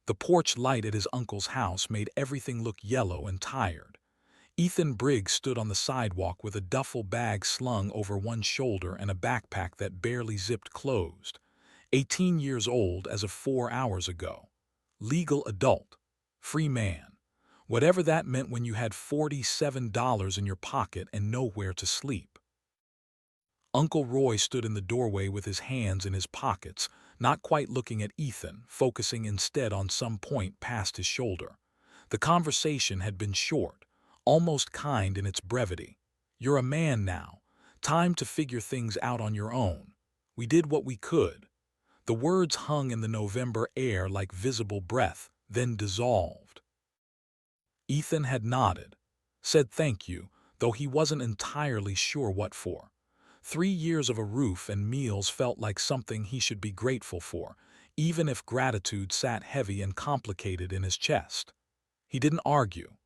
The porch light at his uncle's house made everything look yellow and tired. Ethan Briggs stood on the sidewalk with a duffel bag slung over one shoulder and a backpack that barely zipped closed. 18 years old as of 4 hours ago. Legal adult. Free man. Whatever that meant when you had $47 in your pocket and nowhere to sleep. Uncle Roy stood in the doorway with his hands in his pockets, not quite looking at Ethan, focusing instead on some point past his shoulder. The conversation had been short, almost kind in its brevity. "You're a man now. Time to figure things out on your own. We did what we could." The words hung in the November air like visible breath, then dissolved. Ethan had nodded, said thank you, though he wasn't entirely sure what for. 3 years of a roof and meals felt like something he should be grateful for, even if gratitude sat heavy and complicated in his chest. He didn't argue.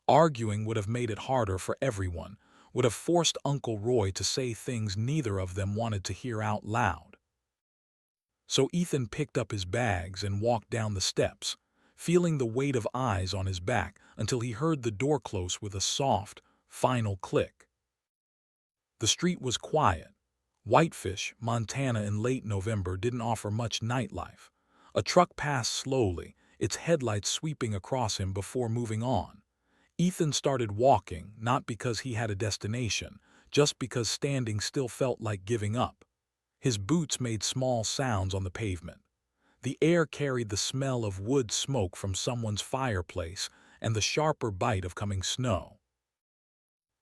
Arguing would have made it harder for everyone, would have forced Uncle Roy to say things neither of them wanted to hear out loud. So Ethan picked up his bags and walked down the steps, feeling the weight of eyes on his back until he heard the door close with a soft, final click. The street was quiet. Whitefish, Montana in late November didn't offer much nightlife. A truck passed slowly, its headlights sweeping across him before moving on. Ethan started walking, not because he had a destination, just because standing still felt like giving up. His boots made small sounds on the pavement. The air carried the smell of wood smoke from someone's fireplace and the sharper bite of coming snow.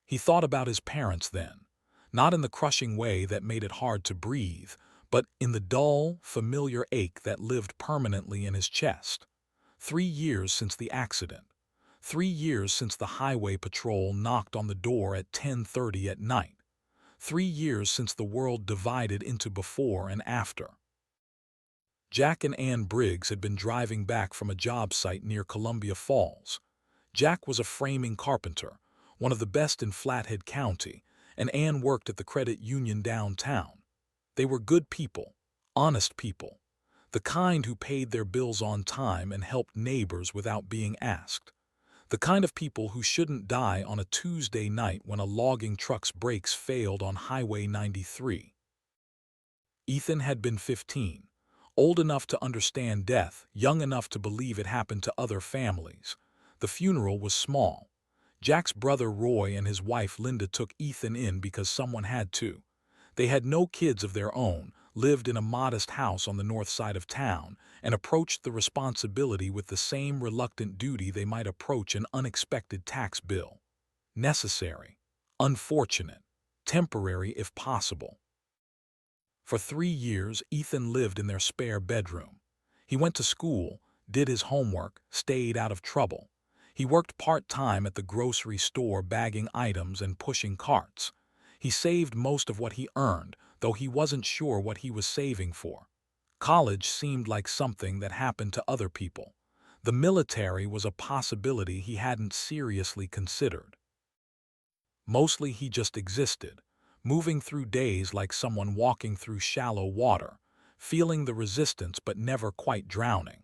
He thought about his parents then, not in the crushing way that made it hard to breathe, but in the dull, familiar ache that lived permanently in his chest. 3 years since the accident. 3 years since the highway patrol knocked on the door at 10:30 at night. 3 years since the world divided into before and after. Jack and Ann Briggs had been driving back from a job site near Columbia Falls. Jack was a framing carpenter, one of the best in Flathead County, and Ann worked at the credit union downtown. They were good people, honest people, the kind who paid their bills on time and helped neighbors without being asked. The kind of people who shouldn't die on a Tuesday night when a logging truck's brakes failed on Highway 93. Ethan had been 15, old enough to understand death, young enough to believe it happened to other families. The funeral was small. Jack's brother Roy and his wife Linda took Ethan in because someone had to. They had no kids of their own, lived in a modest house on the north side of town, and approached the responsibility with the same reluctant duty they might approach an unexpected tax bill. Necessary, unfortunate, temporary if possible. For 3 years, Ethan lived in their spare bedroom. He went to school, did his homework, stayed out of trouble. He worked part-time at the grocery store bagging items and pushing carts. He saved most of what he earned, though he wasn't sure what he was saving for. College seemed like something that happened to other people. The military was a possibility he hadn't seriously considered. Mostly he just existed, moving through days like someone walking through shallow water, feeling the resistance but never quite drowning.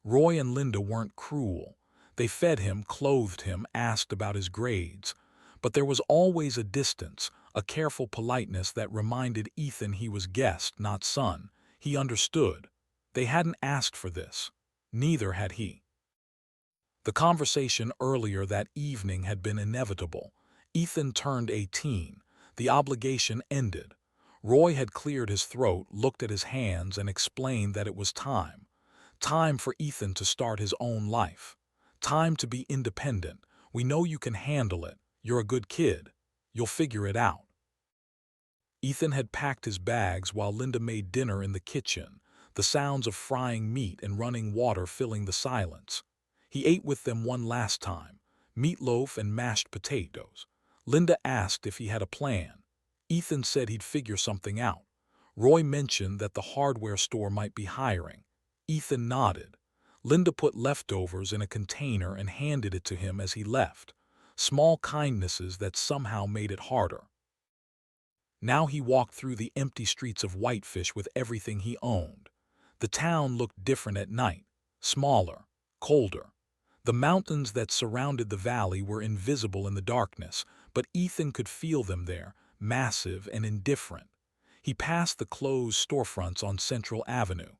Roy and Linda weren't cruel. They fed him, clothed him, asked about his grades. But there was always a distance, a careful politeness that reminded Ethan he was guest, not son. He understood. They hadn't asked for this. Neither had he. The conversation earlier that evening had been inevitable. Ethan turned 18. The obligation ended. Roy had cleared his throat, looked at his hands, and explained that it was time. Time for Ethan to start his own life. Time to be independent. "We know you can handle it. You're a good kid. You'll figure it out." Ethan had packed his bags while Linda made dinner in the kitchen, the sounds of frying meat and running water filling the silence. He ate with them one last time, meatloaf and mashed potatoes. Linda asked if he had a plan. Ethan said he'd figure something out. Roy mentioned that the hardware store might be hiring. Ethan nodded. Linda put leftovers in a container and handed it to him as he left. Small kindnesses that somehow made it harder. Now he walked through the empty streets of Whitefish with everything he owned. The town looked different at night. smaller, colder. The mountains that surrounded the valley were invisible in the darkness, but Ethan could feel them there, massive and indifferent. He passed the closed storefronts on Central Avenue,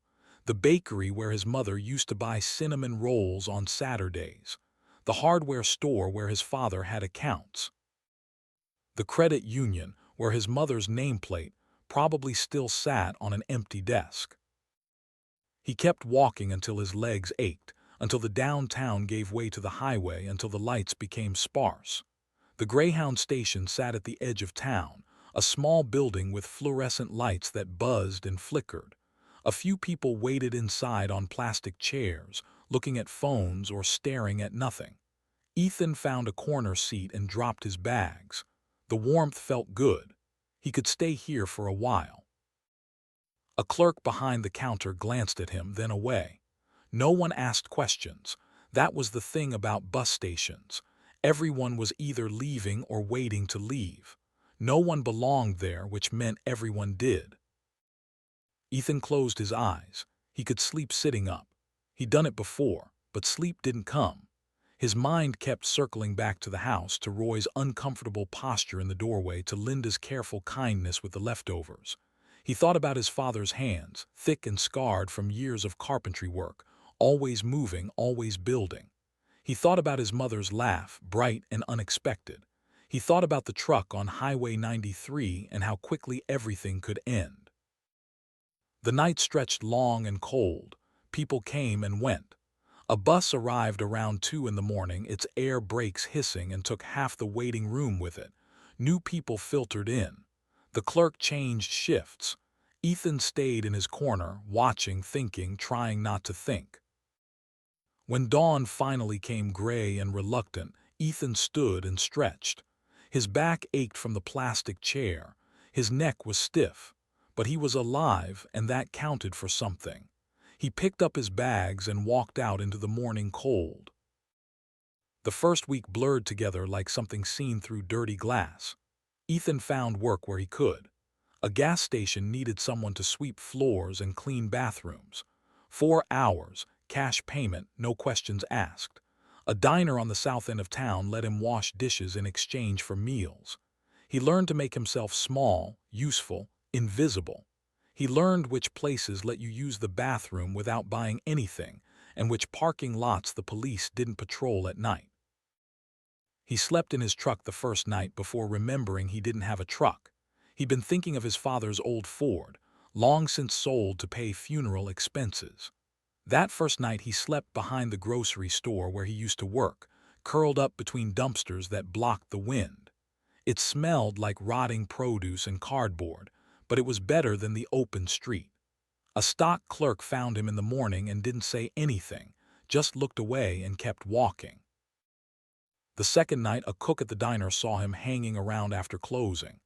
the bakery where his mother used to buy cinnamon rolls on Saturdays, the hardware store where his father had accounts, the credit union where his mother's nameplate probably still sat on an empty desk. He kept walking until his legs ached, until the downtown gave way to the highway, until the lights became sparse. The Greyhound station sat at the edge of town, a small building with fluorescent lights that buzzed and flickered. A few people waited inside on plastic chairs, looking at phones or staring at nothing. Ethan found a corner seat and dropped his bags. The warmth felt good. He could stay here for a while. A clerk behind the counter glanced at him, then away. No one asked questions. That was the thing about bus stations. Everyone was either leaving or waiting to leave. No one belonged there, which meant everyone did. Ethan closed his eyes. He could sleep sitting up. He'd done it before, but sleep didn't come. His mind kept circling back to the house, to Roy's uncomfortable posture in the doorway, to Linda's careful kindness with the leftovers. He thought about his father's hands, thick and scarred from years of carpentry work, always moving, always building. He thought about his mother's laugh, bright and unexpected. He thought about the truck on Highway 93 and how quickly everything could end. The night stretched long and cold. People came and went. A bus arrived around 2 in the morning, its air brakes hissing, and took half the waiting room with it. New people filtered in. The clerk changed shifts. Ethan stayed in his corner, watching, thinking, trying not to think. When dawn finally came, gray and reluctant, Ethan stood and stretched. His back ached from the plastic chair. His neck was stiff. But he was alive, and that counted for something. He picked up his bags and walked out into the morning cold. The first week blurred together like something seen through dirty glass. Ethan found work where he could. A gas station needed someone to sweep floors and clean bathrooms. 4 hours, cash payment, no questions asked. A diner on the south end of town let him wash dishes in exchange for meals. He learned to make himself small, useful, invisible. He learned which places let you use the bathroom without buying anything, and which parking lots the police didn't patrol at night. He slept in his truck the first night before remembering he didn't have a truck. He'd been thinking of his father's old Ford, long since sold to pay funeral expenses. That first night he slept behind the grocery store where he used to work, curled up between dumpsters that blocked the wind. It smelled like rotting produce and cardboard, but it was better than the open street. A stock clerk found him in the morning and didn't say anything, just looked away and kept walking. The second night, a cook at the diner saw him hanging around after closing.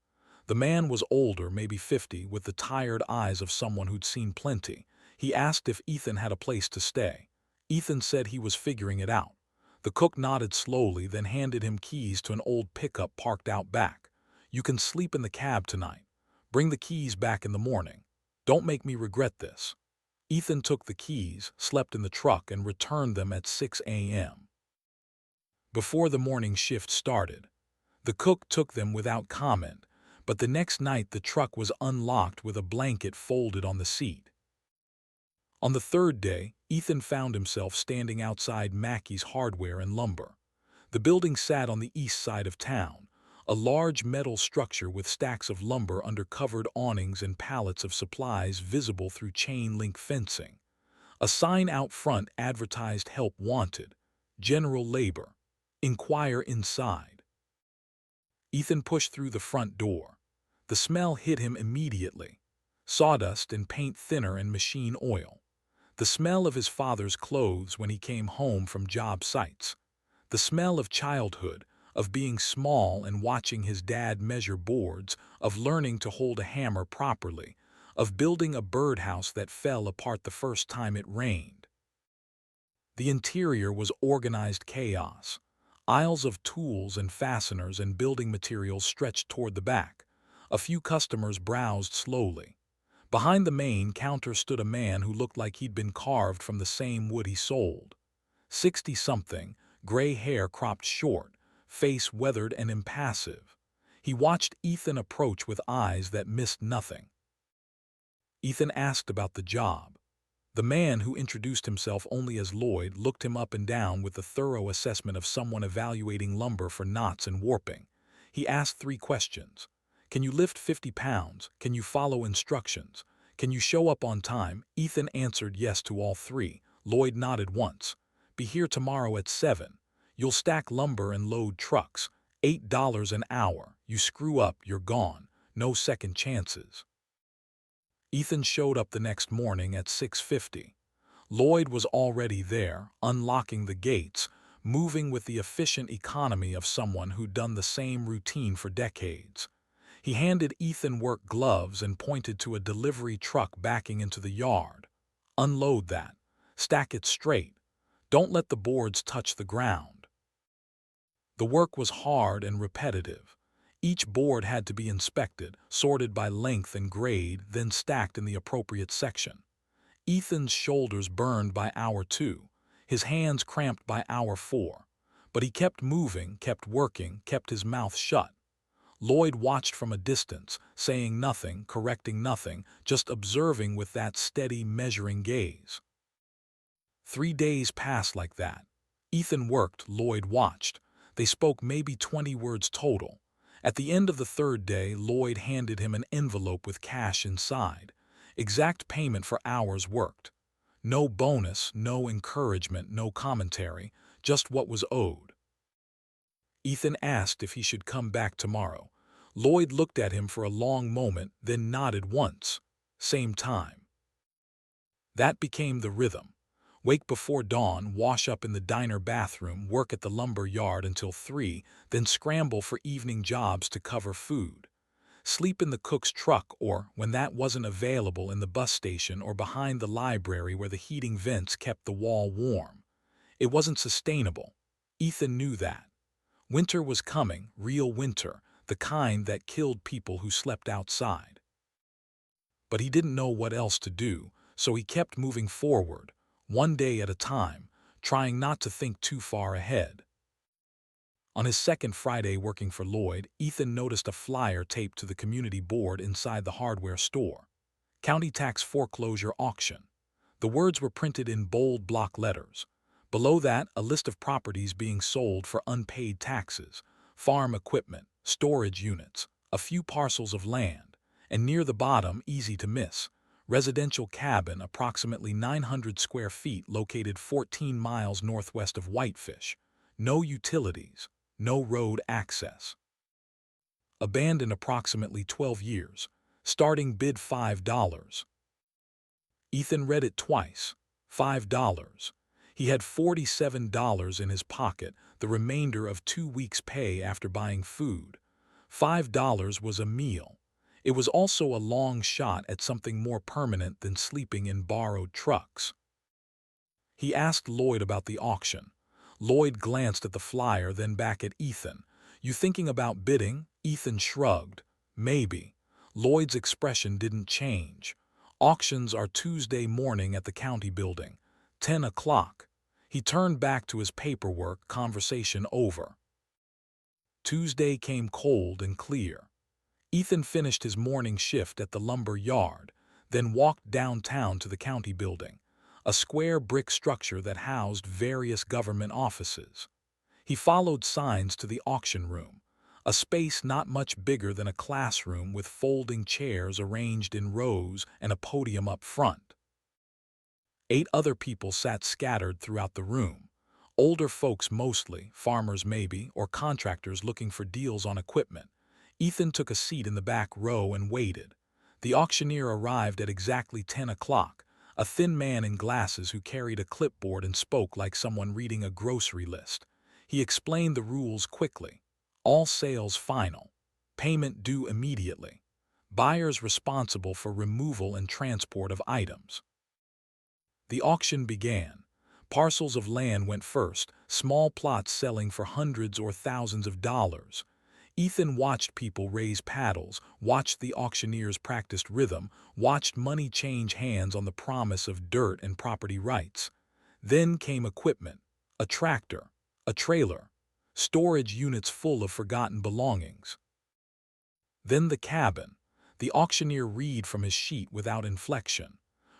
The man was older, maybe 50, with the tired eyes of someone who'd seen plenty. He asked if Ethan had a place to stay. Ethan said he was figuring it out. The cook nodded slowly, then handed him keys to an old pickup parked out back. "You can sleep in the cab tonight. Bring the keys back in the morning. Don't make me regret this." Ethan took the keys, slept in the truck, and returned them at 6 a.m. Before the morning shift started. The cook took them without comment, but the next night the truck was unlocked with a blanket folded on the seat. On the third day, Ethan found himself standing outside Mackey's Hardware and Lumber. The building sat on the east side of town, a large metal structure with stacks of lumber under covered awnings and pallets of supplies visible through chain-link fencing. A sign out front advertised help wanted, general labor, inquire inside. Ethan pushed through the front door. The smell hit him immediately. Sawdust and paint thinner and machine oil. The smell of his father's clothes when he came home from job sites. The smell of childhood, of being small and watching his dad measure boards, of learning to hold a hammer properly, of building a birdhouse that fell apart the first time it rained. The interior was organized chaos. Aisles of tools and fasteners and building materials stretched toward the back. A few customers browsed slowly. Behind the main counter stood a man who looked like he'd been carved from the same wood he sold. 60-something, gray hair cropped short, face weathered and impassive. He watched Ethan approach with eyes that missed nothing. Ethan asked about the job. The man, who introduced himself only as Lloyd, looked him up and down with the thorough assessment of someone evaluating lumber for knots and warping. He asked 3 questions. Can you lift 50 pounds? Can you follow instructions? Can you show up on time? Ethan answered yes to all 3. Lloyd nodded once. Be here tomorrow at 7. You'll stack lumber and load trucks. $8 an hour. You screw up, you're gone. No second chances. Ethan showed up the next morning at 6:50. Lloyd was already there, unlocking the gates, moving with the efficient economy of someone who'd done the same routine for decades. He handed Ethan work gloves and pointed to a delivery truck backing into the yard. Unload that. Stack it straight. Don't let the boards touch the ground. The work was hard and repetitive. Each board had to be inspected, sorted by length and grade, then stacked in the appropriate section. Ethan's shoulders burned by hour 2, his hands cramped by hour 4. But he kept moving, kept working, kept his mouth shut. Lloyd watched from a distance, saying nothing, correcting nothing, just observing with that steady, measuring gaze. 3 days passed like that. Ethan worked, Lloyd watched. They spoke maybe 20 words total. At the end of the 3rd day, Lloyd handed him an envelope with cash inside. Exact payment for hours worked. No bonus, no encouragement, no commentary, just what was owed. Ethan asked if he should come back tomorrow. Lloyd looked at him for a long moment, then nodded once. Same time. That became the rhythm. Wake before dawn, wash up in the diner bathroom, work at the lumber yard until 3, then scramble for evening jobs to cover food. Sleep in the cook's truck or, when that wasn't available, in the bus station or behind the library where the heating vents kept the wall warm. It wasn't sustainable. Ethan knew that. Winter was coming, real winter, the kind that killed people who slept outside. But he didn't know what else to do, so he kept moving forward, one day at a time, trying not to think too far ahead. On his 2nd Friday working for Lloyd, Ethan noticed a flyer taped to the community board inside the hardware store. County tax foreclosure auction. The words were printed in bold block letters. Below that, a list of properties being sold for unpaid taxes, farm equipment, storage units, a few parcels of land, and near the bottom, easy to miss, residential cabin approximately 900 square feet located 14 miles northwest of Whitefish. No utilities, no road access. Abandoned approximately 12 years. Starting bid $5. Ethan read it twice. $5. He had $47 in his pocket, the remainder of 2 weeks' pay after buying food. $5 was a meal. It was also a long shot at something more permanent than sleeping in borrowed trucks. He asked Lloyd about the auction. Lloyd glanced at the flyer, then back at Ethan. You thinking about bidding? Ethan shrugged. Maybe. Lloyd's expression didn't change. Auctions are Tuesday morning at the county building. 10 o'clock. He turned back to his paperwork, conversation over. Tuesday came cold and clear. Ethan finished his morning shift at the lumber yard, then walked downtown to the county building, a square brick structure that housed various government offices. He followed signs to the auction room, a space not much bigger than a classroom with folding chairs arranged in rows and a podium up front. 8 other people sat scattered throughout the room. Older folks mostly, farmers maybe, or contractors looking for deals on equipment. Ethan took a seat in the back row and waited. The auctioneer arrived at exactly 10 o'clock, a thin man in glasses who carried a clipboard and spoke like someone reading a grocery list. He explained the rules quickly. All sales final. Payment due immediately. Buyers responsible for removal and transport of items. The auction began. Parcels of land went first, small plots selling for hundreds or thousands of dollars. Ethan watched people raise paddles, watched the auctioneers practice rhythm, watched money change hands on the promise of dirt and property rights. Then came equipment, a tractor, a trailer, storage units full of forgotten belongings. Then the cabin. The auctioneer read from his sheet without inflection.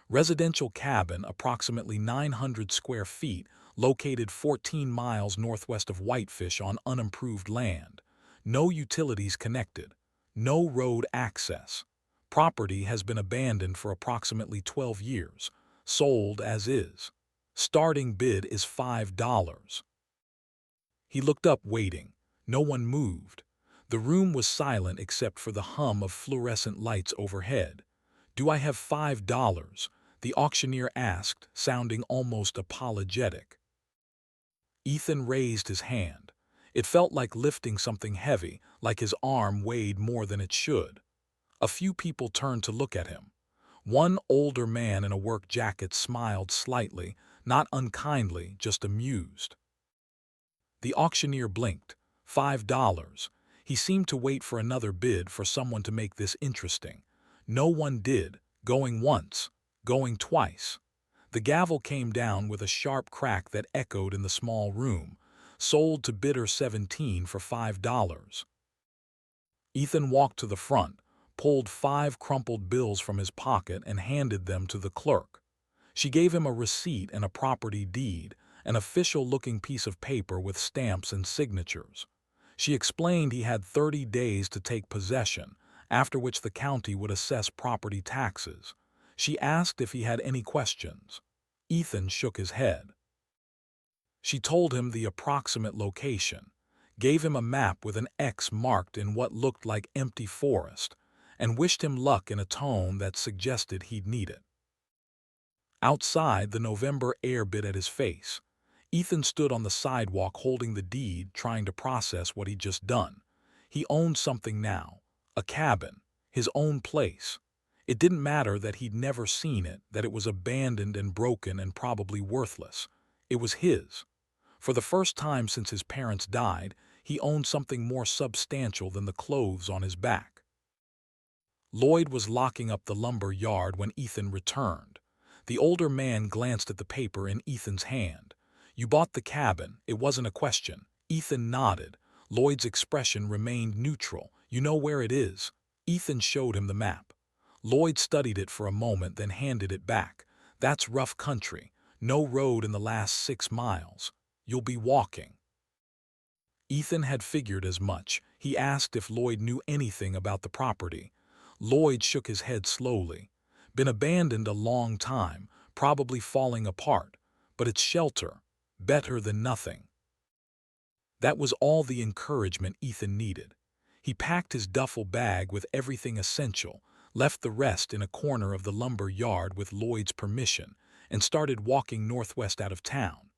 Residential cabin, approximately 900 square feet, located 14 miles northwest of Whitefish on unimproved land. No utilities connected. No road access. Property has been abandoned for approximately 12 years. Sold as is. Starting bid is $5. He looked up, waiting. No one moved. The room was silent except for the hum of fluorescent lights overhead. "Do I have $5?" the auctioneer asked, sounding almost apologetic. Ethan raised his hand. It felt like lifting something heavy, like his arm weighed more than it should. A few people turned to look at him. One older man in a work jacket smiled slightly, not unkindly, just amused. The auctioneer blinked. $5. He seemed to wait for another bid, for someone to make this interesting. No one did, going once, going twice. The gavel came down with a sharp crack that echoed in the small room. Sold to bidder 17 for $5. Ethan walked to the front, pulled 5 crumpled bills from his pocket and handed them to the clerk. She gave him a receipt and a property deed, an official-looking piece of paper with stamps and signatures. She explained he had 30 days to take possession, after which the county would assess property taxes. She asked if he had any questions. Ethan shook his head. She told him the approximate location, gave him a map with an X marked in what looked like empty forest, and wished him luck in a tone that suggested he'd need it. Outside, the November air bit at his face. Ethan stood on the sidewalk holding the deed, trying to process what he'd just done. He owned something now, a cabin, his own place. It didn't matter that he'd never seen it, that it was abandoned and broken and probably worthless. It was his. For the first time since his parents died, he owned something more substantial than the clothes on his back. Lloyd was locking up the lumber yard when Ethan returned. The older man glanced at the paper in Ethan's hand. "You bought the cabin, it wasn't a question." Ethan nodded. Lloyd's expression remained neutral. "You know where it is?" Ethan showed him the map. Lloyd studied it for a moment, then handed it back. "That's rough country. No road in the last 6 miles. You'll be walking." Ethan had figured as much. He asked if Lloyd knew anything about the property. Lloyd shook his head slowly. "Been abandoned a long time, probably falling apart, but it's shelter. Better than nothing." That was all the encouragement Ethan needed. He packed his duffel bag with everything essential, left the rest in a corner of the lumber yard with Lloyd's permission, and started walking northwest out of town.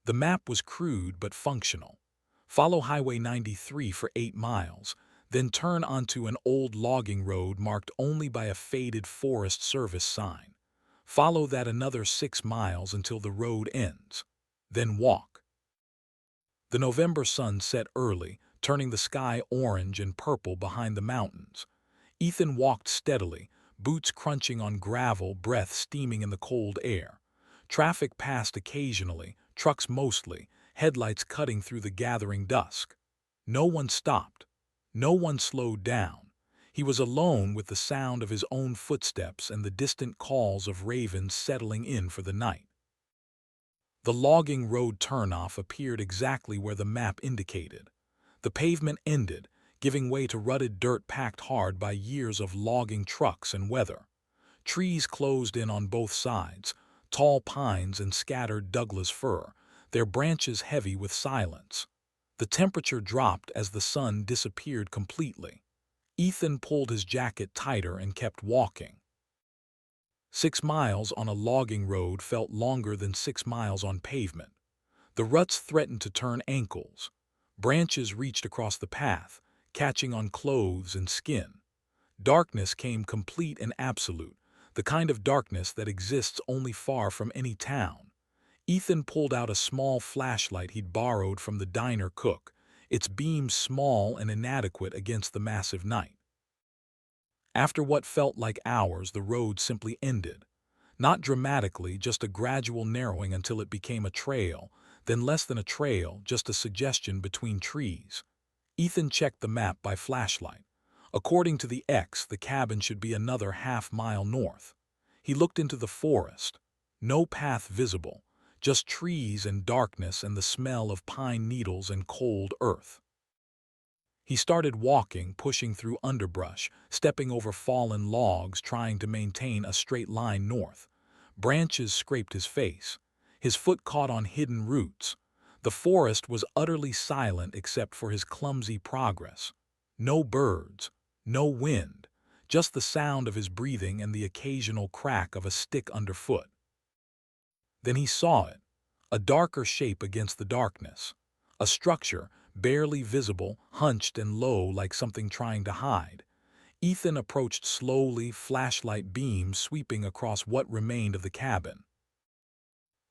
The map was crude but functional. Follow Highway 93 for 8 miles, then turn onto an old logging road marked only by a faded Forest Service sign. Follow that another 6 miles until the road ends. Then walk. The November sun set early, turning the sky orange and purple behind the mountains. Ethan walked steadily, boots crunching on gravel, breath steaming in the cold air. Traffic passed occasionally, trucks mostly, headlights cutting through the gathering dusk. No one stopped. No one slowed down. He was alone with the sound of his own footsteps and the distant calls of ravens settling in for the night. The logging road turnoff appeared exactly where the map indicated. The pavement ended, giving way to rutted dirt packed hard by years of logging trucks and weather. Trees closed in on both sides, tall pines and scattered Douglas fir, their branches heavy with silence. The temperature dropped as the sun disappeared completely. Ethan pulled his jacket tighter and kept walking. 6 miles on a logging road felt longer than 6 miles on pavement. The ruts threatened to turn ankles. Branches reached across the path, catching on clothes and skin. Darkness came complete and absolute, the kind of darkness that exists only far from any town. Ethan pulled out a small flashlight he'd borrowed from the diner cook. its beams small and inadequate against the massive night. After what felt like hours, the road simply ended. Not dramatically, just a gradual narrowing until it became a trail, then less than a trail, just a suggestion between trees. Ethan checked the map by flashlight. According to the X, the cabin should be another half-mile north. He looked into the forest. No path visible, just trees and darkness and the smell of pine needles and cold earth. He started walking, pushing through underbrush, stepping over fallen logs, trying to maintain a straight line north. Branches scraped his face. His foot caught on hidden roots. The forest was utterly silent except for his clumsy progress. No birds, no wind, just the sound of his breathing and the occasional crack of a stick underfoot. Then he saw it, a darker shape against the darkness. A structure, barely visible, hunched and low like something trying to hide. Ethan approached slowly, flashlight beams sweeping across what remained of the cabin.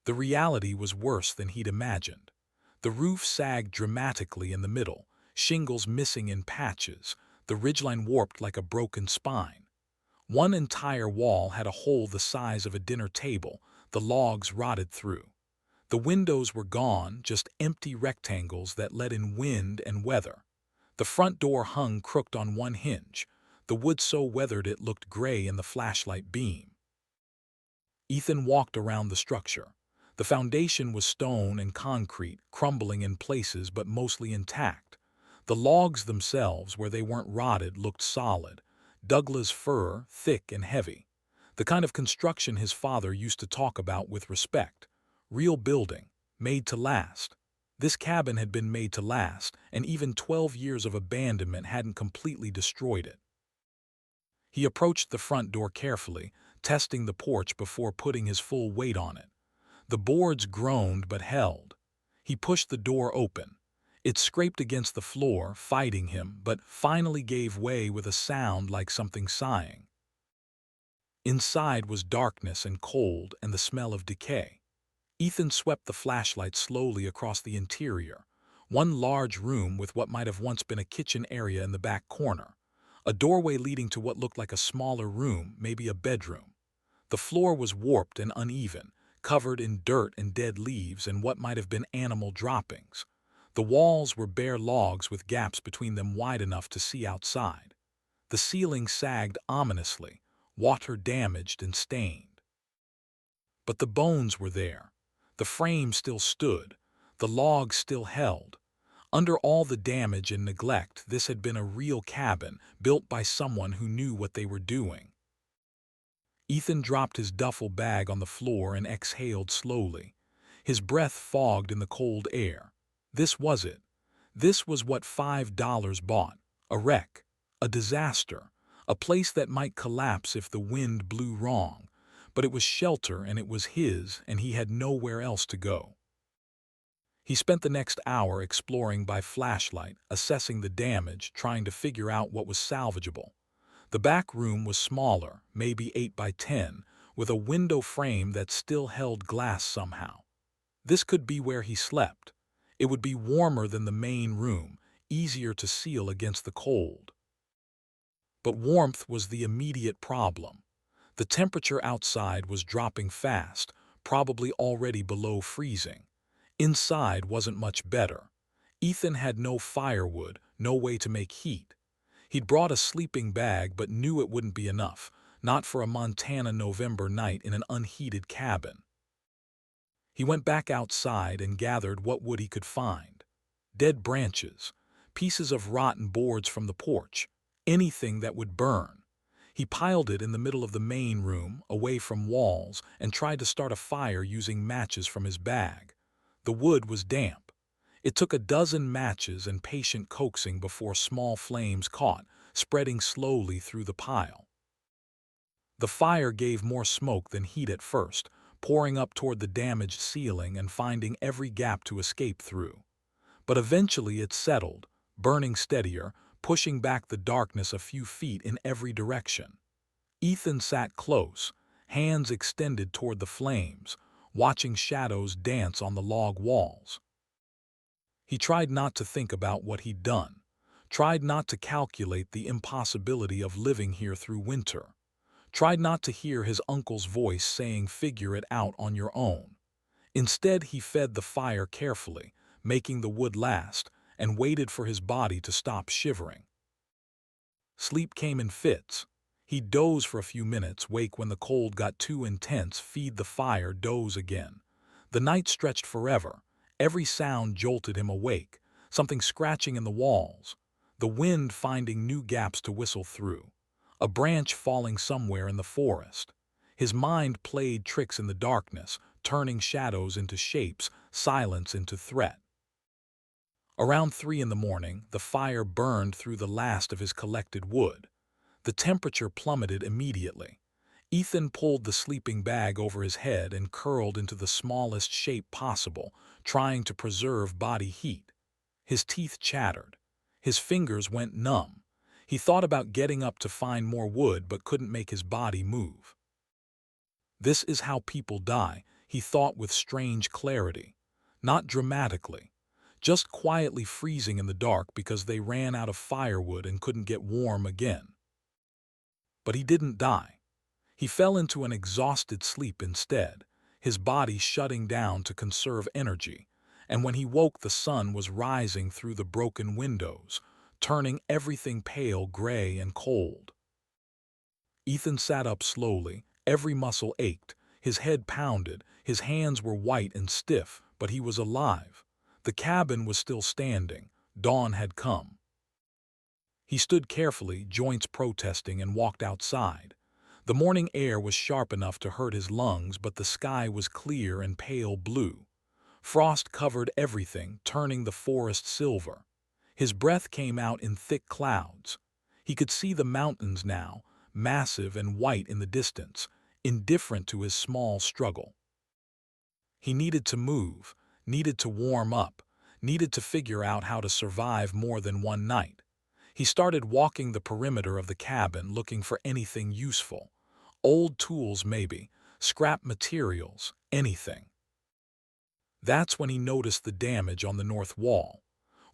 The reality was worse than he'd imagined. The roof sagged dramatically in the middle, shingles missing in patches, the ridgeline warped like a broken spine. One entire wall had a hole the size of a dinner table, the logs rotted through. The windows were gone, just empty rectangles that let in wind and weather. The front door hung crooked on one hinge. The wood so weathered it looked gray in the flashlight beam. Ethan walked around the structure. The foundation was stone and concrete, crumbling in places but mostly intact. The logs themselves, where they weren't rotted, looked solid. Douglas fir, thick and heavy. The kind of construction his father used to talk about with respect. Real building, made to last. This cabin had been made to last, and even 12 years of abandonment hadn't completely destroyed it. He approached the front door carefully, testing the porch before putting his full weight on it. The boards groaned but held. He pushed the door open. It scraped against the floor, fighting him, but finally gave way with a sound like something sighing. Inside was darkness and cold and the smell of decay. Ethan swept the flashlight slowly across the interior. One large room with what might have once been a kitchen area in the back corner. A doorway leading to what looked like a smaller room, maybe a bedroom. The floor was warped and uneven, covered in dirt and dead leaves and what might have been animal droppings. The walls were bare logs with gaps between them wide enough to see outside. The ceiling sagged ominously, water damaged and stained. But the bones were there. The frame still stood. The logs still held. Under all the damage and neglect, this had been a real cabin, built by someone who knew what they were doing. Ethan dropped his duffel bag on the floor and exhaled slowly. His breath fogged in the cold air. This was it. This was what $5 bought. A wreck. A disaster. A place that might collapse if the wind blew wrong. But it was shelter and it was his, and he had nowhere else to go. He spent the next hour exploring by flashlight, assessing the damage, trying to figure out what was salvageable. The back room was smaller, maybe 8 by 10, with a window frame that still held glass somehow. This could be where he slept. It would be warmer than the main room, easier to seal against the cold. But warmth was the immediate problem. The temperature outside was dropping fast, probably already below freezing. Inside wasn't much better. Ethan had no firewood, no way to make heat. He'd brought a sleeping bag but knew it wouldn't be enough, not for a Montana November night in an unheated cabin. He went back outside and gathered what wood he could find. Dead branches, pieces of rotten boards from the porch, anything that would burn. He piled it in the middle of the main room, away from walls, and tried to start a fire using matches from his bag. The wood was damp. It took a dozen matches and patient coaxing before small flames caught, spreading slowly through the pile. The fire gave more smoke than heat at first, pouring up toward the damaged ceiling and finding every gap to escape through. But eventually it settled, burning steadier, pushing back the darkness a few feet in every direction. Ethan sat close, hands extended toward the flames, watching shadows dance on the log walls. He tried not to think about what he'd done, tried not to calculate the impossibility of living here through winter, tried not to hear his uncle's voice saying figure it out on your own. Instead, he fed the fire carefully, making the wood last, and waited for his body to stop shivering. Sleep came in fits. He'd doze for a few minutes, wake when the cold got too intense, feed the fire, doze again. The night stretched forever. Every sound jolted him awake, something scratching in the walls, the wind finding new gaps to whistle through, a branch falling somewhere in the forest. His mind played tricks in the darkness, turning shadows into shapes, silence into threat. Around 3 in the morning, the fire burned through the last of his collected wood. The temperature plummeted immediately. Ethan pulled the sleeping bag over his head and curled into the smallest shape possible, trying to preserve body heat. His teeth chattered. His fingers went numb. He thought about getting up to find more wood but couldn't make his body move. This is how people die, he thought with strange clarity. Not dramatically, just quietly freezing in the dark because they ran out of firewood and couldn't get warm again. But he didn't die. He fell into an exhausted sleep instead, his body shutting down to conserve energy, and when he woke the sun was rising through the broken windows, turning everything pale gray and cold. Ethan sat up slowly, every muscle ached, his head pounded, his hands were white and stiff, but he was alive. The cabin was still standing. Dawn had come. He stood carefully, joints protesting, and walked outside. The morning air was sharp enough to hurt his lungs, but the sky was clear and pale blue. Frost covered everything, turning the forest silver. His breath came out in thick clouds. He could see the mountains now, massive and white in the distance, indifferent to his small struggle. He needed to move, needed to warm up, needed to figure out how to survive more than one night. He started walking the perimeter of the cabin, looking for anything useful. Old tools maybe, scrap materials, anything. That's when he noticed the damage on the north wall.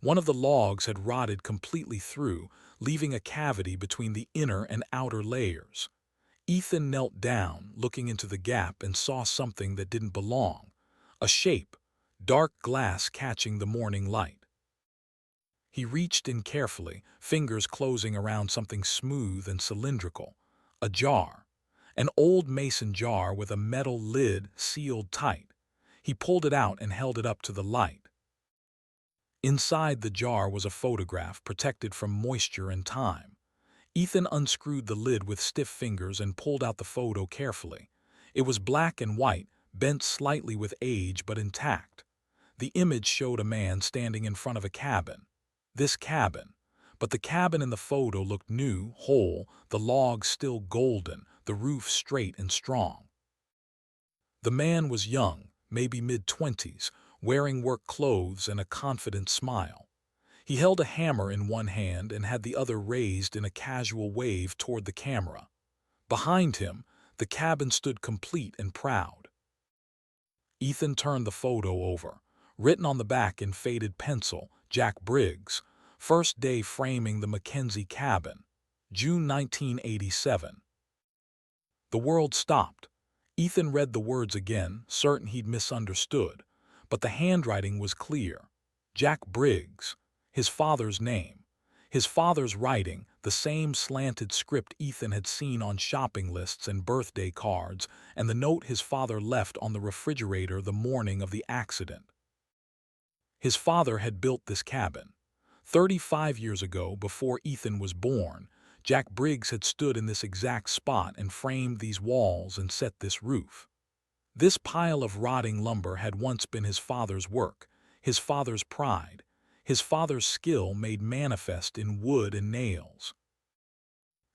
One of the logs had rotted completely through, leaving a cavity between the inner and outer layers. Ethan knelt down, looking into the gap, and saw something that didn't belong. A shape, dark glass catching the morning light. He reached in carefully, fingers closing around something smooth and cylindrical. A jar. An old mason jar with a metal lid sealed tight. He pulled it out and held it up to the light. Inside the jar was a photograph protected from moisture and time. Ethan unscrewed the lid with stiff fingers and pulled out the photo carefully. It was black and white, bent slightly with age but intact. The image showed a man standing in front of a cabin. This cabin. But the cabin in the photo looked new, whole, the logs still golden, the roof straight and strong. The man was young, maybe mid-20s, wearing work clothes and a confident smile. He held a hammer in one hand and had the other raised in a casual wave toward the camera. Behind him, the cabin stood complete and proud. Ethan turned the photo over. Written on the back in faded pencil, Jack Briggs, first day framing the Mackenzie cabin, June 1987. The world stopped. Ethan read the words again, certain he'd misunderstood, but the handwriting was clear. Jack Briggs, his father's name. His father's writing, the same slanted script Ethan had seen on shopping lists and birthday cards, and the note his father left on the refrigerator the morning of the accident. His father had built this cabin. 35 years ago, before Ethan was born, Jack Briggs had stood in this exact spot and framed these walls and set this roof. This pile of rotting lumber had once been his father's work, his father's pride, his father's skill made manifest in wood and nails.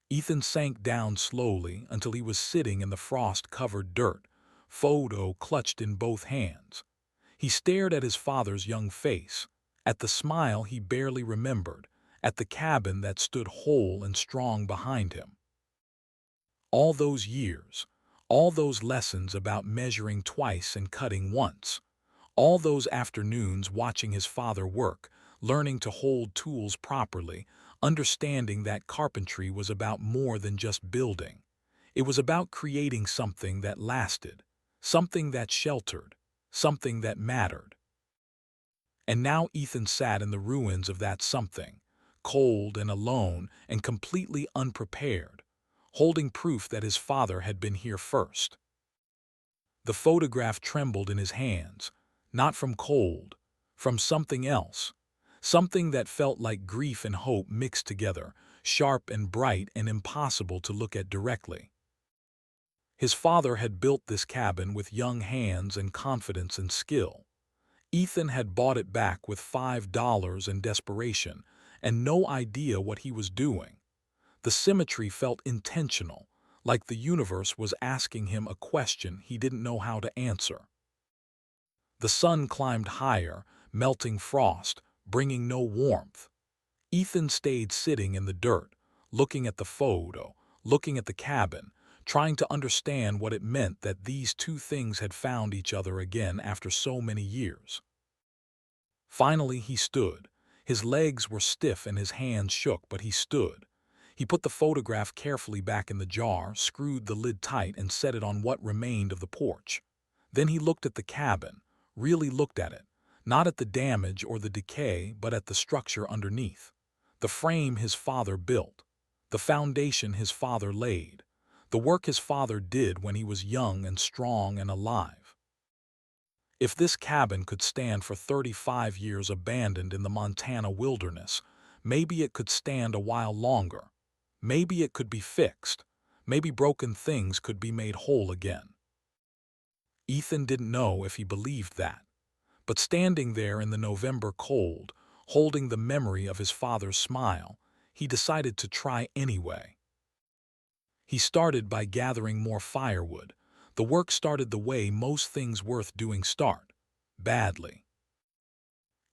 Ethan sank down slowly until he was sitting in the frost-covered dirt, photo clutched in both hands. He stared at his father's young face, at the smile he barely remembered, at the cabin that stood whole and strong behind him. All those years, all those lessons about measuring twice and cutting once, All those afternoons watching his father work, learning to hold tools properly, understanding that carpentry was about more than just building. It was about creating something that lasted, something that sheltered, something that mattered. And now Ethan sat in the ruins of that something, cold and alone and completely unprepared, holding proof that his father had been here first. The photograph trembled in his hands, not from cold, from something else, something that felt like grief and hope mixed together, sharp and bright and impossible to look at directly. His father had built this cabin with young hands and confidence and skill. Ethan had bought it back with $5 and desperation, and no idea what he was doing. The symmetry felt intentional, like the universe was asking him a question he didn't know how to answer. The sun climbed higher, melting frost, bringing no warmth. Ethan stayed sitting in the dirt, looking at the photo, looking at the cabin, trying to understand what it meant that these two things had found each other again after so many years. Finally he stood. His legs were stiff and his hands shook, but he stood. He put the photograph carefully back in the jar, screwed the lid tight, and set it on what remained of the porch. Then he looked at the cabin, really looked at it, not at the damage or the decay, but at the structure underneath. The frame his father built, the foundation his father laid, the work his father did when he was young and strong and alive. If this cabin could stand for 35 years abandoned in the Montana wilderness, maybe it could stand a while longer. Maybe it could be fixed. Maybe broken things could be made whole again. Ethan didn't know if he believed that. But standing there in the November cold, holding the memory of his father's smile, he decided to try anyway. He started by gathering more firewood. The work started the way most things worth doing start, badly.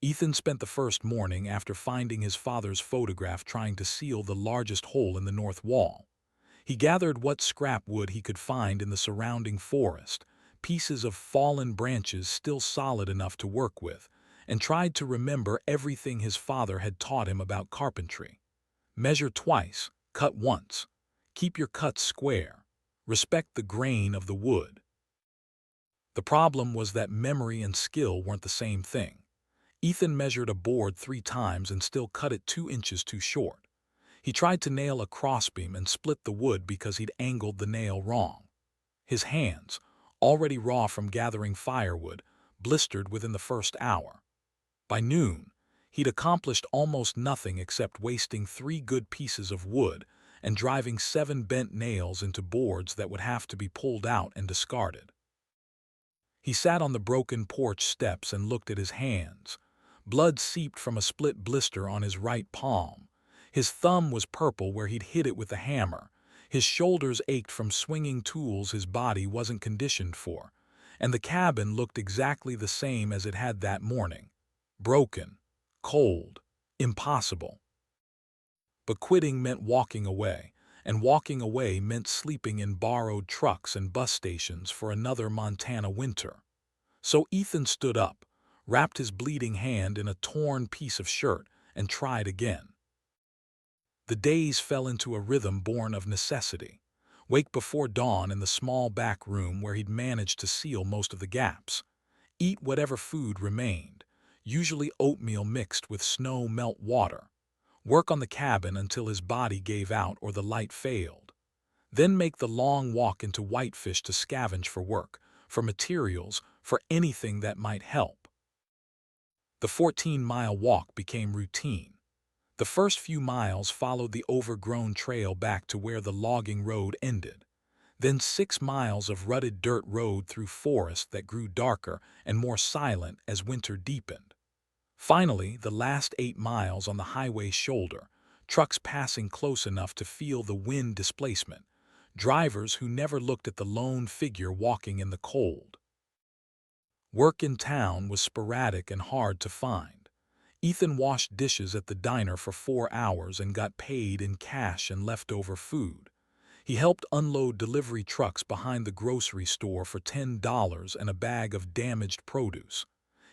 Ethan spent the first morning after finding his father's photograph trying to seal the largest hole in the north wall. He gathered what scrap wood he could find in the surrounding forest, pieces of fallen branches still solid enough to work with, and tried to remember everything his father had taught him about carpentry. Measure twice, cut once. Keep your cuts square. Respect the grain of the wood. The problem was that memory and skill weren't the same thing. Ethan measured a board 3 times and still cut it 2 inches too short. He tried to nail a crossbeam and split the wood because he'd angled the nail wrong. His hands, already raw from gathering firewood, blistered within the first hour. By noon, he'd accomplished almost nothing except wasting 3 good pieces of wood and driving 7 bent nails into boards that would have to be pulled out and discarded. He sat on the broken porch steps and looked at his hands. Blood seeped from a split blister on his right palm. His thumb was purple where he'd hit it with a hammer. His shoulders ached from swinging tools his body wasn't conditioned for. And the cabin looked exactly the same as it had that morning. Broken, cold, impossible. But quitting meant walking away, and walking away meant sleeping in borrowed trucks and bus stations for another Montana winter. So Ethan stood up, wrapped his bleeding hand in a torn piece of shirt, and tried again. The days fell into a rhythm born of necessity. Wake before dawn in the small back room where he'd managed to seal most of the gaps. Eat whatever food remained, usually oatmeal mixed with snow melt water. Work on the cabin until his body gave out or the light failed. Then make the long walk into Whitefish to scavenge for work, for materials, for anything that might help. The 14-mile walk became routine. The first few miles followed the overgrown trail back to where the logging road ended. Then 6 miles of rutted dirt road through forest that grew darker and more silent as winter deepened. Finally, the last 8 miles on the highway shoulder, trucks passing close enough to feel the wind displacement, drivers who never looked at the lone figure walking in the cold. Work in town was sporadic and hard to find. Ethan washed dishes at the diner for 4 hours and got paid in cash and leftover food. He helped unload delivery trucks behind the grocery store for $10 and a bag of damaged produce.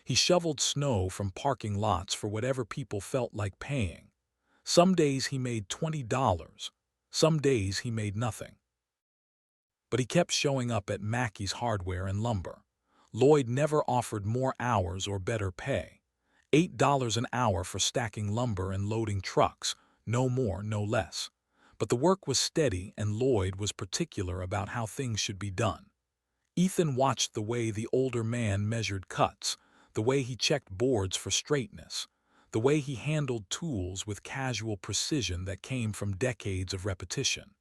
He shoveled snow from parking lots for whatever people felt like paying. Some days he made $20. Some days he made nothing. But he kept showing up at Mackey's Hardware and Lumber. Lloyd never offered more hours or better pay. $8 an hour for stacking lumber and loading trucks, no more, no less. But the work was steady, and Lloyd was particular about how things should be done. Ethan watched the way the older man measured cuts, the way he checked boards for straightness, the way he handled tools with casual precision that came from decades of repetition.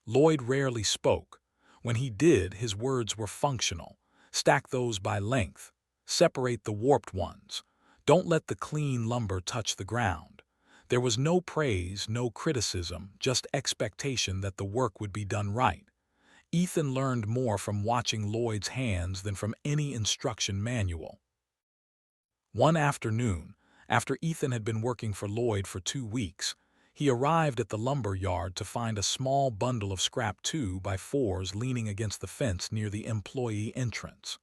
Lloyd rarely spoke. When he did, his words were functional. Stack those by length. Separate the warped ones. Don't let the clean lumber touch the ground. There was no praise, no criticism, just expectation that the work would be done right. Ethan learned more from watching Lloyd's hands than from any instruction manual. One afternoon, after Ethan had been working for Lloyd for 2 weeks, he arrived at the lumber yard to find a small bundle of scrap 2x4s leaning against the fence near the employee entrance.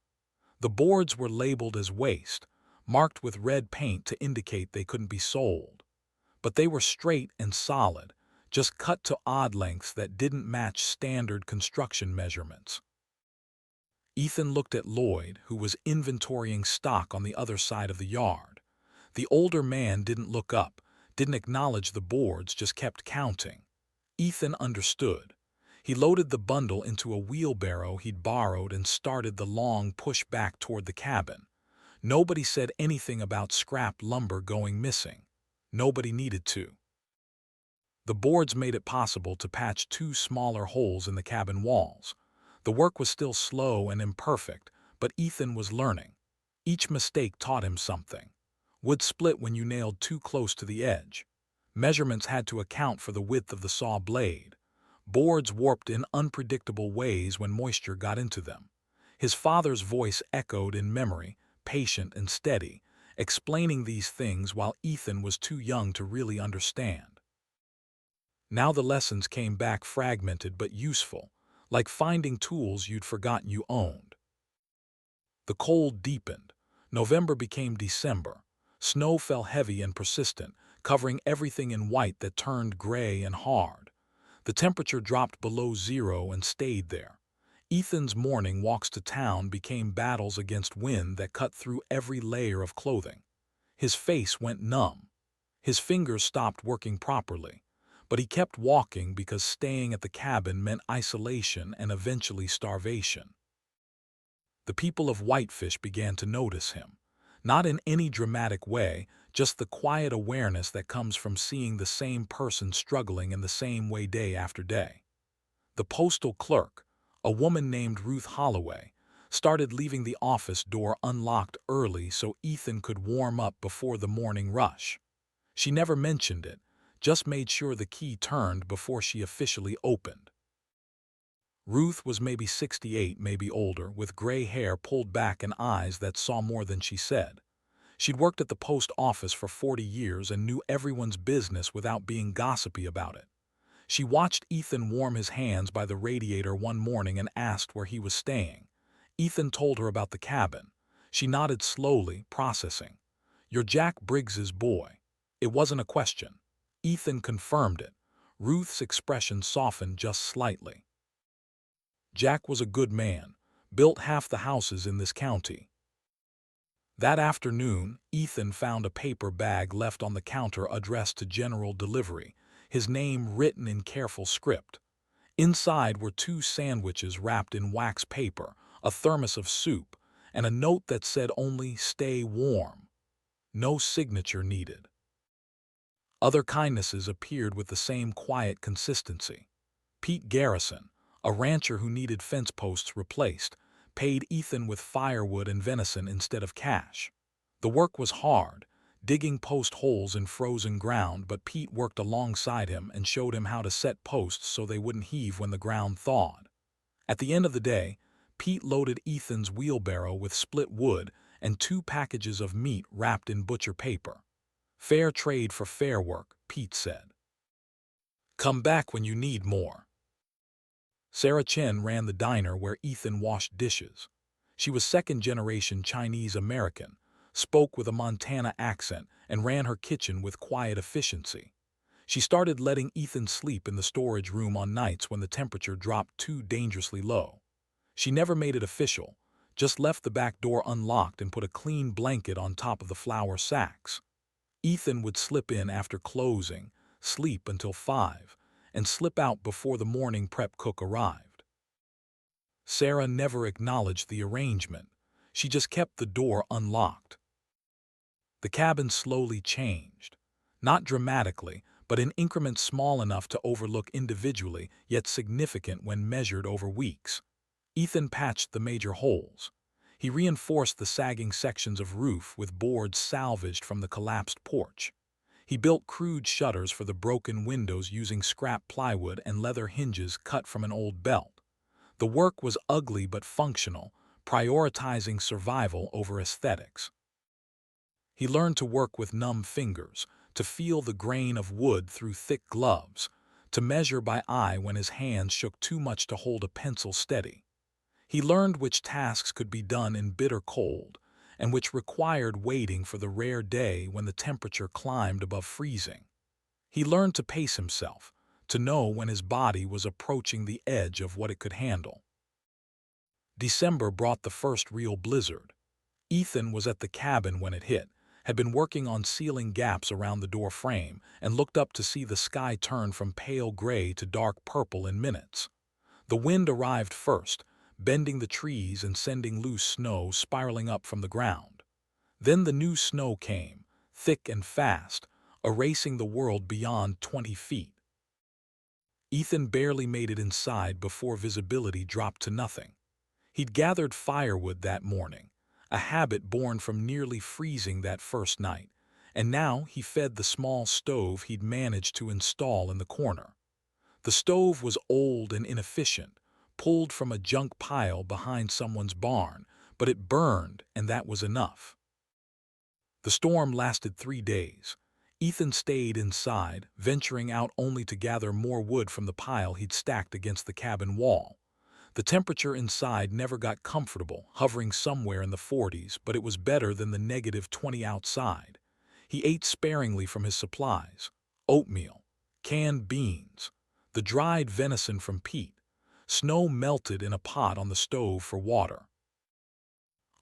The boards were labeled as waste, marked with red paint to indicate they couldn't be sold. But they were straight and solid, just cut to odd lengths that didn't match standard construction measurements. Ethan looked at Lloyd, who was inventorying stock on the other side of the yard. The older man didn't look up, didn't acknowledge the boards, just kept counting. Ethan understood. He loaded the bundle into a wheelbarrow he'd borrowed and started the long push back toward the cabin. Nobody said anything about scrap lumber going missing. Nobody needed to. The boards made it possible to patch 2 smaller holes in the cabin walls. The work was still slow and imperfect, but Ethan was learning. Each mistake taught him something. Wood split when you nailed too close to the edge. Measurements had to account for the width of the saw blade. Boards warped in unpredictable ways when moisture got into them. His father's voice echoed in memory, patient and steady, explaining these things while Ethan was too young to really understand. Now the lessons came back fragmented but useful, like finding tools you'd forgotten you owned. The cold deepened. November became December. Snow fell heavy and persistent, covering everything in white that turned gray and hard. The temperature dropped below zero and stayed there. Ethan's morning walks to town became battles against wind that cut through every layer of clothing. His face went numb. His fingers stopped working properly. But he kept walking because staying at the cabin meant isolation and eventually starvation. The people of Whitefish began to notice him. Not in any dramatic way, just the quiet awareness that comes from seeing the same person struggling in the same way day after day. The postal clerk, a woman named Ruth Holloway, started leaving the office door unlocked early so Ethan could warm up before the morning rush. She never mentioned it, just made sure the key turned before she officially opened. Ruth was maybe 68, maybe older, with gray hair pulled back and eyes that saw more than she said. She'd worked at the post office for 40 years and knew everyone's business without being gossipy about it. She watched Ethan warm his hands by the radiator one morning and asked where he was staying. Ethan told her about the cabin. She nodded slowly, processing. "You're Jack Briggs's boy." It wasn't a question. Ethan confirmed it. Ruth's expression softened just slightly. Jack was a good man, built half the houses in this county. That afternoon, Ethan found a paper bag left on the counter addressed to general delivery, his name written in careful script. Inside were 2 sandwiches wrapped in wax paper, a thermos of soup, and a note that said only "Stay warm." No signature needed. Other kindnesses appeared with the same quiet consistency. Pete Garrison, a rancher who needed fence posts replaced, paid Ethan with firewood and venison instead of cash. The work was hard, digging post holes in frozen ground, but Pete worked alongside him and showed him how to set posts so they wouldn't heave when the ground thawed. At the end of the day, Pete loaded Ethan's wheelbarrow with split wood and 2 packages of meat wrapped in butcher paper. "Fair trade for fair work," Pete said. "Come back when you need more." Sarah Chen ran the diner where Ethan washed dishes. She was second-generation Chinese-American, spoke with a Montana accent, and ran her kitchen with quiet efficiency. She started letting Ethan sleep in the storage room on nights when the temperature dropped too dangerously low. She never made it official, just left the back door unlocked and put a clean blanket on top of the flour sacks. Ethan would slip in after closing, sleep until 5, and slip out before the morning prep cook arrived. Sarah never acknowledged the arrangement. She just kept the door unlocked. The cabin slowly changed. Not dramatically, but in increments small enough to overlook individually, yet significant when measured over weeks. Ethan patched the major holes. He reinforced the sagging sections of roof with boards salvaged from the collapsed porch. He built crude shutters for the broken windows using scrap plywood and leather hinges cut from an old belt. The work was ugly but functional, prioritizing survival over aesthetics. He learned to work with numb fingers, to feel the grain of wood through thick gloves, to measure by eye when his hands shook too much to hold a pencil steady. He learned which tasks could be done in bitter cold, and which required waiting for the rare day when the temperature climbed above freezing. He learned to pace himself, to know when his body was approaching the edge of what it could handle. December brought the first real blizzard. Ethan was at the cabin when it hit, had been working on sealing gaps around the door frame, and looked up to see the sky turn from pale gray to dark purple in minutes. The wind arrived first, bending the trees and sending loose snow spiraling up from the ground. Then the new snow came, thick and fast, erasing the world beyond 20 feet. Ethan barely made it inside before visibility dropped to nothing. He'd gathered firewood that morning, a habit born from nearly freezing that first night, and now he fed the small stove he'd managed to install in the corner. The stove was old and inefficient, pulled from a junk pile behind someone's barn, but it burned, and that was enough. The storm lasted 3 days. Ethan stayed inside, venturing out only to gather more wood from the pile he'd stacked against the cabin wall. The temperature inside never got comfortable, hovering somewhere in the 40s, but it was better than the -20 outside. He ate sparingly from his supplies: oatmeal, canned beans, the dried venison from Pete. Snow melted in a pot on the stove for water.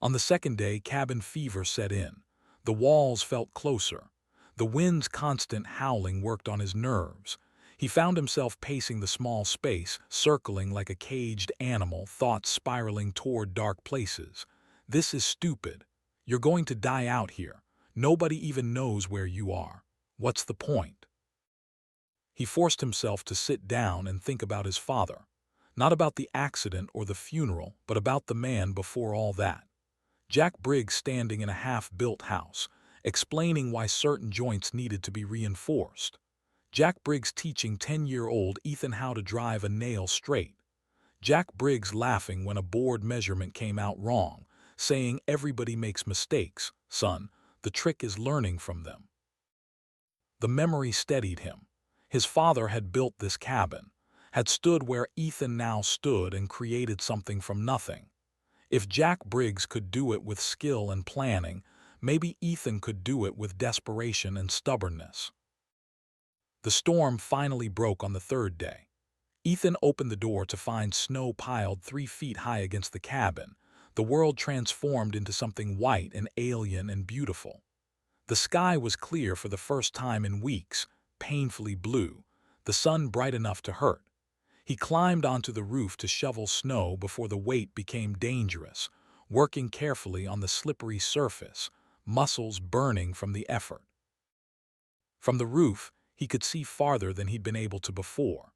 On the second day, cabin fever set in. The walls felt closer. The wind's constant howling worked on his nerves. He found himself pacing the small space, circling like a caged animal, thoughts spiraling toward dark places. This is stupid. You're going to die out here. Nobody even knows where you are. What's the point? He forced himself to sit down and think about his father. Not about the accident or the funeral, but about the man before all that. Jack Briggs standing in a half-built house, explaining why certain joints needed to be reinforced. Jack Briggs teaching 10-year-old Ethan how to drive a nail straight. Jack Briggs laughing when a board measurement came out wrong, saying everybody makes mistakes, son, the trick is learning from them. The memory steadied him. His father had built this cabin, had stood where Ethan now stood and created something from nothing. If Jack Briggs could do it with skill and planning, maybe Ethan could do it with desperation and stubbornness. The storm finally broke on the third day. Ethan opened the door to find snow piled 3 feet high against the cabin, the world transformed into something white and alien and beautiful. The sky was clear for the first time in weeks, painfully blue, the sun bright enough to hurt. He climbed onto the roof to shovel snow before the weight became dangerous, working carefully on the slippery surface, muscles burning from the effort. From the roof, he could see farther than he'd been able to before.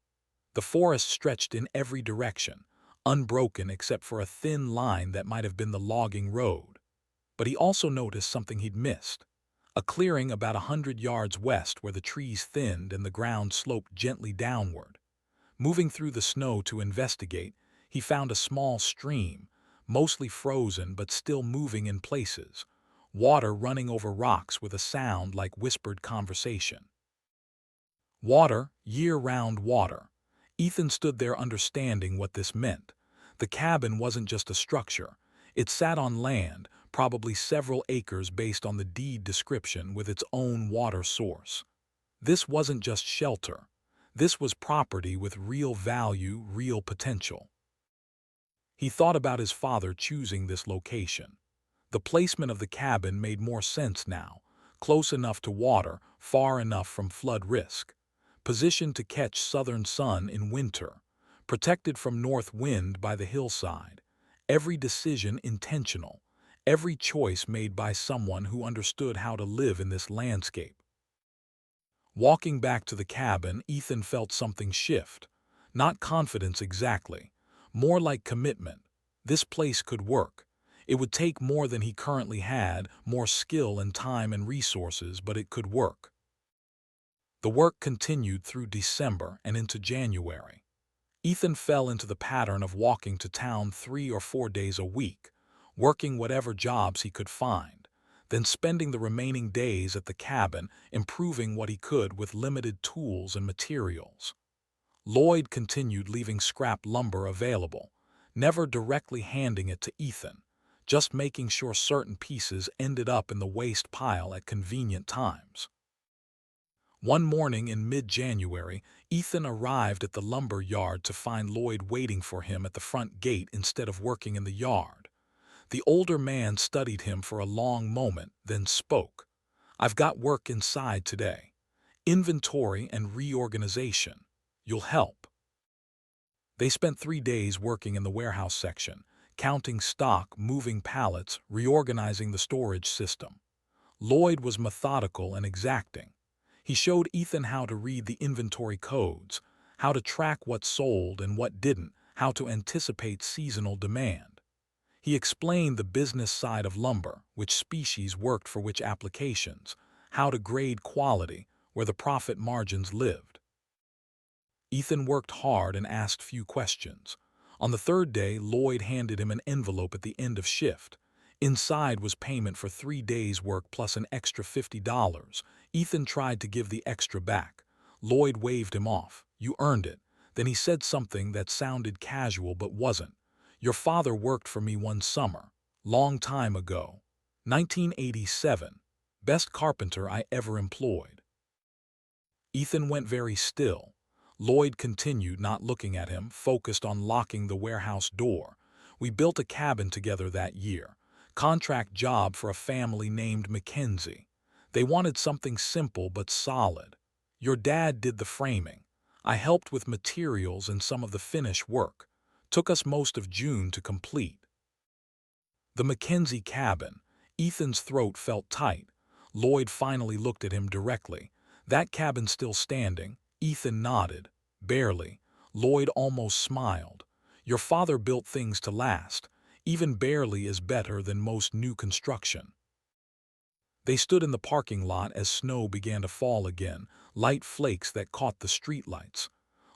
The forest stretched in every direction, unbroken except for a thin line that might have been the logging road. But he also noticed something he'd missed: a clearing about 100 yards west where the trees thinned and the ground sloped gently downward. Moving through the snow to investigate, he found a small stream, mostly frozen but still moving in places, water running over rocks with a sound like whispered conversation. Water, year-round water. Ethan stood there understanding what this meant. The cabin wasn't just a structure. It sat on land, probably several acres based on the deed description, with its own water source. This wasn't just shelter. This was property with real value, real potential. He thought about his father choosing this location. The placement of the cabin made more sense now, close enough to water, far enough from flood risk, positioned to catch southern sun in winter, protected from north wind by the hillside. Every decision intentional, every choice made by someone who understood how to live in this landscape. Walking back to the cabin, Ethan felt something shift. Not confidence exactly, more like commitment. This place could work. It would take more than he currently had, more skill and time and resources, but it could work. The work continued through December and into January. Ethan fell into the pattern of walking to town 3 or 4 days a week, working whatever jobs he could find, then spending the remaining days at the cabin improving what he could with limited tools and materials. Lloyd continued leaving scrap lumber available, never directly handing it to Ethan, just making sure certain pieces ended up in the waste pile at convenient times. One morning in mid-January, Ethan arrived at the lumber yard to find Lloyd waiting for him at the front gate instead of working in the yard. The older man studied him for a long moment, then spoke. "I've got work inside today. Inventory and reorganization. You'll help." They spent 3 days working in the warehouse section, counting stock, moving pallets, reorganizing the storage system. Lloyd was methodical and exacting. He showed Ethan how to read the inventory codes, how to track what sold and what didn't, how to anticipate seasonal demand. He explained the business side of lumber, which species worked for which applications, how to grade quality, where the profit margins lived. Ethan worked hard and asked few questions. On the third day, Lloyd handed him an envelope at the end of shift. Inside was payment for 3 days' work plus an extra $50. Ethan tried to give the extra back. Lloyd waved him off. "You earned it." Then he said something that sounded casual but wasn't. "Your father worked for me one summer. Long time ago. 1987. Best carpenter I ever employed." Ethan went very still. Lloyd continued, not looking at him, focused on locking the warehouse door. "We built a cabin together that year. Contract job for a family named Mackenzie. They wanted something simple but solid. Your dad did the framing. I helped with materials and some of the finish work. Took us most of June to complete." The Mackenzie cabin. Ethan's throat felt tight. Lloyd finally looked at him directly. "That cabin still standing?" Ethan nodded. "Barely." Lloyd almost smiled. "Your father built things to last. Even barely is better than most new construction." They stood in the parking lot as snow began to fall again, light flakes that caught the streetlights.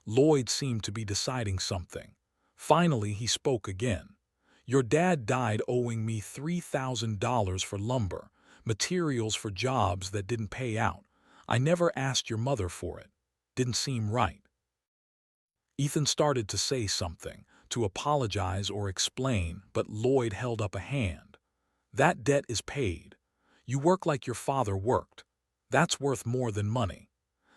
Lloyd seemed to be deciding something. Finally, he spoke again. "Your dad died owing me $3,000 for lumber, materials for jobs that didn't pay out. I never asked your mother for it. Didn't seem right." Ethan started to say something, to apologize or explain, but Lloyd held up a hand. "That debt is paid. You work like your father worked. That's worth more than money."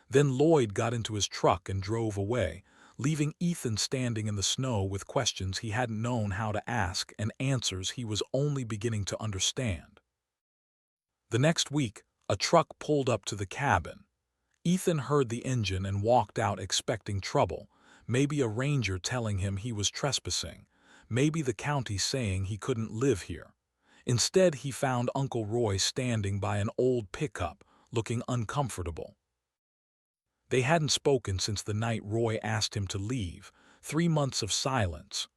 Then Lloyd got into his truck and drove away, leaving Ethan standing in the snow with questions he hadn't known how to ask and answers he was only beginning to understand. The next week, a truck pulled up to the cabin. Ethan heard the engine and walked out expecting trouble, maybe a ranger telling him he was trespassing, maybe the county saying he couldn't live here. Instead, he found Uncle Roy standing by an old pickup, looking uncomfortable. They hadn't spoken since the night Roy asked him to leave, 3 months of silence.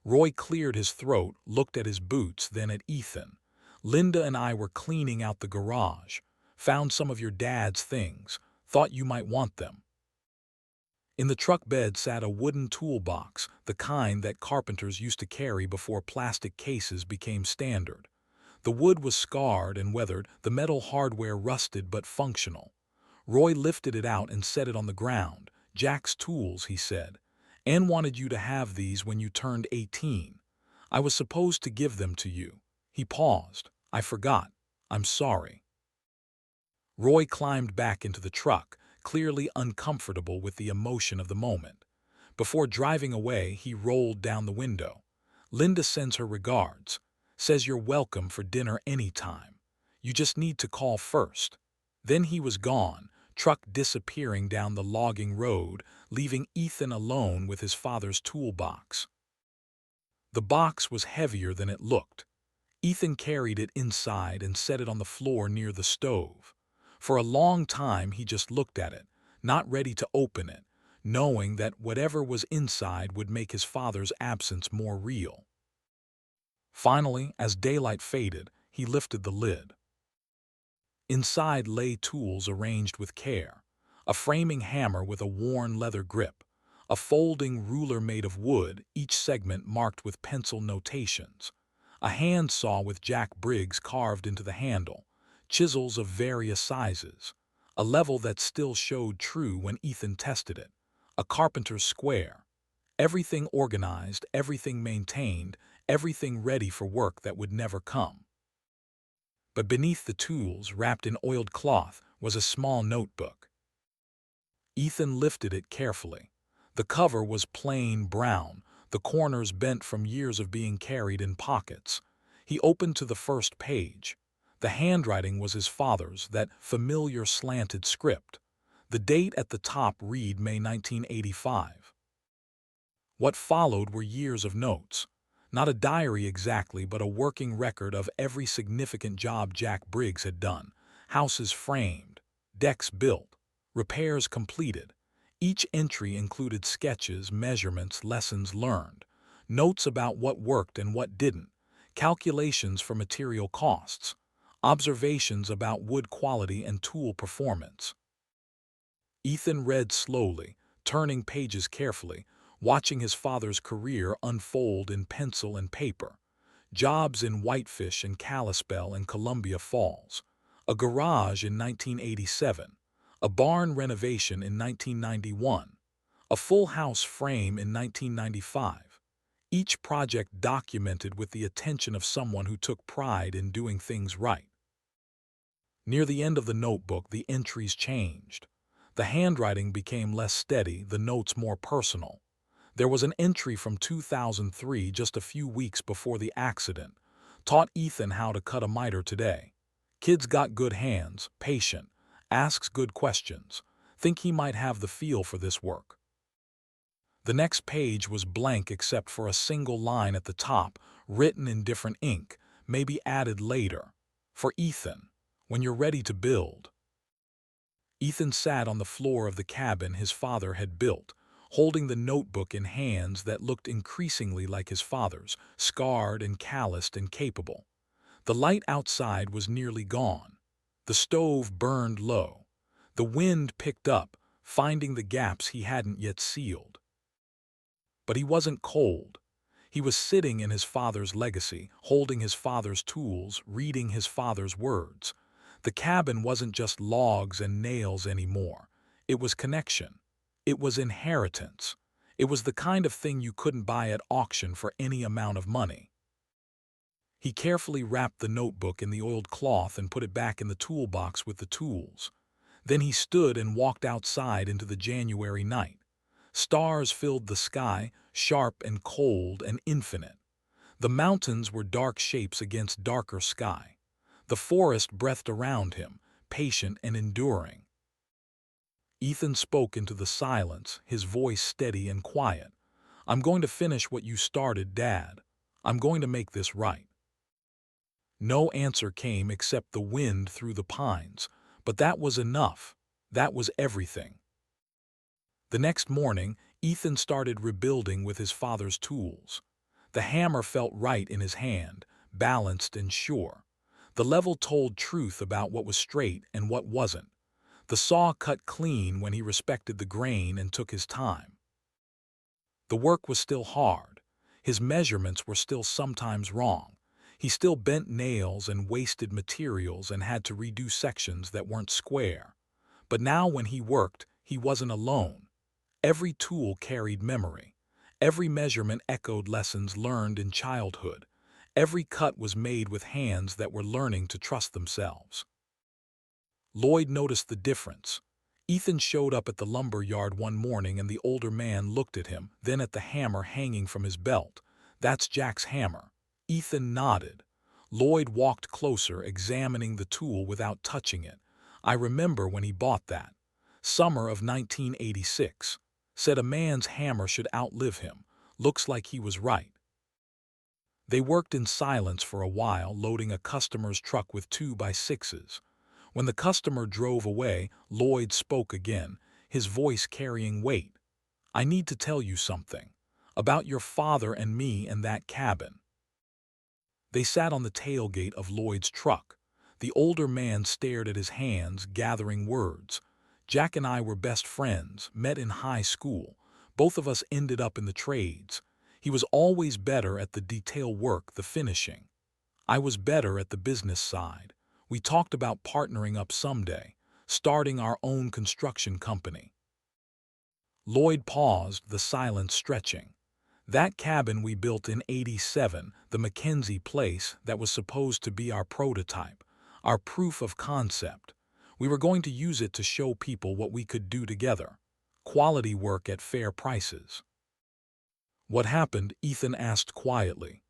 Roy cleared his throat, looked at his boots, then at Ethan. "Linda and I were cleaning out the garage. Found some of your dad's things. Thought you might want them." In the truck bed sat a wooden toolbox, the kind that carpenters used to carry before plastic cases became standard. The wood was scarred and weathered, the metal hardware rusted but functional. Roy lifted it out and set it on the ground. "Jack's tools," he said. "Ann wanted you to have these when you turned 18. I was supposed to give them to you." He paused. "I forgot. I'm sorry." Roy climbed back into the truck, clearly uncomfortable with the emotion of the moment. Before driving away, he rolled down the window. "Linda sends her regards. Says you're welcome for dinner anytime. You just need to call first." Then he was gone, truck disappearing down the logging road, leaving Ethan alone with his father's toolbox. The box was heavier than it looked. Ethan carried it inside and set it on the floor near the stove. For a long time he just looked at it, not ready to open it, knowing that whatever was inside would make his father's absence more real. Finally, as daylight faded, he lifted the lid. Inside lay tools arranged with care: a framing hammer with a worn leather grip, a folding ruler made of wood, each segment marked with pencil notations, a hand saw with Jack Briggs carved into the handle, chisels of various sizes, a level that still showed true when Ethan tested it, a carpenter's square. Everything organized, everything maintained, everything ready for work that would never come. But beneath the tools, wrapped in oiled cloth, was a small notebook. Ethan lifted it carefully. The cover was plain brown, the corners bent from years of being carried in pockets. He opened to the first page. The handwriting was his father's, that familiar slanted script. The date at the top read May 1985. What followed were years of notes. Not a diary exactly, but a working record of every significant job Jack Briggs had done. Houses framed, decks built, repairs completed. Each entry included sketches, measurements, lessons learned, notes about what worked and what didn't, calculations for material costs, observations about wood quality and tool performance. Ethan read slowly, turning pages carefully, watching his father's career unfold in pencil and paper. Jobs in Whitefish and Kalispell and Columbia Falls, a garage in 1987, a barn renovation in 1991, a full house frame in 1995. Each project documented with the attention of someone who took pride in doing things right. Near the end of the notebook, the entries changed. The handwriting became less steady, the notes more personal. There was an entry from 2003, just a few weeks before the accident. Taught Ethan how to cut a miter today. Kid's got good hands, patient, asks good questions. Think he might have the feel for this work. The next page was blank except for a single line at the top, written in different ink, maybe added later. For Ethan, when you're ready to build. Ethan sat on the floor of the cabin his father had built, holding the notebook in hands that looked increasingly like his father's, scarred and calloused and capable. The light outside was nearly gone. The stove burned low. The wind picked up, finding the gaps he hadn't yet sealed. But he wasn't cold. He was sitting in his father's legacy, holding his father's tools, reading his father's words. The cabin wasn't just logs and nails anymore. It was connection. It was inheritance. It was the kind of thing you couldn't buy at auction for any amount of money. He carefully wrapped the notebook in the oiled cloth and put it back in the toolbox with the tools. Then he stood and walked outside into the January night. Stars filled the sky, sharp and cold and infinite. The mountains were dark shapes against darker sky. The forest breathed around him, patient and enduring. Ethan spoke into the silence, his voice steady and quiet. "I'm going to finish what you started, Dad. I'm going to make this right." No answer came except the wind through the pines, but that was enough. That was everything. The next morning, Ethan started rebuilding with his father's tools. The hammer felt right in his hand, balanced and sure. The level told truth about what was straight and what wasn't. The saw cut clean when he respected the grain and took his time. The work was still hard. His measurements were still sometimes wrong. He still bent nails and wasted materials and had to redo sections that weren't square. But now when he worked, he wasn't alone. Every tool carried memory. Every measurement echoed lessons learned in childhood. Every cut was made with hands that were learning to trust themselves. Lloyd noticed the difference. Ethan showed up at the lumber yard one morning and the older man looked at him, then at the hammer hanging from his belt. "That's Jack's hammer." Ethan nodded. Lloyd walked closer, examining the tool without touching it. "I remember when he bought that. Summer of 1986. Said a man's hammer should outlive him. Looks like he was right." They worked in silence for a while, loading a customer's truck with 2x6s. When the customer drove away, Lloyd spoke again, his voice carrying weight. "I need to tell you something. About your father and me and that cabin." They sat on the tailgate of Lloyd's truck. The older man stared at his hands, gathering words. "Jack and I were best friends, met in high school. Both of us ended up in the trades. He was always better at the detail work, the finishing. I was better at the business side. We talked about partnering up someday, starting our own construction company." Lloyd paused, the silence stretching. "That cabin we built in '87, the Mackenzie place, that was supposed to be our prototype, our proof of concept. We were going to use it to show people what we could do together. Quality work at fair prices." "What happened?" Ethan asked quietly.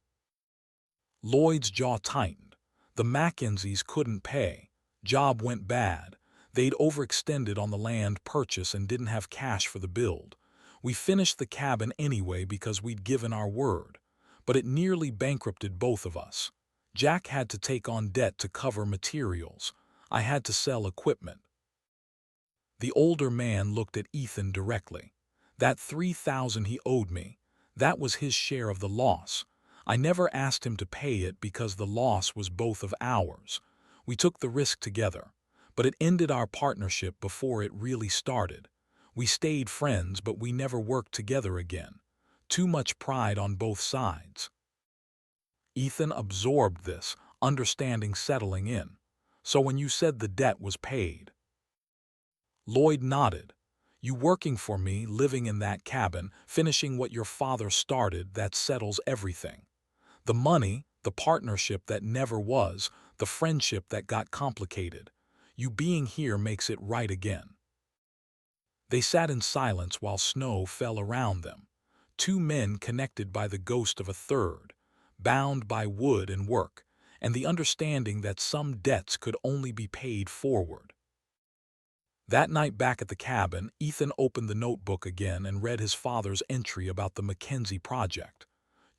Lloyd's jaw tightened. "The Mackenzies couldn't pay. Job went bad. They'd overextended on the land purchase and didn't have cash for the build. We finished the cabin anyway because we'd given our word. But it nearly bankrupted both of us. Jack had to take on debt to cover materials. I had to sell equipment." The older man looked at Ethan directly. "That $3,000 he owed me, that was his share of the loss. I never asked him to pay it because the loss was both of ours. We took the risk together, but it ended our partnership before it really started. We stayed friends, but we never worked together again. Too much pride on both sides." Ethan absorbed this, understanding settling in. "So when you said the debt was paid?" Lloyd nodded. "You working for me, living in that cabin, finishing what your father started, that settles everything. The money, the partnership that never was, the friendship that got complicated. You being here makes it right again." They sat in silence while snow fell around them. Two men connected by the ghost of a third, bound by wood and work, and the understanding that some debts could only be paid forward. That night back at the cabin, Ethan opened the notebook again and read his father's entry about the Mackenzie project.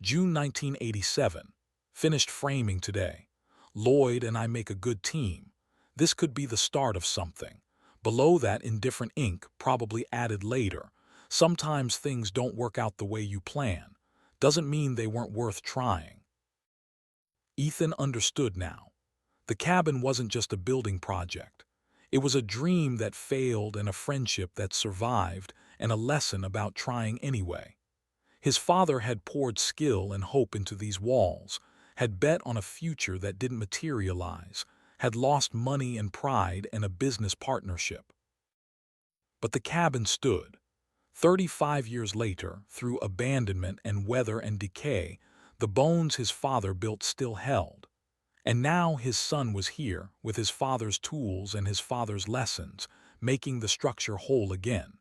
June 1987. "Finished framing today. Lloyd and I make a good team. This could be the start of something." Below that, in different ink, probably added later, "Sometimes things don't work out the way you plan. Doesn't mean they weren't worth trying." Ethan understood now. The cabin wasn't just a building project. It was a dream that failed and a friendship that survived and a lesson about trying anyway. His father had poured skill and hope into these walls, had bet on a future that didn't materialize, had lost money and pride and a business partnership. But the cabin stood. 35 years later, through abandonment and weather and decay, the bones his father built still held. And now his son was here, with his father's tools and his father's lessons, making the structure whole again.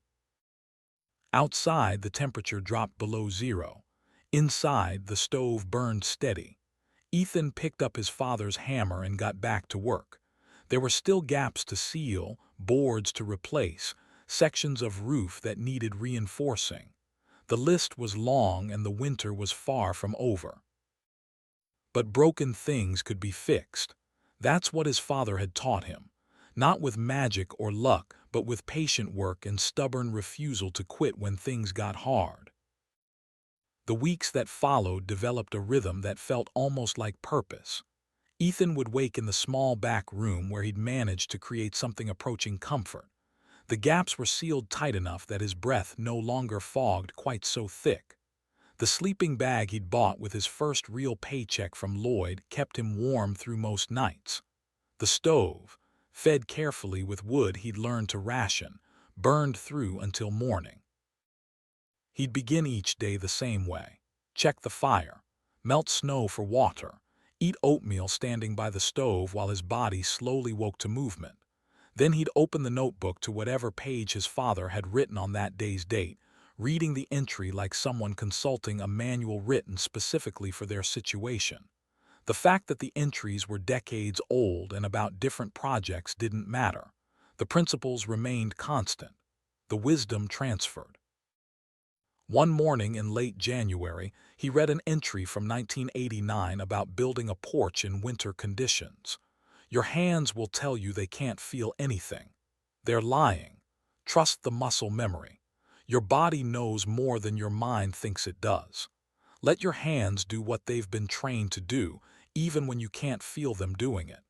Outside, the temperature dropped below zero. Inside, the stove burned steady. Ethan picked up his father's hammer and got back to work. There were still gaps to seal, boards to replace, sections of roof that needed reinforcing. The list was long and the winter was far from over. But broken things could be fixed. That's what his father had taught him. Not with magic or luck, but with patient work and stubborn refusal to quit when things got hard. The weeks that followed developed a rhythm that felt almost like purpose. Ethan would wake in the small back room where he'd managed to create something approaching comfort. The gaps were sealed tight enough that his breath no longer fogged quite so thick. The sleeping bag he'd bought with his first real paycheck from Lloyd kept him warm through most nights. The stove, fed carefully with wood he'd learned to ration, burned through until morning. He'd begin each day the same way. Check the fire, melt snow for water, eat oatmeal standing by the stove while his body slowly woke to movement. Then he'd open the notebook to whatever page his father had written on that day's date, reading the entry like someone consulting a manual written specifically for their situation. The fact that the entries were decades old and about different projects didn't matter. The principles remained constant. The wisdom transferred. One morning in late January, he read an entry from 1989 about building a porch in winter conditions. Your hands will tell you they can't feel anything. They're lying. Trust the muscle memory. Your body knows more than your mind thinks it does. Let your hands do what they've been trained to do, even when you can't feel them doing it.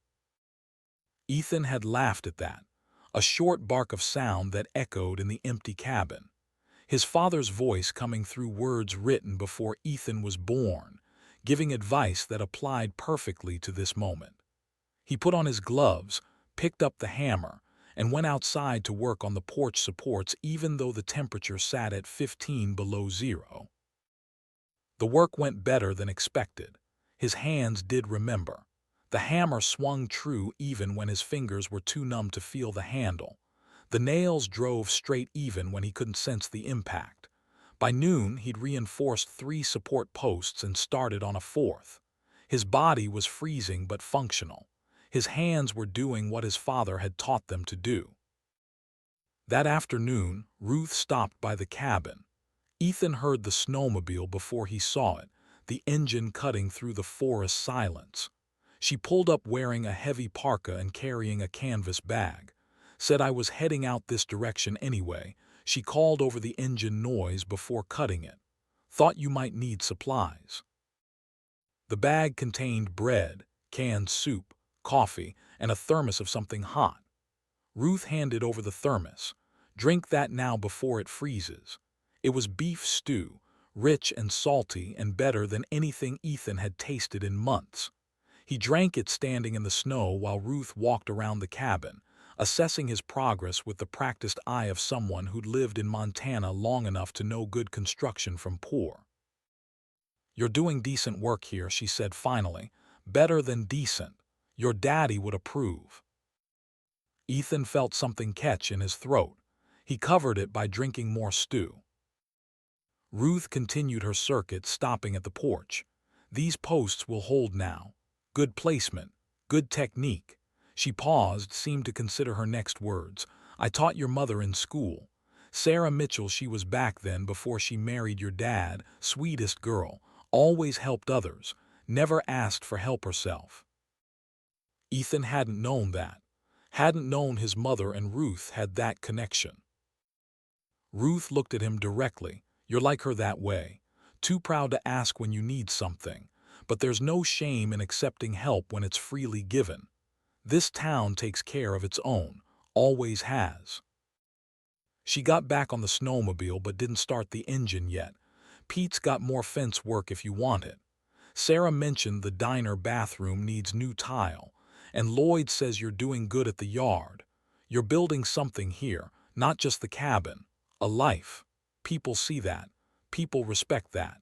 Ethan had laughed at that, a short bark of sound that echoed in the empty cabin. His father's voice coming through words written before Ethan was born, giving advice that applied perfectly to this moment. He put on his gloves, picked up the hammer, and went outside to work on the porch supports even though the temperature sat at 15 below zero. The work went better than expected. His hands did remember. The hammer swung true even when his fingers were too numb to feel the handle. The nails drove straight even when he couldn't sense the impact. By noon, he'd reinforced 3 support posts and started on a 4th. His body was freezing but functional. His hands were doing what his father had taught them to do. That afternoon, Ruth stopped by the cabin. Ethan heard the snowmobile before he saw it, the engine cutting through the forest silence. She pulled up wearing a heavy parka and carrying a canvas bag. Said I was heading out this direction anyway. She called over the engine noise before cutting it. Thought you might need supplies. The bag contained bread, canned soup, coffee, and a thermos of something hot. Ruth handed over the thermos. Drink that now before it freezes. It was beef stew, rich and salty and better than anything Ethan had tasted in months. He drank it standing in the snow while Ruth walked around the cabin, assessing his progress with the practiced eye of someone who'd lived in Montana long enough to know good construction from poor. You're doing decent work here, she said finally. Better than decent. Your daddy would approve. Ethan felt something catch in his throat. He covered it by drinking more stew. Ruth continued her circuit, stopping at the porch. These posts will hold now. Good placement, good technique. She paused, seemed to consider her next words. I taught your mother in school. Sarah Mitchell, she was back then before she married your dad, sweetest girl, always helped others, never asked for help herself. Ethan hadn't known that. Hadn't known his mother and Ruth had that connection. Ruth looked at him directly. You're like her that way. Too proud to ask when you need something. But there's no shame in accepting help when it's freely given. This town takes care of its own. Always has. She got back on the snowmobile but didn't start the engine yet. Pete's got more fence work if you want it. Sarah mentioned the diner bathroom needs new tile. And Lloyd says you're doing good at the yard. You're building something here, not just the cabin. A life. People see that. People respect that.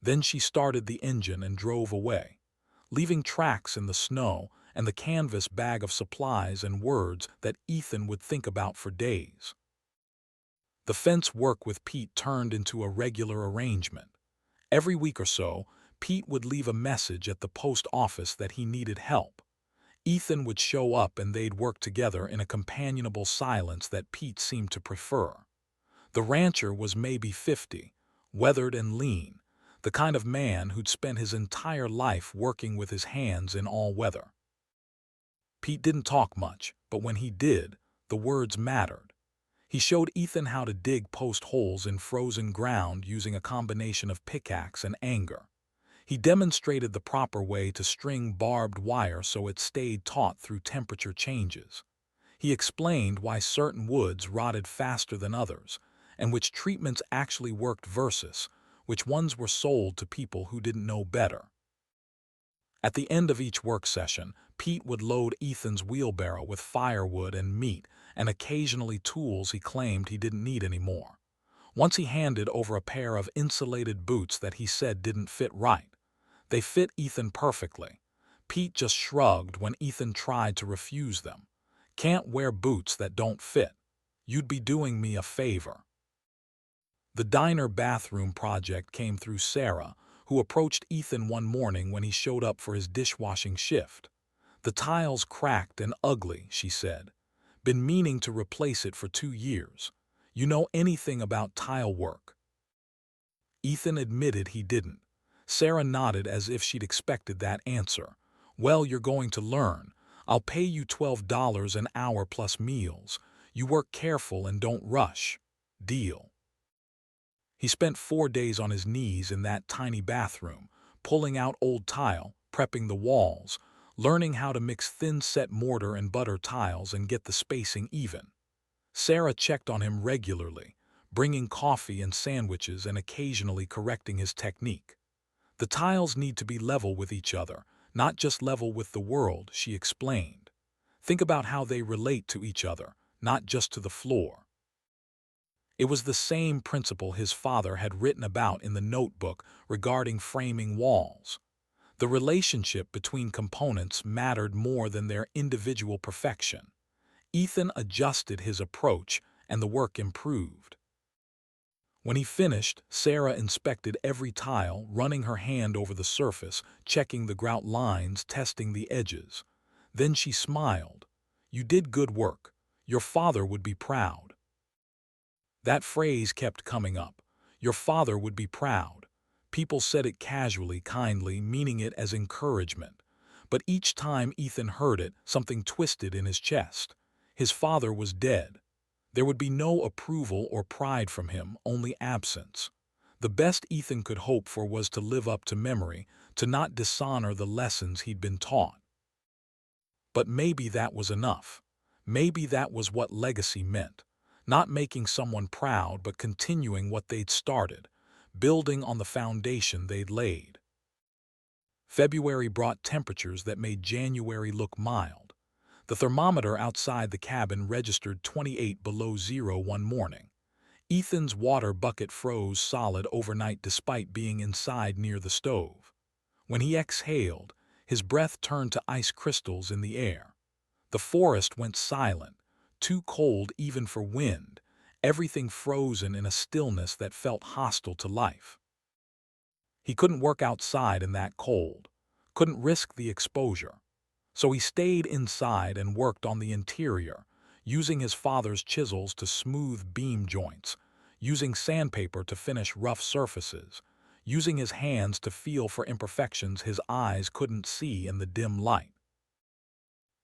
Then she started the engine and drove away, leaving tracks in the snow and the canvas bag of supplies and words that Ethan would think about for days. The fence work with Pete turned into a regular arrangement. Every week or so, Pete would leave a message at the post office that he needed help. Ethan would show up and they'd work together in a companionable silence that Pete seemed to prefer. The rancher was maybe 50, weathered and lean, the kind of man who'd spent his entire life working with his hands in all weather. Pete didn't talk much, but when he did, the words mattered. He showed Ethan how to dig post holes in frozen ground using a combination of pickaxe and anger. He demonstrated the proper way to string barbed wire so it stayed taut through temperature changes. He explained why certain woods rotted faster than others, and which treatments actually worked versus which ones were sold to people who didn't know better. At the end of each work session, Pete would load Ethan's wheelbarrow with firewood and meat, and occasionally tools he claimed he didn't need anymore. Once he handed over a pair of insulated boots that he said didn't fit right. They fit Ethan perfectly. Pete just shrugged when Ethan tried to refuse them. Can't wear boots that don't fit. You'd be doing me a favor. The diner bathroom project came through Sarah, who approached Ethan one morning when he showed up for his dishwashing shift. The tile's cracked and ugly, she said. Been meaning to replace it for 2 years. You know anything about tile work? Ethan admitted he didn't. Sarah nodded as if she'd expected that answer. Well, you're going to learn. I'll pay you $12 an hour plus meals. You work careful and don't rush. Deal. He spent 4 days on his knees in that tiny bathroom, pulling out old tile, prepping the walls, learning how to mix thin-set mortar and butter tiles and get the spacing even. Sarah checked on him regularly, bringing coffee and sandwiches and occasionally correcting his technique. The tiles need to be level with each other, not just level with the world, she explained. Think about how they relate to each other, not just to the floor. It was the same principle his father had written about in the notebook regarding framing walls. The relationship between components mattered more than their individual perfection. Ethan adjusted his approach, and the work improved. When he finished, Sarah inspected every tile, running her hand over the surface, checking the grout lines, testing the edges. Then she smiled. You did good work. Your father would be proud. That phrase kept coming up. Your father would be proud. People said it casually, kindly, meaning it as encouragement. But each time Ethan heard it, something twisted in his chest. His father was dead. There would be no approval or pride from him, only absence. The best Ethan could hope for was to live up to memory, to not dishonor the lessons he'd been taught. But maybe that was enough. Maybe that was what legacy meant. Not making someone proud, but continuing what they'd started, building on the foundation they'd laid. February brought temperatures that made January look mild. The thermometer outside the cabin registered 28 below zero one morning. Ethan's water bucket froze solid overnight despite being inside near the stove. When he exhaled, his breath turned to ice crystals in the air. The forest went silent, too cold even for wind, everything frozen in a stillness that felt hostile to life. He couldn't work outside in that cold, couldn't risk the exposure. So he stayed inside and worked on the interior, using his father's chisels to smooth beam joints, using sandpaper to finish rough surfaces, using his hands to feel for imperfections his eyes couldn't see in the dim light.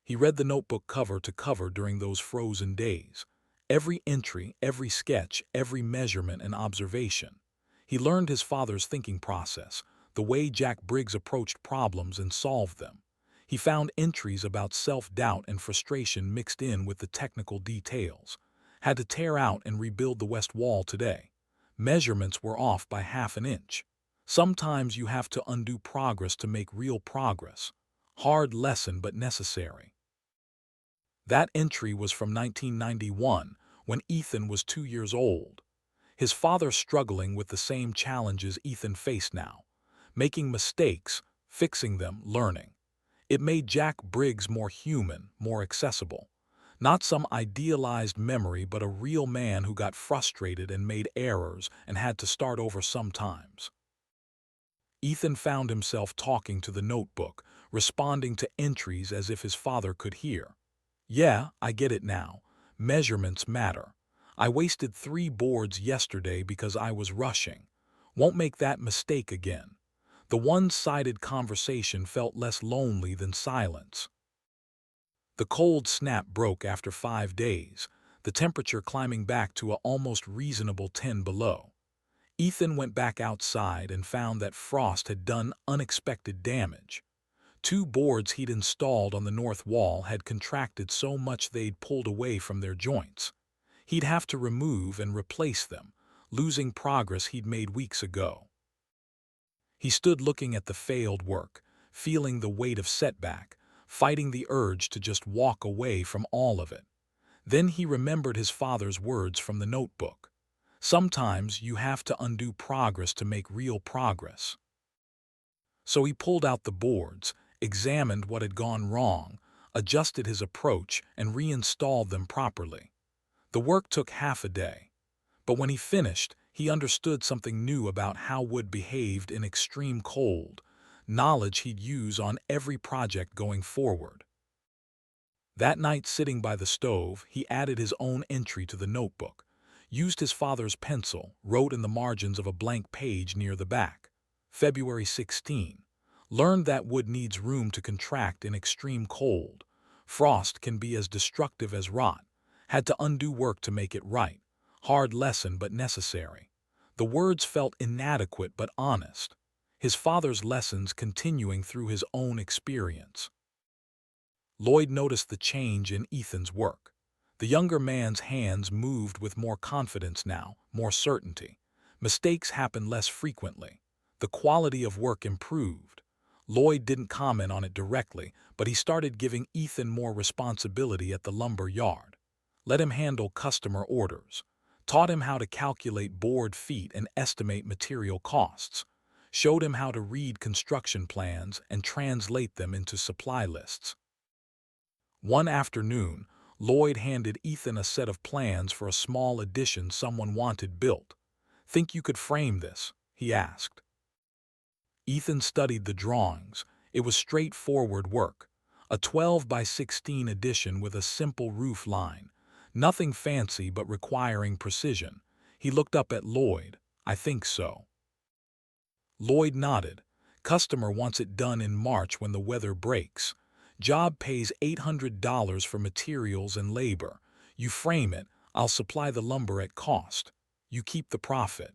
He read the notebook cover to cover during those frozen days. Every entry, every sketch, every measurement and observation. He learned his father's thinking process, the way Jack Briggs approached problems and solved them. He found entries about self-doubt and frustration mixed in with the technical details. Had to tear out and rebuild the west wall today. Measurements were off by half an inch. Sometimes you have to undo progress to make real progress. Hard lesson but necessary. That entry was from 1991, when Ethan was 2 years old. His father struggling with the same challenges Ethan faced now. Making mistakes, fixing them, learning. It made Jack Briggs more human, more accessible. Not some idealized memory, but a real man who got frustrated and made errors and had to start over sometimes. Ethan found himself talking to the notebook, responding to entries as if his father could hear. Yeah, I get it now. Measurements matter. I wasted 3 boards yesterday because I was rushing. Won't make that mistake again. The one-sided conversation felt less lonely than silence. The cold snap broke after 5 days, the temperature climbing back to an almost reasonable 10 below. Ethan went back outside and found that frost had done unexpected damage. 2 boards he'd installed on the north wall had contracted so much they'd pulled away from their joints. He'd have to remove and replace them, losing progress he'd made weeks ago. He stood looking at the failed work, feeling the weight of setback, fighting the urge to just walk away from all of it. Then he remembered his father's words from the notebook. Sometimes you have to undo progress to make real progress. So he pulled out the boards, examined what had gone wrong, adjusted his approach, and reinstalled them properly. The work took half a day. But when he finished, he understood something new about how wood behaved in extreme cold, knowledge he'd use on every project going forward. That night, sitting by the stove, he added his own entry to the notebook, used his father's pencil, wrote in the margins of a blank page near the back. February 16. Learned that wood needs room to contract in extreme cold. Frost can be as destructive as rot. Had to undo work to make it right. Hard lesson but necessary. The words felt inadequate but honest. His father's lessons continuing through his own experience. Lloyd noticed the change in Ethan's work. The younger man's hands moved with more confidence now, more certainty. Mistakes happened less frequently. The quality of work improved. Lloyd didn't comment on it directly, but he started giving Ethan more responsibility at the lumber yard. Let him handle customer orders. Taught him how to calculate board feet and estimate material costs. Showed him how to read construction plans and translate them into supply lists. One afternoon, Lloyd handed Ethan a set of plans for a small addition someone wanted built. "Think you could frame this?" he asked. Ethan studied the drawings. It was straightforward work. A 12 by 16 addition with a simple roof line. Nothing fancy but requiring precision. He looked up at Lloyd. "I think so." Lloyd nodded. "Customer wants it done in March when the weather breaks. Job pays $800 for materials and labor. You frame it, I'll supply the lumber at cost. You keep the profit."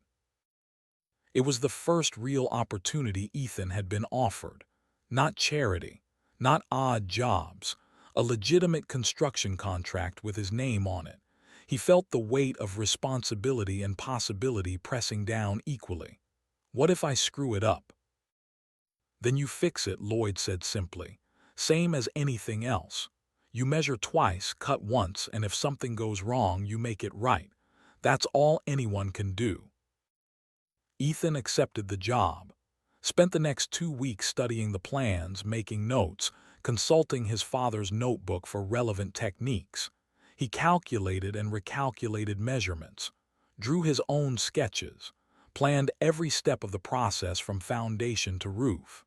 It was the first real opportunity Ethan had been offered. Not charity, not odd jobs, a legitimate construction contract with his name on it. He felt the weight of responsibility and possibility pressing down equally. "What if I screw it up?" "Then you fix it," Lloyd said simply. "Same as anything else. You measure twice, cut once, and if something goes wrong, you make it right. That's all anyone can do." Ethan accepted the job. Spent the next 2 weeks studying the plans, making notes, consulting his father's notebook for relevant techniques. He calculated and recalculated measurements, drew his own sketches, planned every step of the process from foundation to roof.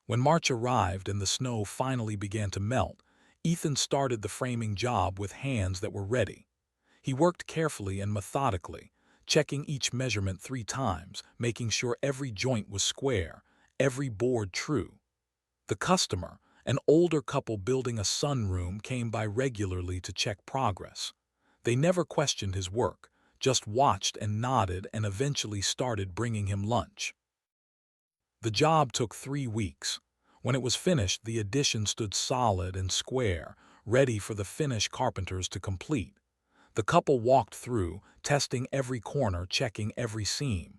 When March arrived and the snow finally began to melt, Ethan started the framing job with hands that were ready. He worked carefully and methodically, checking each measurement 3 times, making sure every joint was square, every board true. The customer, an older couple building a sunroom, came by regularly to check progress. They never questioned his work, just watched and nodded and eventually started bringing him lunch. The job took 3 weeks. When it was finished, the addition stood solid and square, ready for the Finnish carpenters to complete. The couple walked through, testing every corner, checking every seam.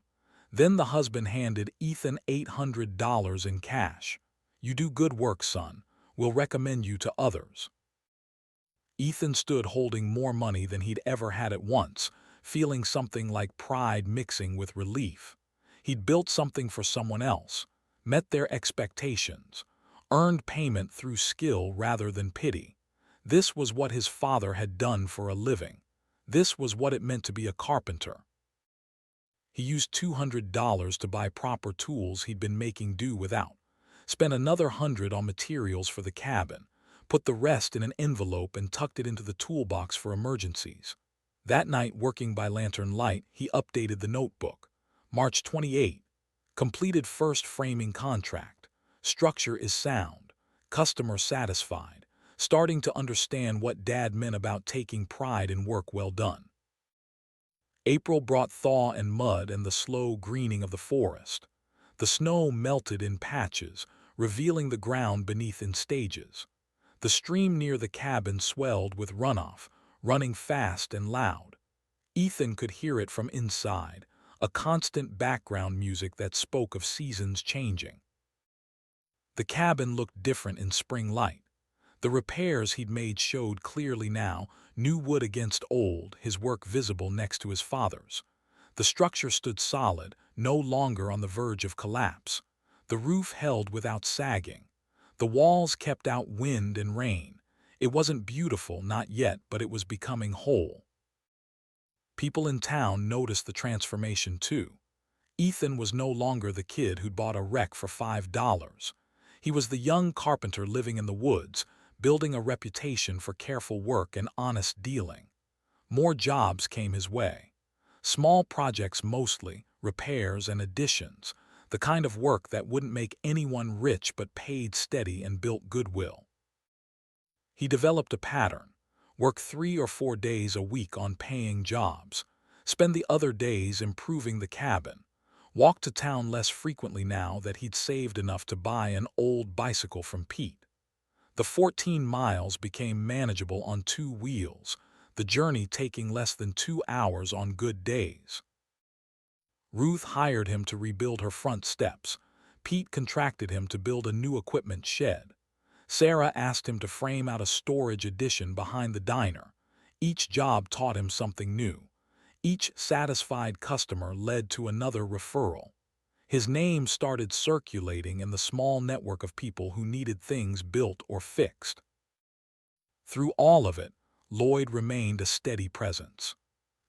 Then the husband handed Ethan $800 in cash. "You do good work, son. We'll recommend you to others." Ethan stood holding more money than he'd ever had at once, feeling something like pride mixing with relief. He'd built something for someone else, met their expectations, earned payment through skill rather than pity. This was what his father had done for a living. This was what it meant to be a carpenter. He used $200 to buy proper tools he'd been making do without, spent another $100 on materials for the cabin, put the rest in an envelope and tucked it into the toolbox for emergencies. That night, working by lantern light, he updated the notebook. March 28. Completed first framing contract. Structure is sound. Customer satisfied. Starting to understand what Dad meant about taking pride in work well done. April brought thaw and mud and the slow greening of the forest. The snow melted in patches, revealing the ground beneath in stages. The stream near the cabin swelled with runoff, running fast and loud. Ethan could hear it from inside, a constant background music that spoke of seasons changing. The cabin looked different in spring light. The repairs he'd made showed clearly now, new wood against old, his work visible next to his father's. The structure stood solid, no longer on the verge of collapse. The roof held without sagging. The walls kept out wind and rain. It wasn't beautiful, not yet, but it was becoming whole. People in town noticed the transformation too. Ethan was no longer the kid who'd bought a wreck for $5. He was the young carpenter living in the woods, building a reputation for careful work and honest dealing. More jobs came his way. Small projects mostly, repairs and additions, the kind of work that wouldn't make anyone rich but paid steady and built goodwill. He developed a pattern: work 3 or 4 days a week on paying jobs, spend the other days improving the cabin, walk to town less frequently now that he'd saved enough to buy an old bicycle from Pete. The 14 miles became manageable on 2 wheels, the journey taking less than 2 hours on good days. Ruth hired him to rebuild her front steps. Pete contracted him to build a new equipment shed. Sarah asked him to frame out a storage addition behind the diner. Each job taught him something new. Each satisfied customer led to another referral. His name started circulating in the small network of people who needed things built or fixed. Through all of it, Lloyd remained a steady presence.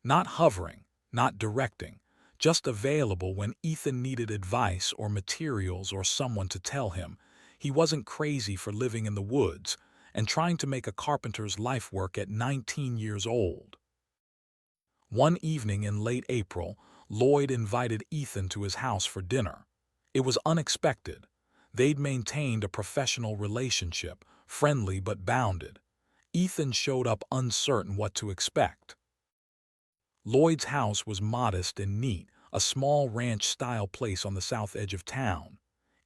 Not hovering, not directing, just available when Ethan needed advice or materials or someone to tell him he wasn't crazy for living in the woods and trying to make a carpenter's life work at 19 years old. One evening in late April, Lloyd invited Ethan to his house for dinner. It was unexpected. They'd maintained a professional relationship, friendly but bounded. Ethan showed up uncertain what to expect. Lloyd's house was modest and neat, a small ranch-style place on the south edge of town.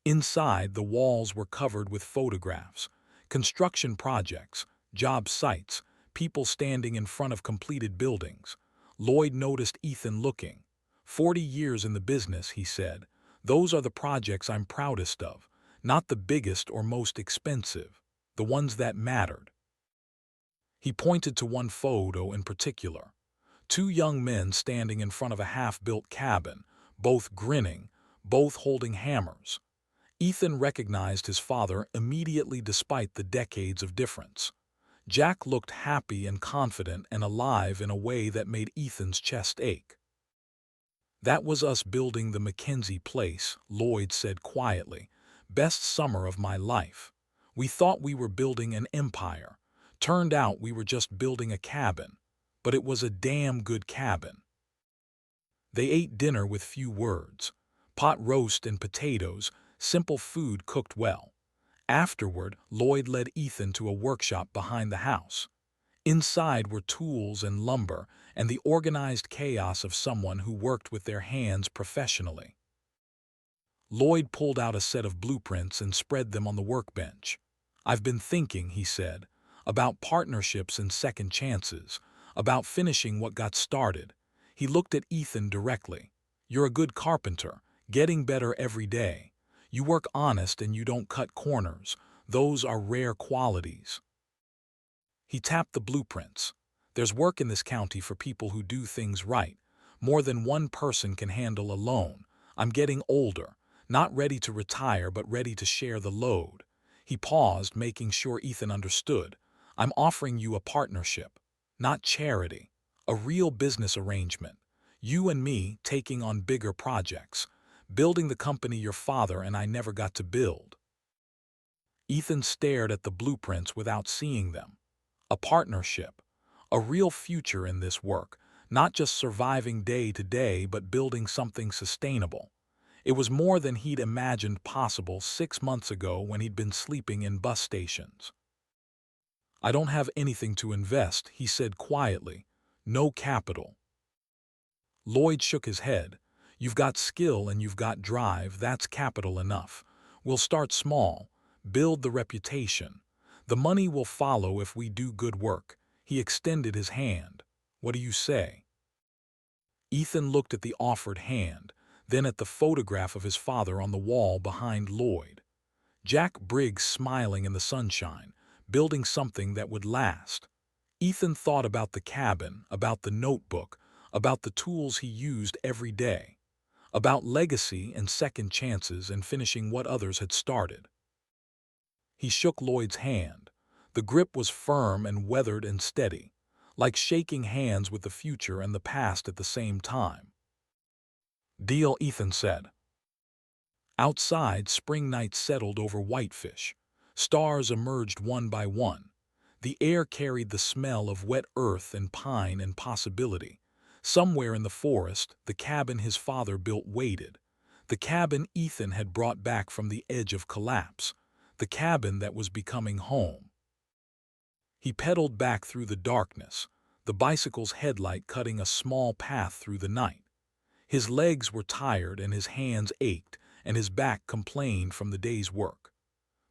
Inside, the walls were covered with photographs, construction projects, job sites, people standing in front of completed buildings. Lloyd noticed Ethan looking. 40 years in the business, he said. Those are the projects I'm proudest of, not the biggest or most expensive, the ones that mattered. He pointed to one photo in particular. 2 young men standing in front of a half-built cabin, both grinning, both holding hammers. Ethan recognized his father immediately despite the decades of difference. Jack looked happy and confident and alive in a way that made Ethan's chest ache. "That was us building the Mackenzie place," Lloyd said quietly. "Best summer of my life. We thought we were building an empire. Turned out we were just building a cabin. But it was a damn good cabin." They ate dinner with few words. Pot roast and potatoes, simple food cooked well. Afterward, Lloyd led Ethan to a workshop behind the house. Inside were tools and lumber and the organized chaos of someone who worked with their hands professionally. Lloyd pulled out a set of blueprints and spread them on the workbench. "I've been thinking," he said, "about partnerships and second chances, about finishing what got started." He looked at Ethan directly. "You're a good carpenter, getting better every day. You work honest and you don't cut corners. Those are rare qualities." He tapped the blueprints. "There's work in this county for people who do things right. More than one person can handle alone. I'm getting older, not ready to retire but ready to share the load." He paused, making sure Ethan understood. "I'm offering you a partnership, not charity, a real business arrangement. You and me taking on bigger projects, building the company your father and I never got to build." Ethan stared at the blueprints without seeing them. A partnership, a real future in this work, not just surviving day to day but building something sustainable. It was more than he'd imagined possible 6 months ago when he'd been sleeping in bus stations. "I don't have anything to invest," he said quietly. "No capital." Lloyd shook his head. "You've got skill and you've got drive, that's capital enough. We'll start small, build the reputation. The money will follow if we do good work." He extended his hand. "What do you say?" Ethan looked at the offered hand, then at the photograph of his father on the wall behind Lloyd. Jack Briggs smiling in the sunshine, building something that would last. Ethan thought about the cabin, about the notebook, about the tools he used every day, about legacy and second chances and finishing what others had started. He shook Lloyd's hand. The grip was firm and weathered and steady, like shaking hands with the future and the past at the same time. "Deal," Ethan said. Outside, spring night settled over Whitefish. Stars emerged one by one. The air carried the smell of wet earth and pine and possibility. Somewhere in the forest, the cabin his father built waited. The cabin Ethan had brought back from the edge of collapse. The cabin that was becoming home. He pedaled back through the darkness, the bicycle's headlight cutting a small path through the night. His legs were tired and his hands ached, and his back complained from the day's work.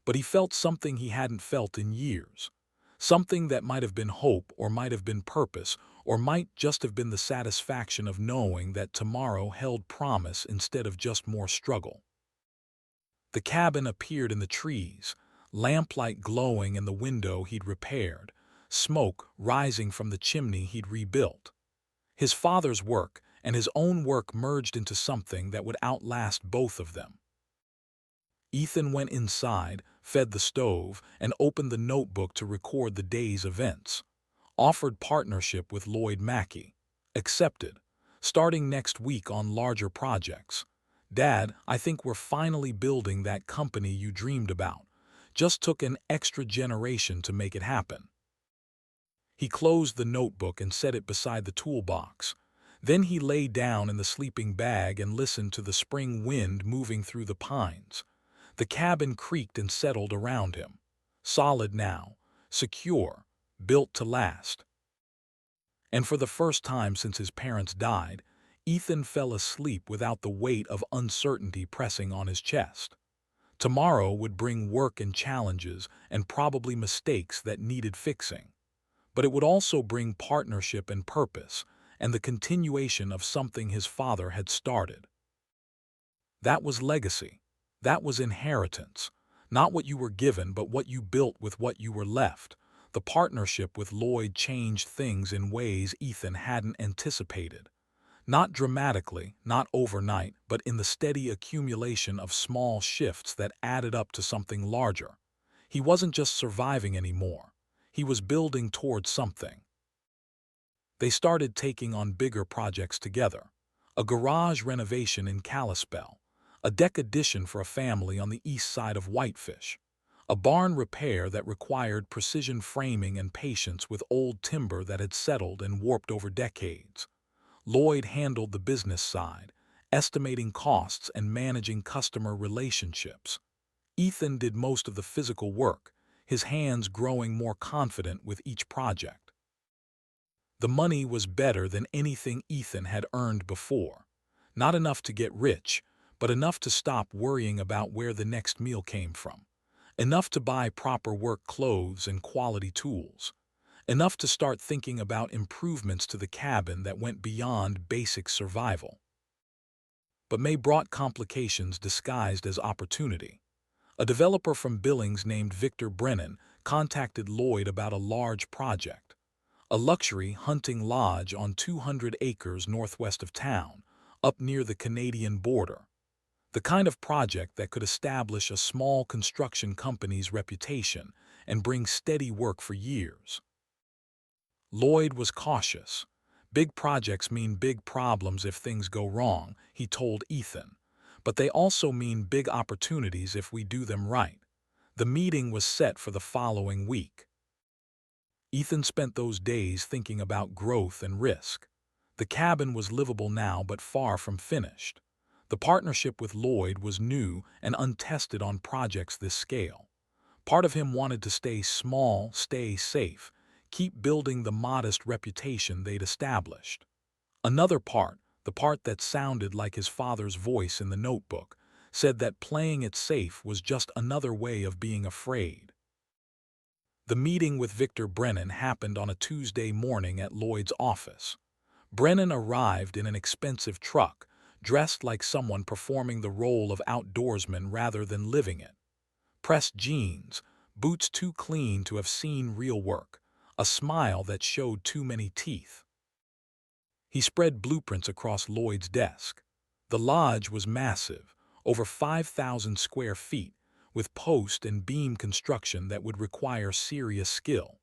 But he felt something he hadn't felt in years. Something that might have been hope or might have been purpose or might just have been the satisfaction of knowing that tomorrow held promise instead of just more struggle. The cabin appeared in the trees, lamplight glowing in the window he'd repaired, smoke rising from the chimney he'd rebuilt. His father's work and his own work merged into something that would outlast both of them. Ethan went inside, fed the stove, and opened the notebook to record the day's events. Offered partnership with Lloyd Mackey. Accepted. Starting next week on larger projects. "Dad, I think we're finally building that company you dreamed about. Just took an extra generation to make it happen." He closed the notebook and set it beside the toolbox. Then he lay down in the sleeping bag and listened to the spring wind moving through the pines. The cabin creaked and settled around him. Solid now, secure, built to last. And for the first time since his parents died, Ethan fell asleep without the weight of uncertainty pressing on his chest. Tomorrow would bring work and challenges and probably mistakes that needed fixing. But it would also bring partnership and purpose and the continuation of something his father had started. That was legacy. That was inheritance. Not what you were given, but what you built with what you were left. The partnership with Lloyd changed things in ways Ethan hadn't anticipated. Not dramatically, not overnight, but in the steady accumulation of small shifts that added up to something larger. He wasn't just surviving anymore. He was building towards something. They started taking on bigger projects together. A garage renovation in Kalispell. A deck addition for a family on the east side of Whitefish. A barn repair that required precision framing and patience with old timber that had settled and warped over decades. Lloyd handled the business side, estimating costs and managing customer relationships. Ethan did most of the physical work, his hands growing more confident with each project. The money was better than anything Ethan had earned before. Not enough to get rich, but enough to stop worrying about where the next meal came from. Enough to buy proper work clothes and quality tools. Enough to start thinking about improvements to the cabin that went beyond basic survival. But May brought complications disguised as opportunity. A developer from Billings named Victor Brennan contacted Lloyd about a large project. A luxury hunting lodge on 200 acres northwest of town, up near the Canadian border. The kind of project that could establish a small construction company's reputation and bring steady work for years. Lloyd was cautious. Big projects mean big problems if things go wrong, he told Ethan. But they also mean big opportunities if we do them right. The meeting was set for the following week. Ethan spent those days thinking about growth and risk. The cabin was livable now but far from finished. The partnership with Lloyd was new and untested on projects this scale. Part of him wanted to stay small, stay safe, keep building the modest reputation they'd established. Another part, the part that sounded like his father's voice in the notebook, said that playing it safe was just another way of being afraid. The meeting with Victor Brennan happened on a Tuesday morning at Lloyd's office. Brennan arrived in an expensive truck, dressed like someone performing the role of outdoorsman rather than living it. Pressed jeans, boots too clean to have seen real work, a smile that showed too many teeth. He spread blueprints across Lloyd's desk. The lodge was massive, over 5,000 square feet, with post and beam construction that would require serious skill.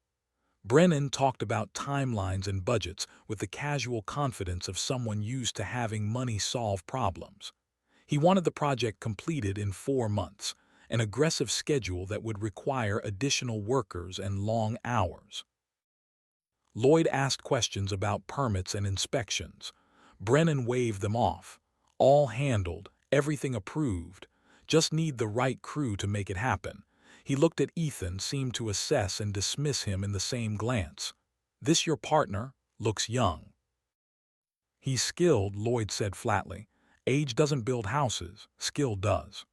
Brennan talked about timelines and budgets with the casual confidence of someone used to having money solve problems. He wanted the project completed in 4 months, an aggressive schedule that would require additional workers and long hours. Lloyd asked questions about permits and inspections. Brennan waved them off. All handled, everything approved. Just need the right crew to make it happen. He looked at Ethan, seemed to assess and dismiss him in the same glance. This your partner? Looks young. He's skilled, Lloyd said flatly. Age doesn't build houses, skill does.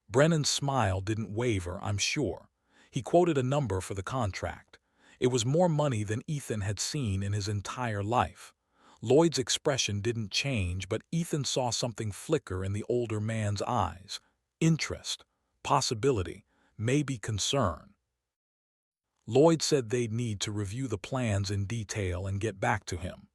Brennan's smile didn't waver, I'm sure. He quoted a number for the contract. It was more money than Ethan had seen in his entire life. Lloyd's expression didn't change, but Ethan saw something flicker in the older man's eyes. Interest, possibility, maybe concern. Lloyd said they'd need to review the plans in detail and get back to him.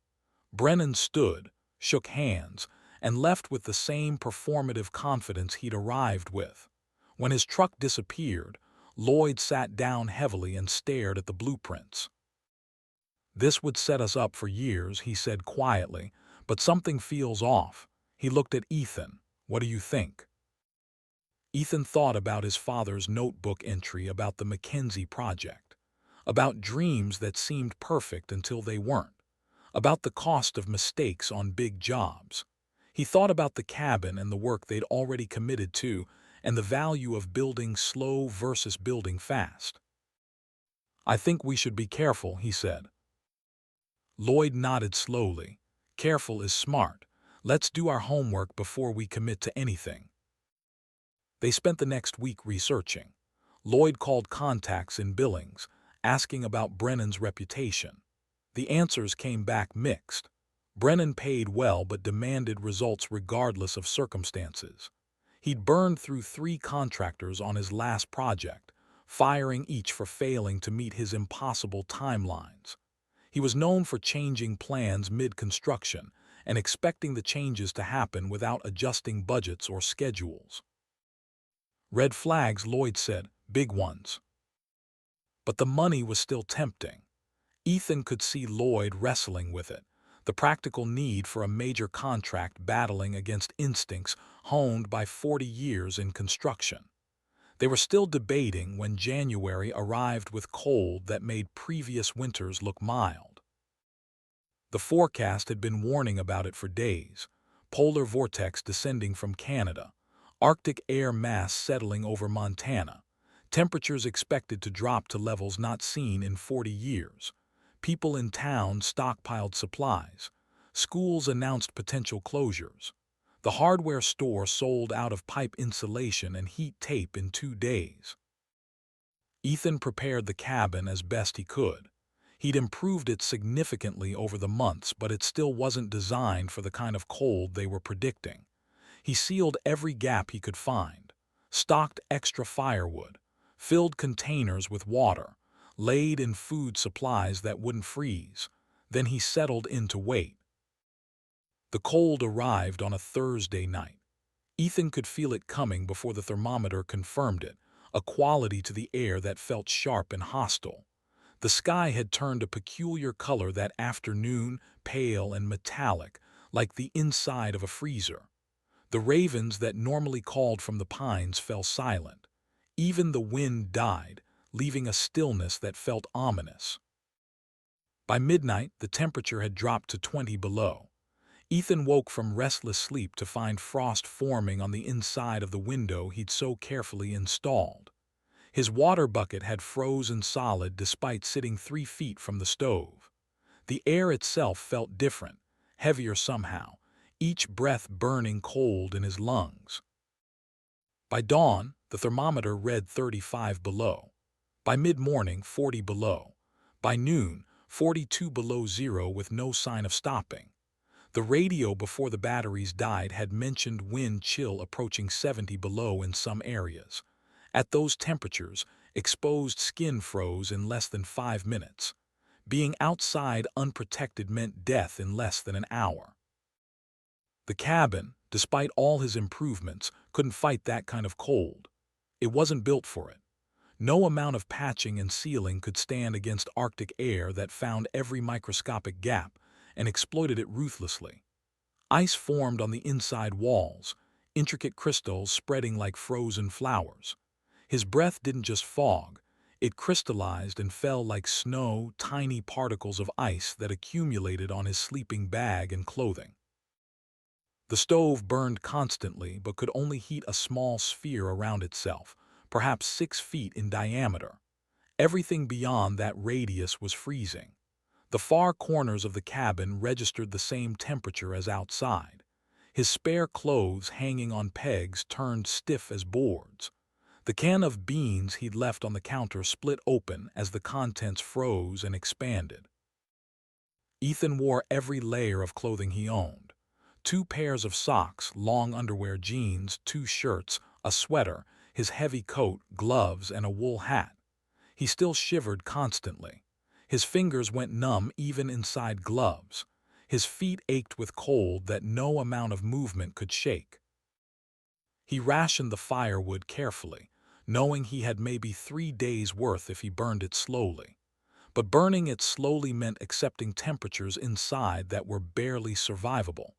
Brennan stood, shook hands, and left with the same performative confidence he'd arrived with. When his truck disappeared, Lloyd sat down heavily and stared at the blueprints. This would set us up for years, he said quietly, but something feels off. He looked at Ethan. What do you think? Ethan thought about his father's notebook entry about the Mackenzie project, about dreams that seemed perfect until they weren't, about the cost of mistakes on big jobs. He thought about the cabin and the work they'd already committed to, and the value of building slow versus building fast. I think we should be careful, he said. Lloyd nodded slowly. Careful is smart. Let's do our homework before we commit to anything. They spent the next week researching. Lloyd called contacts in Billings, asking about Brennan's reputation. The answers came back mixed. Brennan paid well but demanded results regardless of circumstances. He'd burned through 3 contractors on his last project, firing each for failing to meet his impossible timelines. He was known for changing plans mid-construction and expecting the changes to happen without adjusting budgets or schedules. Red flags, Lloyd said, big ones. But the money was still tempting. Ethan could see Lloyd wrestling with it, the practical need for a major contract battling against instincts honed by 40 years in construction. They were still debating when January arrived with cold that made previous winters look mild. The forecast had been warning about it for days. Polar vortex descending from Canada, Arctic air mass settling over Montana, temperatures expected to drop to levels not seen in 40 years. People in town stockpiled supplies. Schools announced potential closures. The hardware store sold out of pipe insulation and heat tape in 2 days. Ethan prepared the cabin as best he could. He'd improved it significantly over the months, but it still wasn't designed for the kind of cold they were predicting. He sealed every gap he could find, stocked extra firewood, filled containers with water, laid in food supplies that wouldn't freeze. Then he settled in to wait. The cold arrived on a Thursday night. Ethan could feel it coming before the thermometer confirmed it, a quality to the air that felt sharp and hostile. The sky had turned a peculiar color that afternoon, pale and metallic, like the inside of a freezer. The ravens that normally called from the pines fell silent. Even the wind died, leaving a stillness that felt ominous. By midnight, the temperature had dropped to 20 below. Ethan woke from restless sleep to find frost forming on the inside of the window he'd so carefully installed. His water bucket had frozen solid despite sitting 3 feet from the stove. The air itself felt different, heavier somehow, each breath burning cold in his lungs. By dawn, the thermometer read 35 below. By mid-morning, 40 below. By noon, 42 below zero with no sign of stopping. The radio before the batteries died had mentioned wind chill approaching 70 below in some areas. At those temperatures, Exposed skin froze in less than 5 minutes. Being outside unprotected meant death in less than an hour. The cabin, despite all his improvements, couldn't fight that kind of cold. It wasn't built for it. No amount of patching and sealing could stand against Arctic air that found every microscopic gap and exploited it ruthlessly. Ice formed on the inside walls, intricate crystals spreading like frozen flowers. His breath didn't just fog, it crystallized and fell like snow, tiny particles of ice that accumulated on his sleeping bag and clothing. The stove burned constantly but could only heat a small sphere around itself, perhaps 6 feet in diameter. Everything beyond that radius was freezing. The far corners of the cabin registered the same temperature as outside. His spare clothes hanging on pegs turned stiff as boards. The can of beans he'd left on the counter split open as the contents froze and expanded. Ethan wore every layer of clothing he owned. 2 pairs of socks, long underwear jeans, 2 shirts, a sweater, his heavy coat, gloves, and a wool hat. He still shivered constantly. His fingers went numb even inside gloves. His feet ached with cold that no amount of movement could shake. He rationed the firewood carefully, knowing he had maybe 3 days' worth if he burned it slowly. But burning it slowly meant accepting temperatures inside that were barely survivable.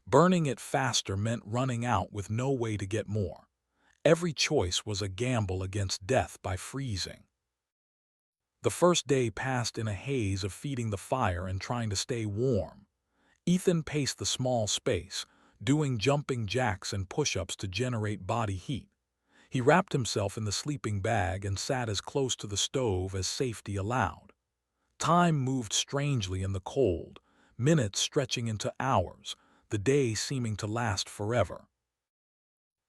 Burning it faster meant running out with no way to get more. Every choice was a gamble against death by freezing. The first day passed in a haze of feeding the fire and trying to stay warm. Ethan paced the small space, doing jumping jacks and push-ups to generate body heat. He wrapped himself in the sleeping bag and sat as close to the stove as safety allowed. Time moved strangely in the cold, minutes stretching into hours, the day seeming to last forever.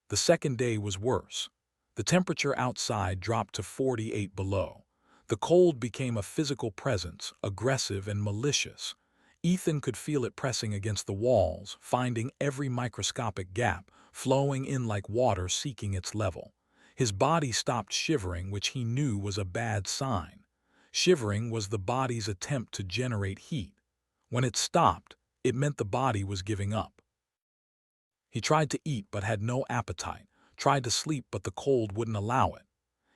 The second day was worse. The temperature outside dropped to 48 below. The cold became a physical presence, aggressive and malicious. Ethan could feel it pressing against the walls, finding every microscopic gap, flowing in like water seeking its level. His body stopped shivering, which he knew was a bad sign. Shivering was the body's attempt to generate heat. When it stopped, it meant the body was giving up. He tried to eat but had no appetite, tried to sleep but the cold wouldn't allow it.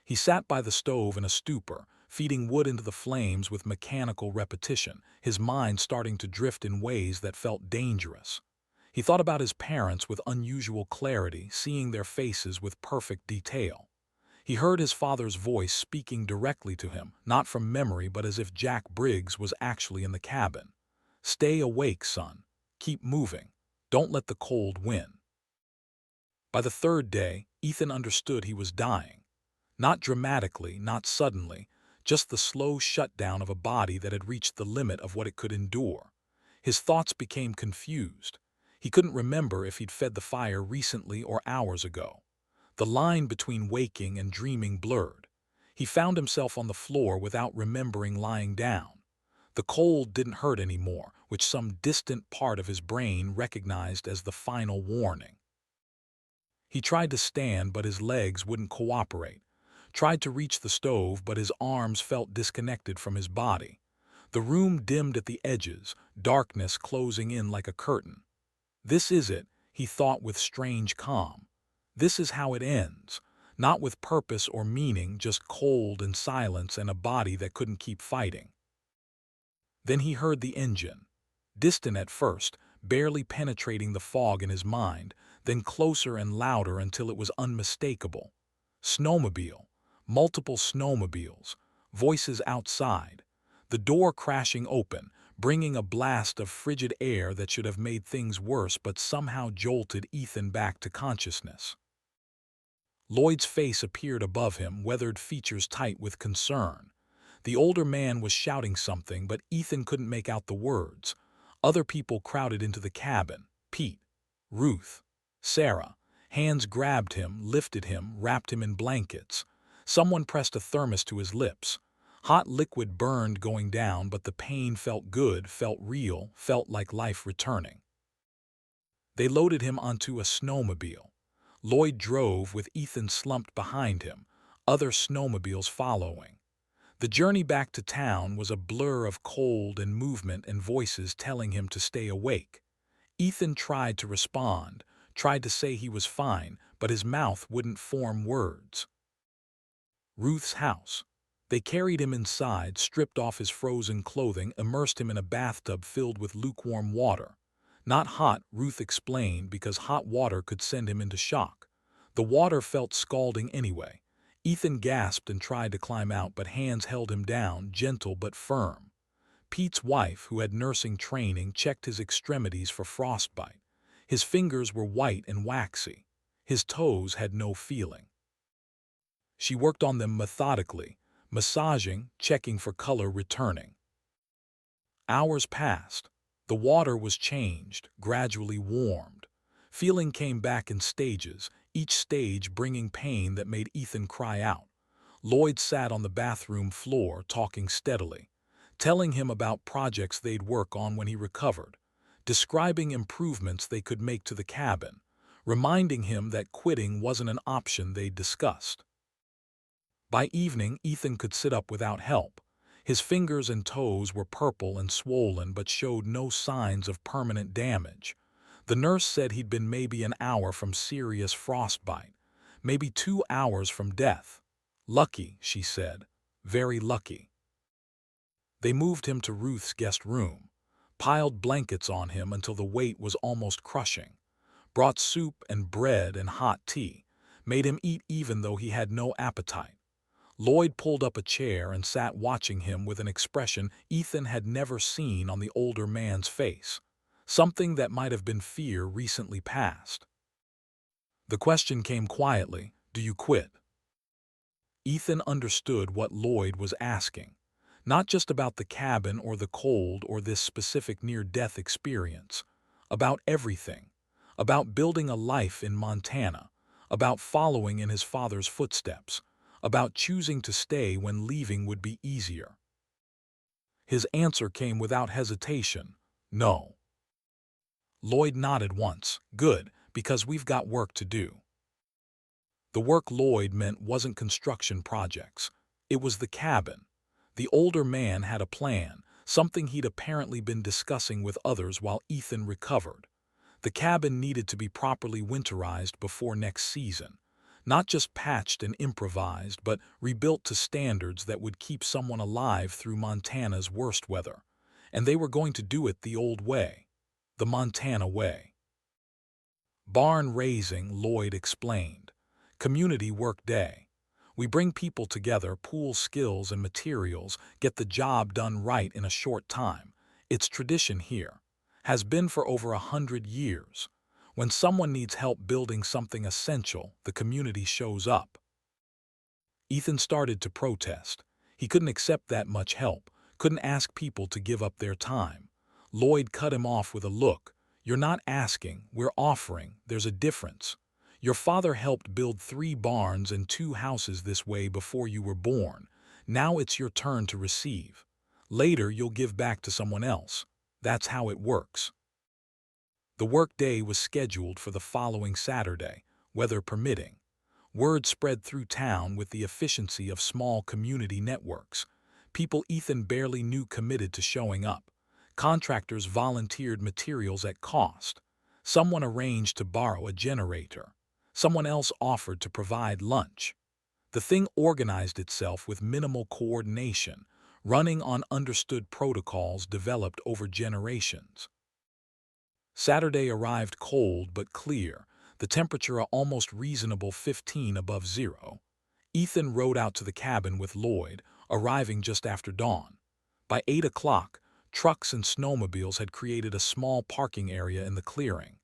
He sat by the stove in a stupor, feeding wood into the flames with mechanical repetition, his mind starting to drift in ways that felt dangerous. He thought about his parents with unusual clarity, seeing their faces with perfect detail. He heard his father's voice speaking directly to him, not from memory but as if Jack Briggs was actually in the cabin. "Stay awake, son. Keep moving. Don't let the cold win." By the third day, Ethan understood he was dying. Not dramatically, not suddenly, just the slow shutdown of a body that had reached the limit of what it could endure. His thoughts became confused. He couldn't remember if he'd fed the fire recently or hours ago. The line between waking and dreaming blurred. He found himself on the floor without remembering lying down. The cold didn't hurt anymore, which some distant part of his brain recognized as the final warning. He tried to stand, but his legs wouldn't cooperate. Tried to reach the stove, but his arms felt disconnected from his body. The room dimmed at the edges, darkness closing in like a curtain. This is it, he thought with strange calm. This is how it ends. Not with purpose or meaning, just cold and silence and a body that couldn't keep fighting. Then he heard the engine. Distant at first, barely penetrating the fog in his mind, then closer and louder until it was unmistakable. Snowmobile. Multiple snowmobiles. Voices outside. The door crashing open, bringing a blast of frigid air that should have made things worse but somehow jolted Ethan back to consciousness. Lloyd's face appeared above him, weathered features tight with concern. The older man was shouting something, but Ethan couldn't make out the words. Other people crowded into the cabin. Pete, Ruth, Sarah. Hands grabbed him, lifted him, wrapped him in blankets. Someone pressed a thermos to his lips. Hot liquid burned going down, but the pain felt good, felt real, felt like life returning. They loaded him onto a snowmobile. Lloyd drove with Ethan slumped behind him, other snowmobiles following. The journey back to town was a blur of cold and movement and voices telling him to stay awake. Ethan tried to respond, tried to say he was fine, but his mouth wouldn't form words. Ruth's house. They carried him inside, stripped off his frozen clothing, immersed him in a bathtub filled with lukewarm water. Not hot, Ruth explained, because hot water could send him into shock. The water felt scalding anyway. Ethan gasped and tried to climb out, but hands held him down, gentle but firm. Pete's wife, who had nursing training, checked his extremities for frostbite. His fingers were white and waxy. His toes had no feeling. She worked on them methodically, massaging, checking for color returning. Hours passed. The water was changed, gradually warmed. Feeling came back in stages, each stage bringing pain that made Ethan cry out. Lloyd sat on the bathroom floor, talking steadily, telling him about projects they'd work on when he recovered, describing improvements they could make to the cabin, reminding him that quitting wasn't an option they'd discussed. By evening, Ethan could sit up without help. His fingers and toes were purple and swollen but showed no signs of permanent damage. The nurse said he'd been maybe an hour from serious frostbite, maybe 2 hours from death. Lucky, she said. Very lucky. They moved him to Ruth's guest room, piled blankets on him until the weight was almost crushing, brought soup and bread and hot tea, made him eat even though he had no appetite. Lloyd pulled up a chair and sat watching him with an expression Ethan had never seen on the older man's face, something that might have been fear recently past. The question came quietly, "Do you quit?" Ethan understood what Lloyd was asking, not just about the cabin or the cold or this specific near-death experience, about everything, about building a life in Montana, about following in his father's footsteps, about choosing to stay when leaving would be easier. His answer came without hesitation, no. Lloyd nodded once. Good, because we've got work to do. The work Lloyd meant wasn't construction projects. It was the cabin. The older man had a plan, something he'd apparently been discussing with others while Ethan recovered. The cabin needed to be properly winterized before next season. Not just patched and improvised, but rebuilt to standards that would keep someone alive through Montana's worst weather. And they were going to do it the old way. The Montana way. Barn raising, Lloyd explained. Community work day. We bring people together, pool skills and materials, get the job done right in a short time. It's tradition here. Has been for over 100 years. When someone needs help building something essential, the community shows up. Ethan started to protest. He couldn't accept that much help, couldn't ask people to give up their time. Lloyd cut him off with a look. You're not asking, we're offering. There's a difference. Your father helped build 3 barns and 2 houses this way before you were born. Now it's your turn to receive. Later you'll give back to someone else. That's how it works. The workday was scheduled for the following Saturday, weather permitting. Word spread through town with the efficiency of small community networks. People Ethan barely knew committed to showing up. Contractors volunteered materials at cost. Someone arranged to borrow a generator. Someone else offered to provide lunch. The thing organized itself with minimal coordination, running on understood protocols developed over generations. Saturday arrived cold but clear, the temperature almost reasonable 15 above zero. Ethan rode out to the cabin with Lloyd, arriving just after dawn. By 8 o'clock, trucks and snowmobiles had created a small parking area in the clearing.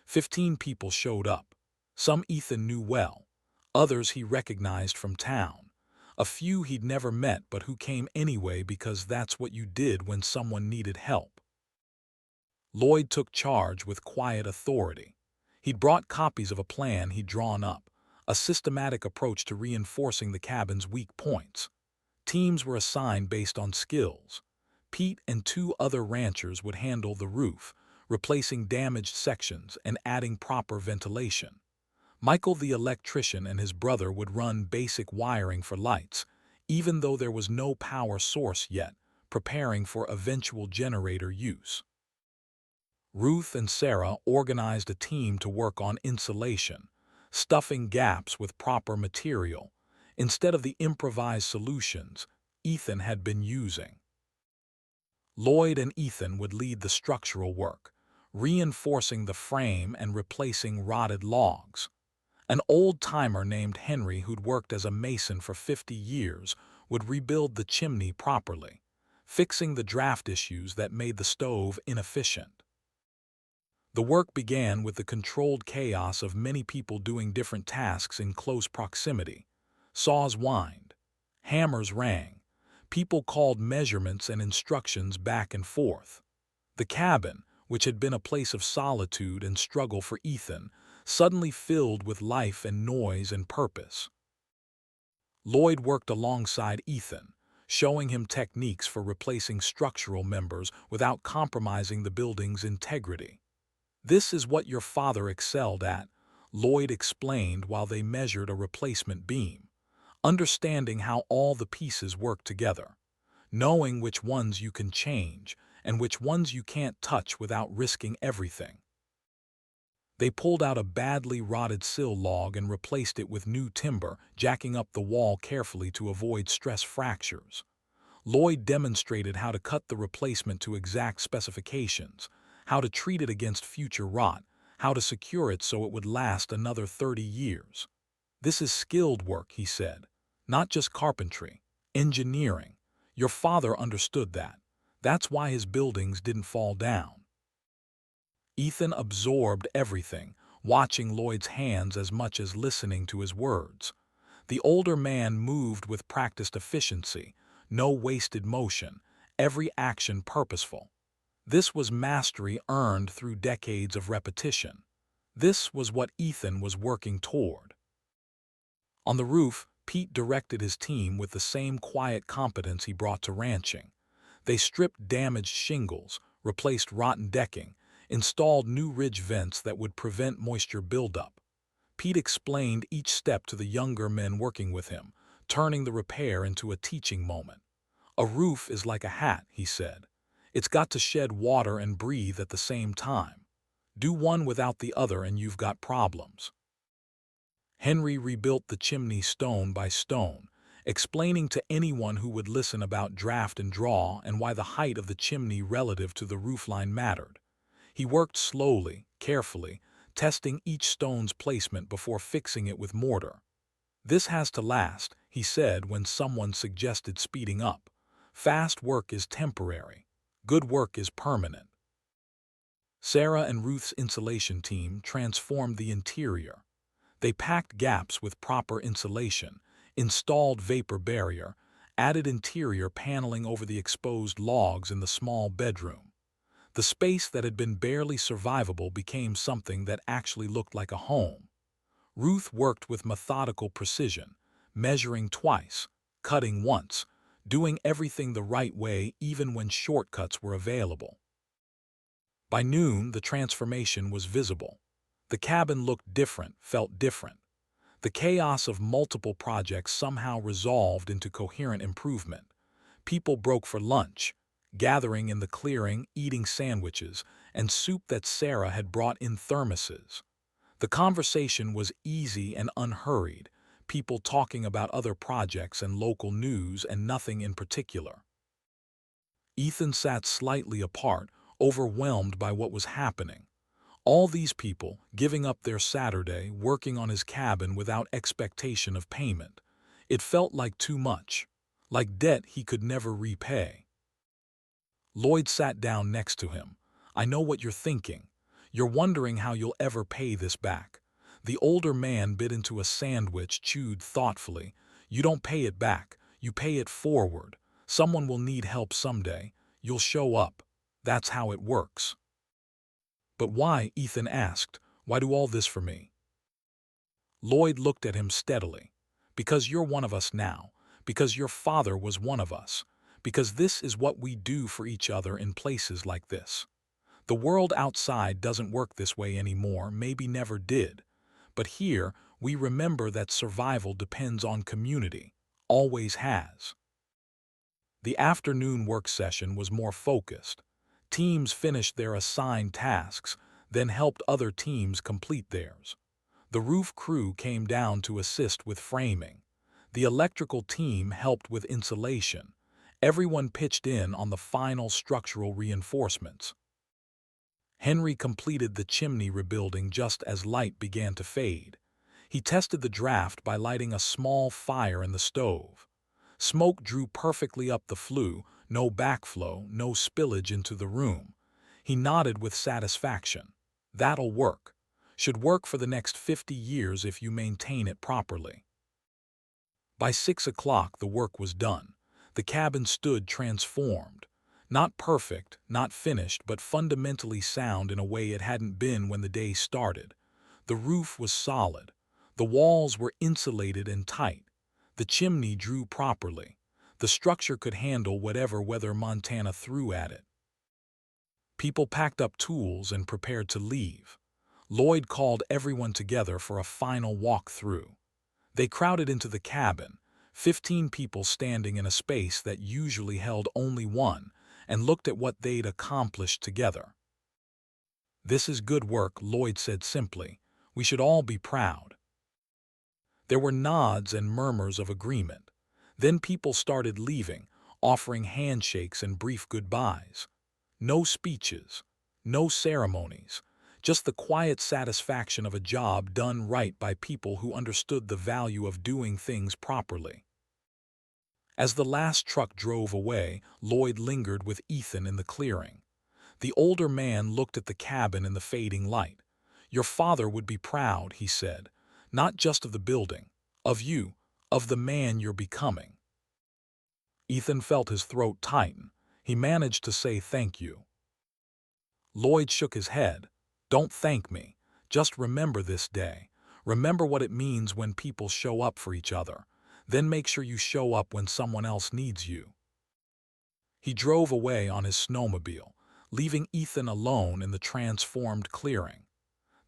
15 people showed up. Some Ethan knew well, others he recognized from town. A few he'd never met but who came anyway because that's what you did when someone needed help. Lloyd took charge with quiet authority. He'd brought copies of a plan he'd drawn up, a systematic approach to reinforcing the cabin's weak points. Teams were assigned based on skills. Pete and 2 other ranchers would handle the roof, replacing damaged sections and adding proper ventilation. Michael the electrician and his brother would run basic wiring for lights, even though there was no power source yet, preparing for eventual generator use. Ruth and Sarah organized a team to work on insulation, stuffing gaps with proper material, instead of the improvised solutions Ethan had been using. Lloyd and Ethan would lead the structural work, reinforcing the frame and replacing rotted logs. An old-timer named Henry, who'd worked as a mason for 50 years, would rebuild the chimney properly, fixing the draft issues that made the stove inefficient. The work began with the controlled chaos of many people doing different tasks in close proximity. Saws whined, hammers rang, people called measurements and instructions back and forth. The cabin, which had been a place of solitude and struggle for Ethan, suddenly filled with life and noise and purpose. Lloyd worked alongside Ethan, showing him techniques for replacing structural members without compromising the building's integrity. "This is what your father excelled at," Lloyd explained while they measured a replacement beam, understanding how all the pieces work together, knowing which ones you can change and which ones you can't touch without risking everything. They pulled out a badly rotted sill log and replaced it with new timber, jacking up the wall carefully to avoid stress fractures. Lloyd demonstrated how to cut the replacement to exact specifications, how to treat it against future rot, how to secure it so it would last another 30 years. "This is skilled work," he said, "not just carpentry, engineering. Your father understood that. That's why his buildings didn't fall down." Ethan absorbed everything, watching Lloyd's hands as much as listening to his words. The older man moved with practiced efficiency, no wasted motion, every action purposeful. This was mastery earned through decades of repetition. This was what Ethan was working toward. On the roof, Pete directed his team with the same quiet competence he brought to ranching. They stripped damaged shingles, replaced rotten decking, installed new ridge vents that would prevent moisture buildup. Pete explained each step to the younger men working with him, turning the repair into a teaching moment. "A roof is like a hat," he said. "It's got to shed water and breathe at the same time. Do one without the other and you've got problems." Henry rebuilt the chimney stone by stone, explaining to anyone who would listen about draft and draw and why the height of the chimney relative to the roofline mattered. He worked slowly, carefully, testing each stone's placement before fixing it with mortar. "This has to last," he said when someone suggested speeding up. "Fast work is temporary. Good work is permanent." Sarah and Ruth's insulation team transformed the interior. They packed gaps with proper insulation, installed vapor barrier, added interior paneling over the exposed logs in the small bedroom. The space that had been barely survivable became something that actually looked like a home. Ruth worked with methodical precision, measuring twice, cutting once, doing everything the right way even when shortcuts were available. By noon, the transformation was visible. The cabin looked different, felt different. The chaos of multiple projects somehow resolved into coherent improvement. People broke for lunch, gathering in the clearing, eating sandwiches, and soup that Sarah had brought in thermoses. The conversation was easy and unhurried, people talking about other projects and local news and nothing in particular. Ethan sat slightly apart, overwhelmed by what was happening. All these people giving up their Saturday, working on his cabin without expectation of payment. It felt like too much, like debt he could never repay. Lloyd sat down next to him. "I know what you're thinking. You're wondering how you'll ever pay this back." The older man bit into a sandwich, chewed thoughtfully. "You don't pay it back. You pay it forward. Someone will need help someday. You'll show up. That's how it works." "But why?" Ethan asked. "Why do all this for me?" Lloyd looked at him steadily. "Because you're one of us now. Because your father was one of us. Because this is what we do for each other in places like this. The world outside doesn't work this way anymore, maybe never did. But here, we remember that survival depends on community, always has. The afternoon work session was more focused. Teams finished their assigned tasks, then helped other teams complete theirs. The roof crew came down to assist with framing. The electrical team helped with insulation. Everyone pitched in on the final structural reinforcements. Henry completed the chimney rebuilding just as light began to fade. He tested the draft by lighting a small fire in the stove. Smoke drew perfectly up the flue, no backflow, no spillage into the room. He nodded with satisfaction. That'll work. Should work for the next 50 years if you maintain it properly. By 6 o'clock the work was done. The cabin stood transformed. Not perfect, not finished, but fundamentally sound in a way it hadn't been when the day started. The roof was solid. The walls were insulated and tight. The chimney drew properly. The structure could handle whatever weather Montana threw at it. People packed up tools and prepared to leave. Lloyd called everyone together for a final walk-through. They crowded into the cabin, 15 people standing in a space that usually held only one, and looked at what they'd accomplished together. "This is good work," Lloyd said simply. "We should all be proud." There were nods and murmurs of agreement. Then people started leaving, offering handshakes and brief goodbyes. No speeches, no ceremonies, just the quiet satisfaction of a job done right by people who understood the value of doing things properly. As the last truck drove away, Lloyd lingered with Ethan in the clearing. The older man looked at the cabin in the fading light. "Your father would be proud," he said, "not just of the building, of you, of the man you're becoming." Ethan felt his throat tighten. He managed to say thank you. Lloyd shook his head. "Don't thank me. Just remember this day. Remember what it means when people show up for each other. Then make sure you show up when someone else needs you." He drove away on his snowmobile, leaving Ethan alone in the transformed clearing.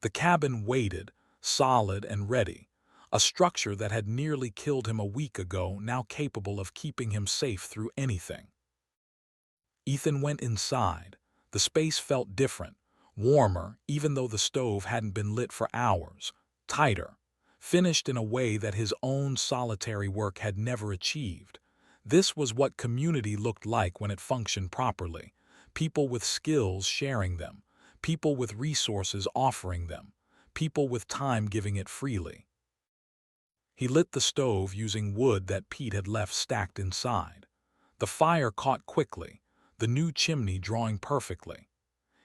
The cabin waited, solid and ready, a structure that had nearly killed him a week ago, now capable of keeping him safe through anything. Ethan went inside. The space felt different, warmer, even though the stove hadn't been lit for hours, tighter, finished in a way that his own solitary work had never achieved. This was what community looked like when it functioned properly. People with skills sharing them, people with resources offering them, people with time giving it freely. He lit the stove using wood that Pete had left stacked inside. The fire caught quickly, the new chimney drawing perfectly.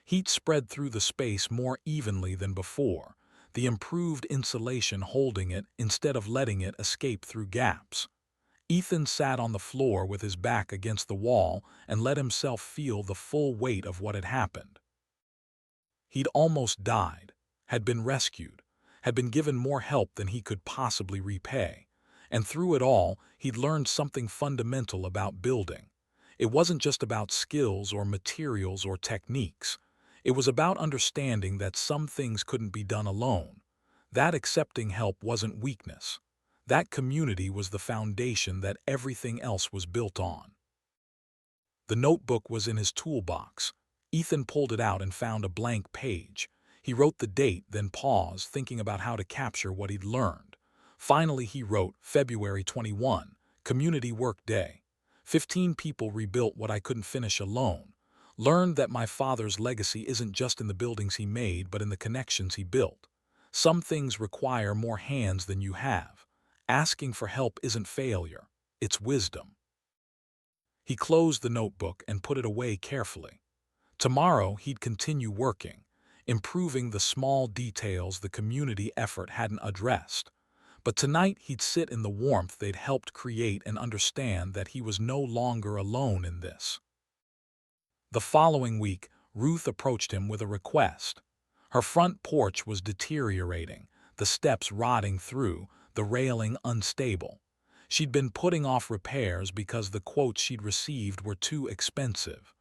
Heat spread through the space more evenly than before, the improved insulation holding it instead of letting it escape through gaps. Ethan sat on the floor with his back against the wall and let himself feel the full weight of what had happened. He'd almost died, had been rescued, had been given more help than he could possibly repay, and through it all, he'd learned something fundamental about building. It wasn't just about skills or materials or techniques. It was about understanding that some things couldn't be done alone. That accepting help wasn't weakness. That community was the foundation that everything else was built on. The notebook was in his toolbox. Ethan pulled it out and found a blank page. He wrote the date, then paused, thinking about how to capture what he'd learned. Finally, he wrote, February 21, Community Work Day. 15 people rebuilt what I couldn't finish alone. Learned that my father's legacy isn't just in the buildings he made, but in the connections he built. Some things require more hands than you have. Asking for help isn't failure, it's wisdom. He closed the notebook and put it away carefully. Tomorrow he'd continue working, improving the small details the community effort hadn't addressed. But tonight he'd sit in the warmth they'd helped create and understand that he was no longer alone in this. The following week, Ruth approached him with a request. Her front porch was deteriorating, the steps rotting through, the railing unstable. She'd been putting off repairs because the quotes she'd received were too expensive.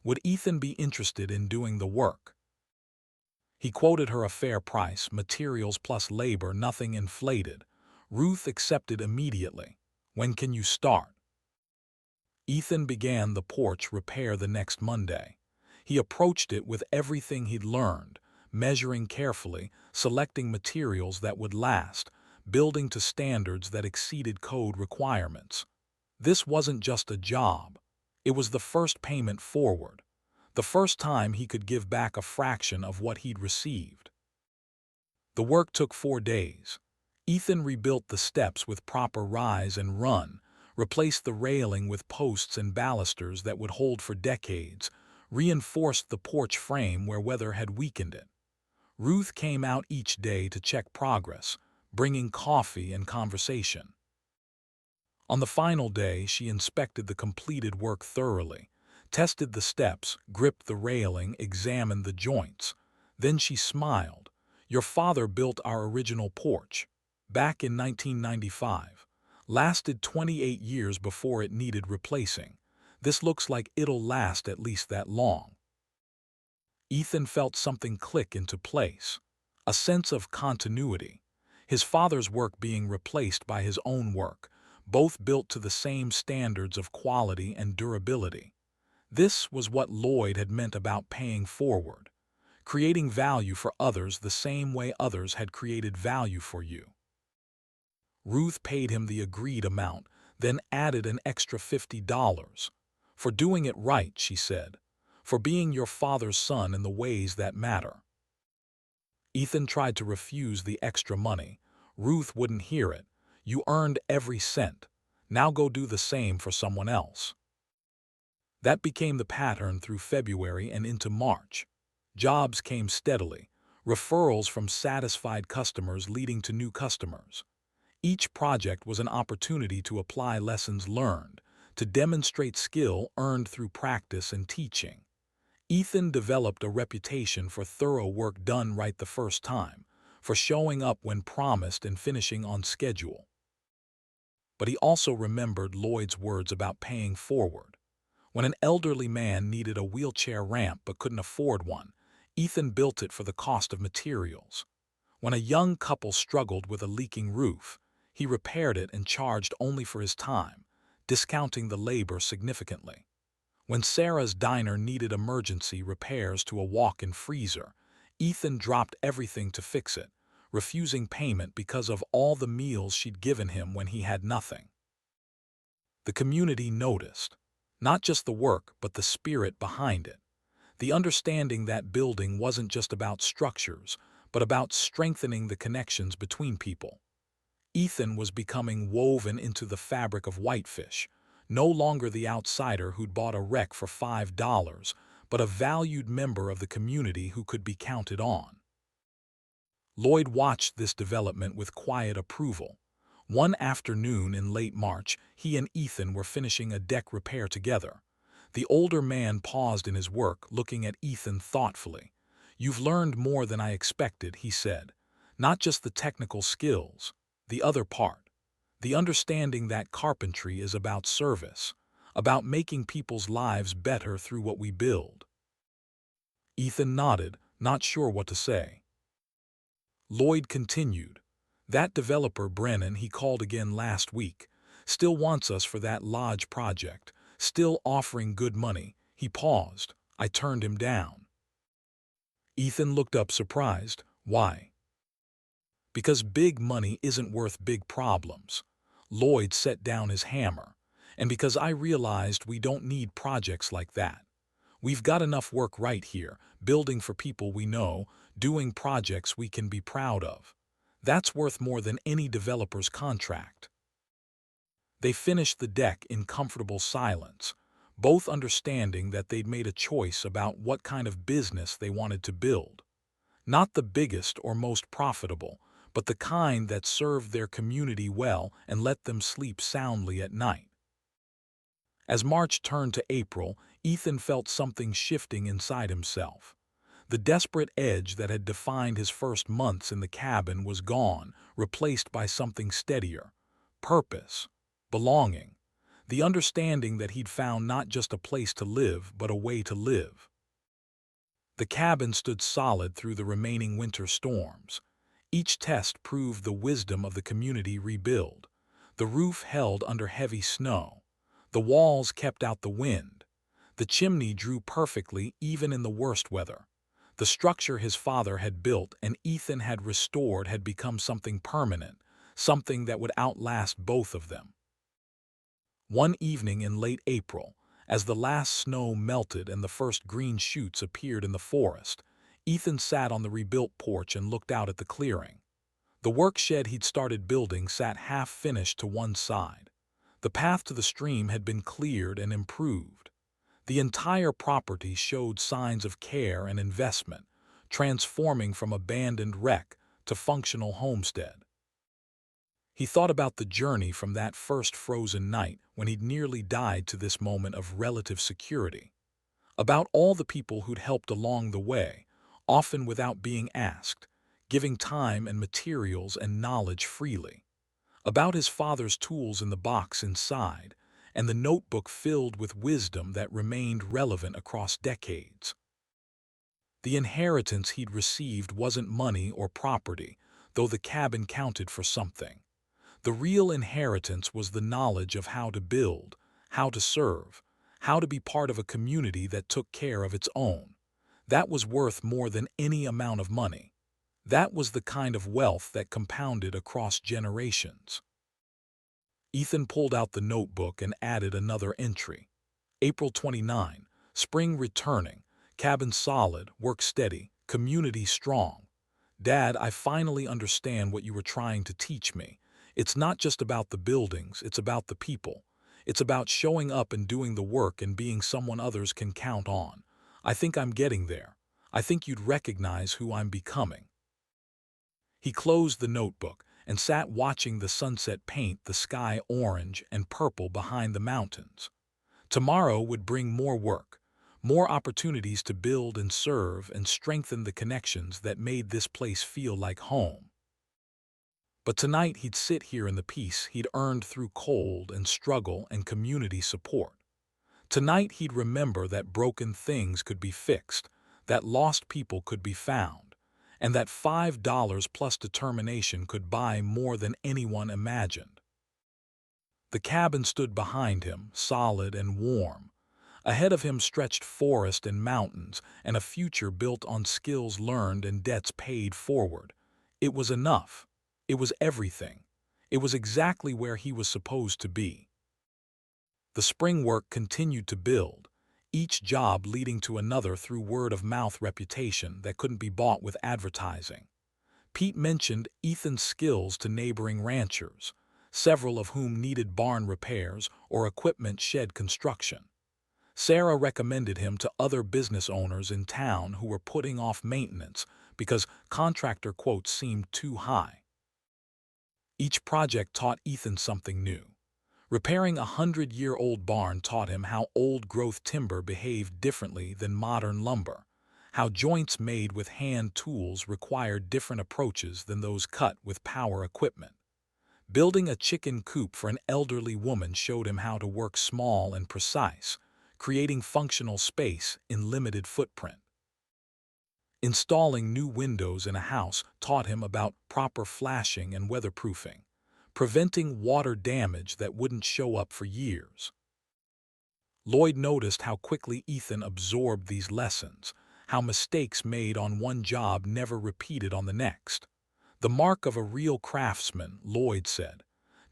Would Ethan be interested in doing the work? He quoted her a fair price, materials plus labor, nothing inflated. Ruth accepted immediately. When can you start? Ethan began the porch repair the next Monday. He approached it with everything he'd learned, measuring carefully, selecting materials that would last, building to standards that exceeded code requirements. This wasn't just a job. It was the first payment forward, the first time he could give back a fraction of what he'd received. The work took 4 days. Ethan rebuilt the steps with proper rise and run, replaced the railing with posts and balusters that would hold for decades, reinforced the porch frame where weather had weakened it. Ruth came out each day to check progress, bringing coffee and conversation. On the final day, she inspected the completed work thoroughly, tested the steps, gripped the railing, examined the joints. Then she smiled. "Your father built our original porch, back in 1995. Lasted 28 years before it needed replacing. This looks like it'll last at least that long." Ethan felt something click into place, a sense of continuity. His father's work being replaced by his own work, both built to the same standards of quality and durability. This was what Lloyd had meant about paying forward, creating value for others the same way others had created value for you. Ruth paid him the agreed amount, then added an extra $50. "For doing it right," she said. "For being your father's son in the ways that matter." Ethan tried to refuse the extra money. Ruth wouldn't hear it. "You earned every cent. Now go do the same for someone else." That became the pattern through February and into March. Jobs came steadily, referrals from satisfied customers leading to new customers. Each project was an opportunity to apply lessons learned, to demonstrate skill earned through practice and teaching. Ethan developed a reputation for thorough work done right the first time, for showing up when promised and finishing on schedule. But he also remembered Lloyd's words about paying forward. When an elderly man needed a wheelchair ramp but couldn't afford one, Ethan built it for the cost of materials. When a young couple struggled with a leaking roof, he repaired it and charged only for his time, discounting the labor significantly. When Sarah's diner needed emergency repairs to a walk-in freezer, Ethan dropped everything to fix it, refusing payment because of all the meals she'd given him when he had nothing. The community noticed, not just the work but the spirit behind it, the understanding that building wasn't just about structures, but about strengthening the connections between people. Ethan was becoming woven into the fabric of Whitefish, no longer the outsider who'd bought a wreck for $5, but a valued member of the community who could be counted on. Lloyd watched this development with quiet approval. One afternoon in late March, he and Ethan were finishing a deck repair together. The older man paused in his work, looking at Ethan thoughtfully. "You've learned more than I expected," he said. "Not just the technical skills, the other part. The understanding that carpentry is about service, about making people's lives better through what we build." Ethan nodded, not sure what to say. Lloyd continued, "That developer Brennan he called again last week, still wants us for that lodge project, still offering good money." He paused. I turned him down. Ethan looked up surprised. "Why?" "Because big money isn't worth big problems." Lloyd set down his hammer. "And because I realized we don't need projects like that. We've got enough work right here, building for people we know, doing projects we can be proud of. That's worth more than any developer's contract." They finished the deck in comfortable silence, both understanding that they'd made a choice about what kind of business they wanted to build. Not the biggest or most profitable, but the kind that served their community well and let them sleep soundly at night. As March turned to April, Ethan felt something shifting inside himself. The desperate edge that had defined his first months in the cabin was gone, replaced by something steadier. Purpose, belonging, the understanding that he'd found not just a place to live, but a way to live. The cabin stood solid through the remaining winter storms. Each test proved the wisdom of the community rebuild. The roof held under heavy snow. The walls kept out the wind. The chimney drew perfectly even in the worst weather. The structure his father had built and Ethan had restored had become something permanent, something that would outlast both of them. One evening in late April, as the last snow melted and the first green shoots appeared in the forest, Ethan sat on the rebuilt porch and looked out at the clearing. The work shed he'd started building sat half-finished to one side. The path to the stream had been cleared and improved. The entire property showed signs of care and investment, transforming from abandoned wreck to functional homestead. He thought about the journey from that first frozen night when he'd nearly died to this moment of relative security. About all the people who'd helped along the way, often without being asked, giving time and materials and knowledge freely. About his father's tools in the box inside, and the notebook filled with wisdom that remained relevant across decades. The inheritance he'd received wasn't money or property, though the cabin counted for something. The real inheritance was the knowledge of how to build, how to serve, how to be part of a community that took care of its own. That was worth more than any amount of money. That was the kind of wealth that compounded across generations. Ethan pulled out the notebook and added another entry. April 29, spring returning, cabin solid, work steady, community strong. Dad, I finally understand what you were trying to teach me. It's not just about the buildings, it's about the people. It's about showing up and doing the work and being someone others can count on. I think I'm getting there. I think you'd recognize who I'm becoming. He closed the notebook and sat watching the sunset paint the sky orange and purple behind the mountains. Tomorrow would bring more work, more opportunities to build and serve and strengthen the connections that made this place feel like home. But tonight he'd sit here in the peace he'd earned through cold and struggle and community support. Tonight he'd remember that broken things could be fixed, that lost people could be found, and that $5 plus determination could buy more than anyone imagined. The cabin stood behind him, solid and warm. Ahead of him stretched forest and mountains, and a future built on skills learned and debts paid forward. It was enough. It was everything. It was exactly where he was supposed to be. The spring work continued to build, each job leading to another through word-of-mouth reputation that couldn't be bought with advertising. Pete mentioned Ethan's skills to neighboring ranchers, several of whom needed barn repairs or equipment shed construction. Sarah recommended him to other business owners in town who were putting off maintenance because contractor quotes seemed too high. Each project taught Ethan something new. Repairing a 100-year-old barn taught him how old-growth timber behaved differently than modern lumber, how joints made with hand tools required different approaches than those cut with power equipment. Building a chicken coop for an elderly woman showed him how to work small and precise, creating functional space in limited footprint. Installing new windows in a house taught him about proper flashing and weatherproofing, preventing water damage that wouldn't show up for years. Lloyd noticed how quickly Ethan absorbed these lessons, how mistakes made on one job never repeated on the next. The mark of a real craftsman, Lloyd said,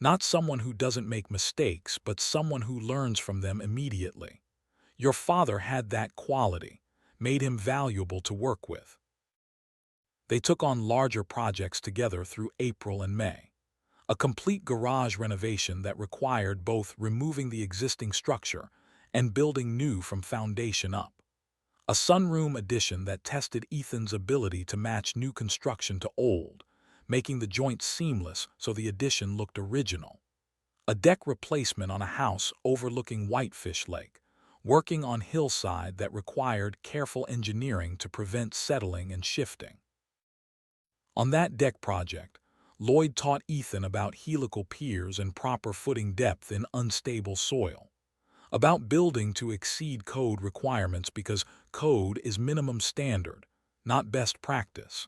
not someone who doesn't make mistakes, but someone who learns from them immediately. Your father had that quality, made him valuable to work with. They took on larger projects together through April and May. A complete garage renovation that required both removing the existing structure and building new from foundation up. A sunroom addition that tested Ethan's ability to match new construction to old, making the joints seamless so the addition looked original. A deck replacement on a house overlooking Whitefish Lake, working on hillside that required careful engineering to prevent settling and shifting. On that deck project, Lloyd taught Ethan about helical piers and proper footing depth in unstable soil. about building to exceed code requirements because code is minimum standard, not best practice,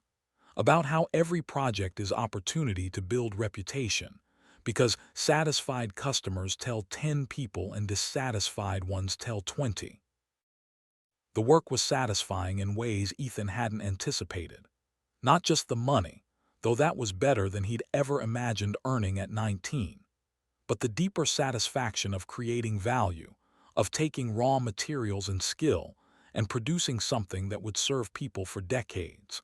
about how every project is opportunity to build reputation, because satisfied customers tell 10 people and dissatisfied ones tell 20. The work was satisfying in ways Ethan hadn't anticipated. Not just the money, though that was better than he'd ever imagined earning at 19, but the deeper satisfaction of creating value, of taking raw materials and skill, and producing something that would serve people for decades.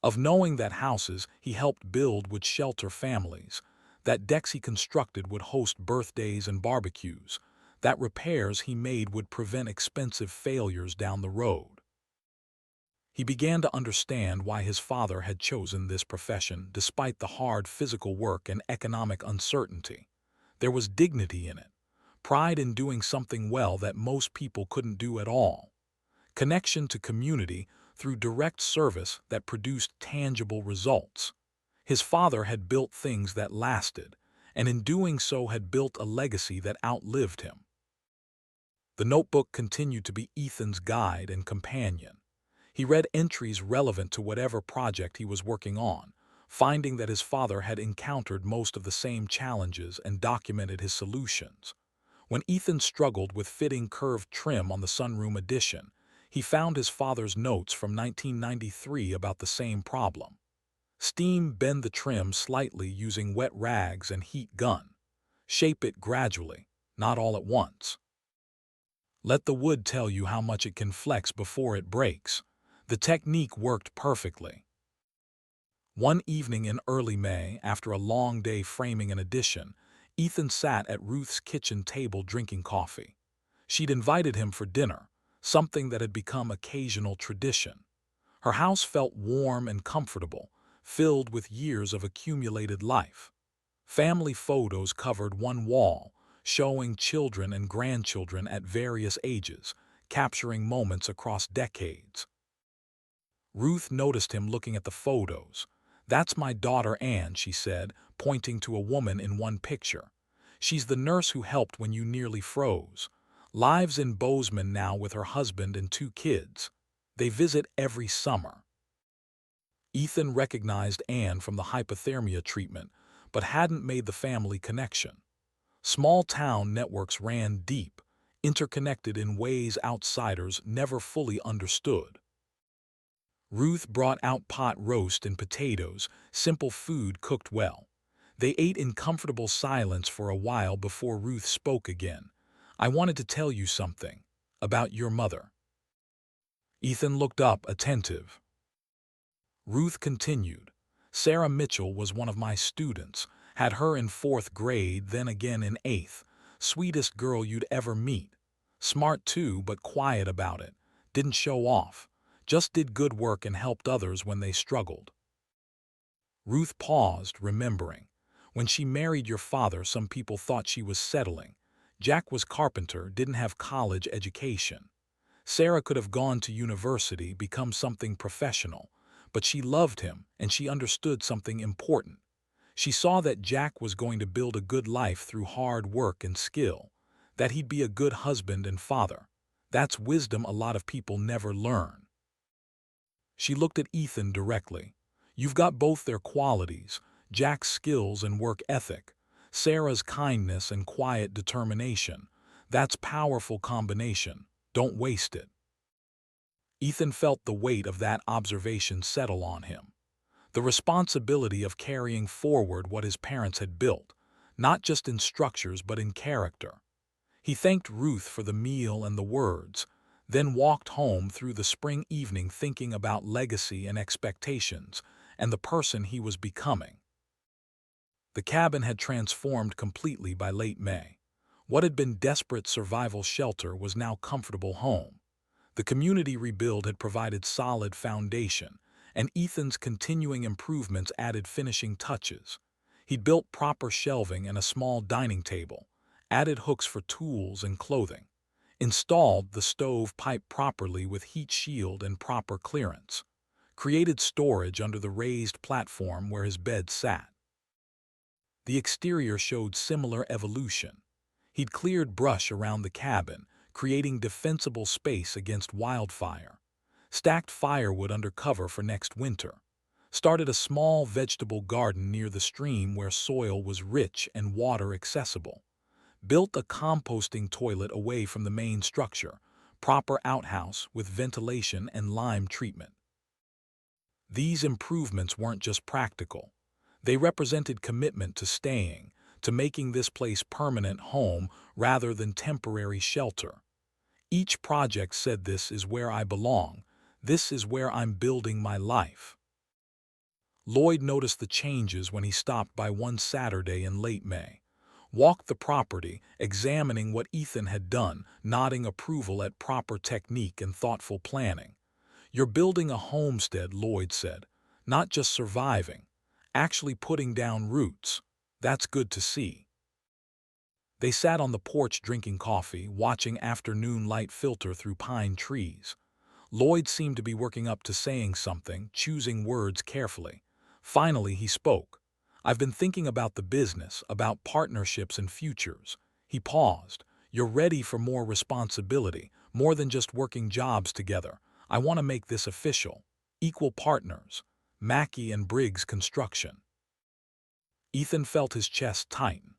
Of knowing that houses he helped build would shelter families, that decks he constructed would host birthdays and barbecues, that repairs he made would prevent expensive failures down the road. He began to understand why his father had chosen this profession despite the hard physical work and economic uncertainty. There was dignity in it, pride in doing something well that most people couldn't do at all, connection to community through direct service that produced tangible results. His father had built things that lasted, and in doing so had built a legacy that outlived him. The notebook continued to be Ethan's guide and companion. He read entries relevant to whatever project he was working on, finding that his father had encountered most of the same challenges and documented his solutions. When Ethan struggled with fitting curved trim on the sunroom addition, he found his father's notes from 1993 about the same problem. Steam bend the trim slightly using wet rags and heat gun. Shape it gradually, not all at once. Let the wood tell you how much it can flex before it breaks. The technique worked perfectly. One evening in early May, after a long day framing an addition, Ethan sat at Ruth's kitchen table drinking coffee. She'd invited him for dinner, something that had become occasional tradition. Her house felt warm and comfortable, filled with years of accumulated life. Family photos covered one wall, showing children and grandchildren at various ages, capturing moments across decades. Ruth noticed him looking at the photos. "That's my daughter Anne," she said, pointing to a woman in one picture. "She's the nurse who helped when you nearly froze. Lives in Bozeman now with her husband and 2 kids. They visit every summer." Ethan recognized Anne from the hypothermia treatment, but hadn't made the family connection. Small-town networks ran deep, interconnected in ways outsiders never fully understood. Ruth brought out pot roast and potatoes, simple food cooked well. They ate in comfortable silence for a while before Ruth spoke again. "I wanted to tell you something. About your mother." Ethan looked up, attentive. Ruth continued. "Sarah Mitchell was one of my students. Had her in 4th grade, then again in 8th. Sweetest girl you'd ever meet. Smart too, but quiet about it. Didn't show off. Just did good work and helped others when they struggled." Ruth paused, remembering. "When she married your father, some people thought she was settling. Jack was carpenter, didn't have college education. Sarah could have gone to university, become something professional, but she loved him and she understood something important. She saw that Jack was going to build a good life through hard work and skill, that he'd be a good husband and father. That's wisdom a lot of people never learn." She looked at Ethan directly. "You've got both their qualities, Jack's skills and work ethic, Sarah's kindness and quiet determination. That's powerful combination. Don't waste it." Ethan felt the weight of that observation settle on him. The responsibility of carrying forward what his parents had built, not just in structures but in character. He thanked Ruth for the meal and the words, then walked home through the spring evening thinking about legacy and expectations and the person he was becoming. The cabin had transformed completely by late May. What had been desperate survival shelter was now comfortable home. The community rebuild had provided solid foundation, and Ethan's continuing improvements added finishing touches. He'd built proper shelving and a small dining table, added hooks for tools and clothing, installed the stove pipe properly with heat shield and proper clearance, created storage under the raised platform where his bed sat. The exterior showed similar evolution. He'd cleared brush around the cabin, creating defensible space against wildfire. Stacked firewood under cover for next winter. Started a small vegetable garden near the stream where soil was rich and water accessible. Built a composting toilet away from the main structure, proper outhouse with ventilation and lime treatment. These improvements weren't just practical. They represented commitment to staying, to making this place permanent home rather than temporary shelter. Each project said, "This is where I belong. This is where I'm building my life." Lloyd noticed the changes when he stopped by one Saturday in late May. Walked the property, examining what Ethan had done, nodding approval at proper technique and thoughtful planning. "You're building a homestead," Lloyd said. "Not just surviving. Actually putting down roots. That's good to see." They sat on the porch drinking coffee, watching afternoon light filter through pine trees. Lloyd seemed to be working up to saying something, choosing words carefully. Finally, he spoke. "I've been thinking about the business, about partnerships and futures." He paused. "You're ready for more responsibility, more than just working jobs together. I want to make this official. Equal partners. Mackey and Briggs Construction." Ethan felt his chest tighten.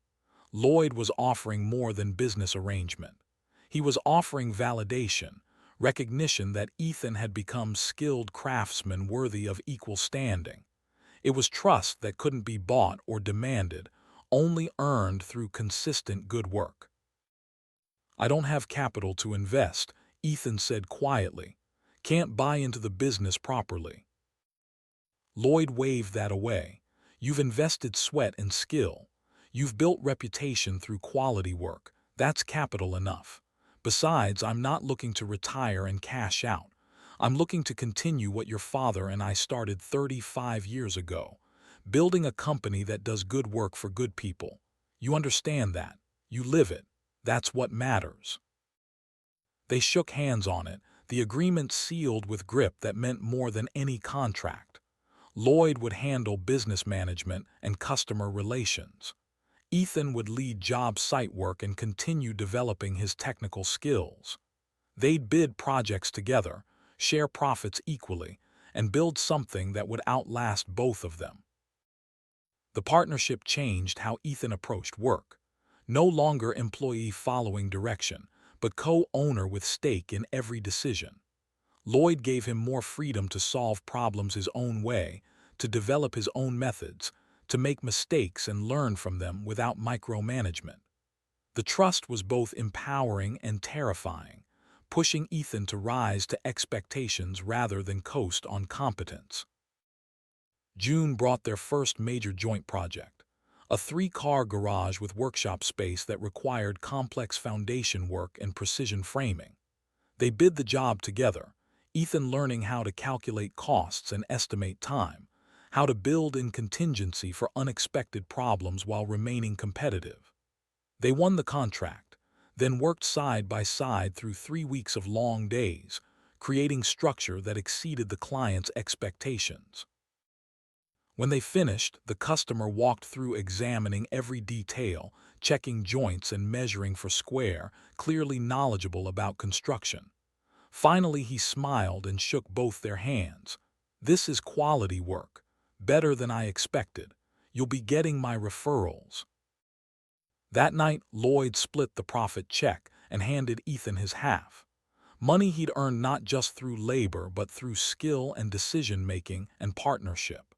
Lloyd was offering more than business arrangement. He was offering validation, recognition that Ethan had become skilled craftsman worthy of equal standing. It was trust that couldn't be bought or demanded, only earned through consistent good work. "I don't have capital to invest," Ethan said quietly. "Can't buy into the business properly." Lloyd waved that away. "You've invested sweat and skill. You've built reputation through quality work. That's capital enough. Besides, I'm not looking to retire and cash out. I'm looking to continue what your father and I started 35 years ago, building a company that does good work for good people. You understand that. You live it. That's what matters." They shook hands on it, the agreement sealed with grip that meant more than any contract. Lloyd would handle business management and customer relations. Ethan would lead job site work and continue developing his technical skills. They'd bid projects together, share profits equally, and build something that would outlast both of them. The partnership changed how Ethan approached work. No longer employee following direction, but co-owner with stake in every decision. Lloyd gave him more freedom to solve problems his own way, to develop his own methods, to make mistakes and learn from them without micromanagement. The trust was both empowering and terrifying, pushing Ethan to rise to expectations rather than coast on competence. June brought their first major joint project, a 3-car garage with workshop space that required complex foundation work and precision framing. They bid the job together, Ethan learning how to calculate costs and estimate time, how to build in contingency for unexpected problems while remaining competitive. They won the contract, then worked side by side through 3 weeks of long days, creating structure that exceeded the client's expectations. When they finished, the customer walked through examining every detail, checking joints and measuring for square, clearly knowledgeable about construction. Finally, he smiled and shook both their hands. "This is quality work. Better than I expected. You'll be getting my referrals." That night, Lloyd split the profit check and handed Ethan his half. Money he'd earned not just through labor but through skill and decision-making and partnership.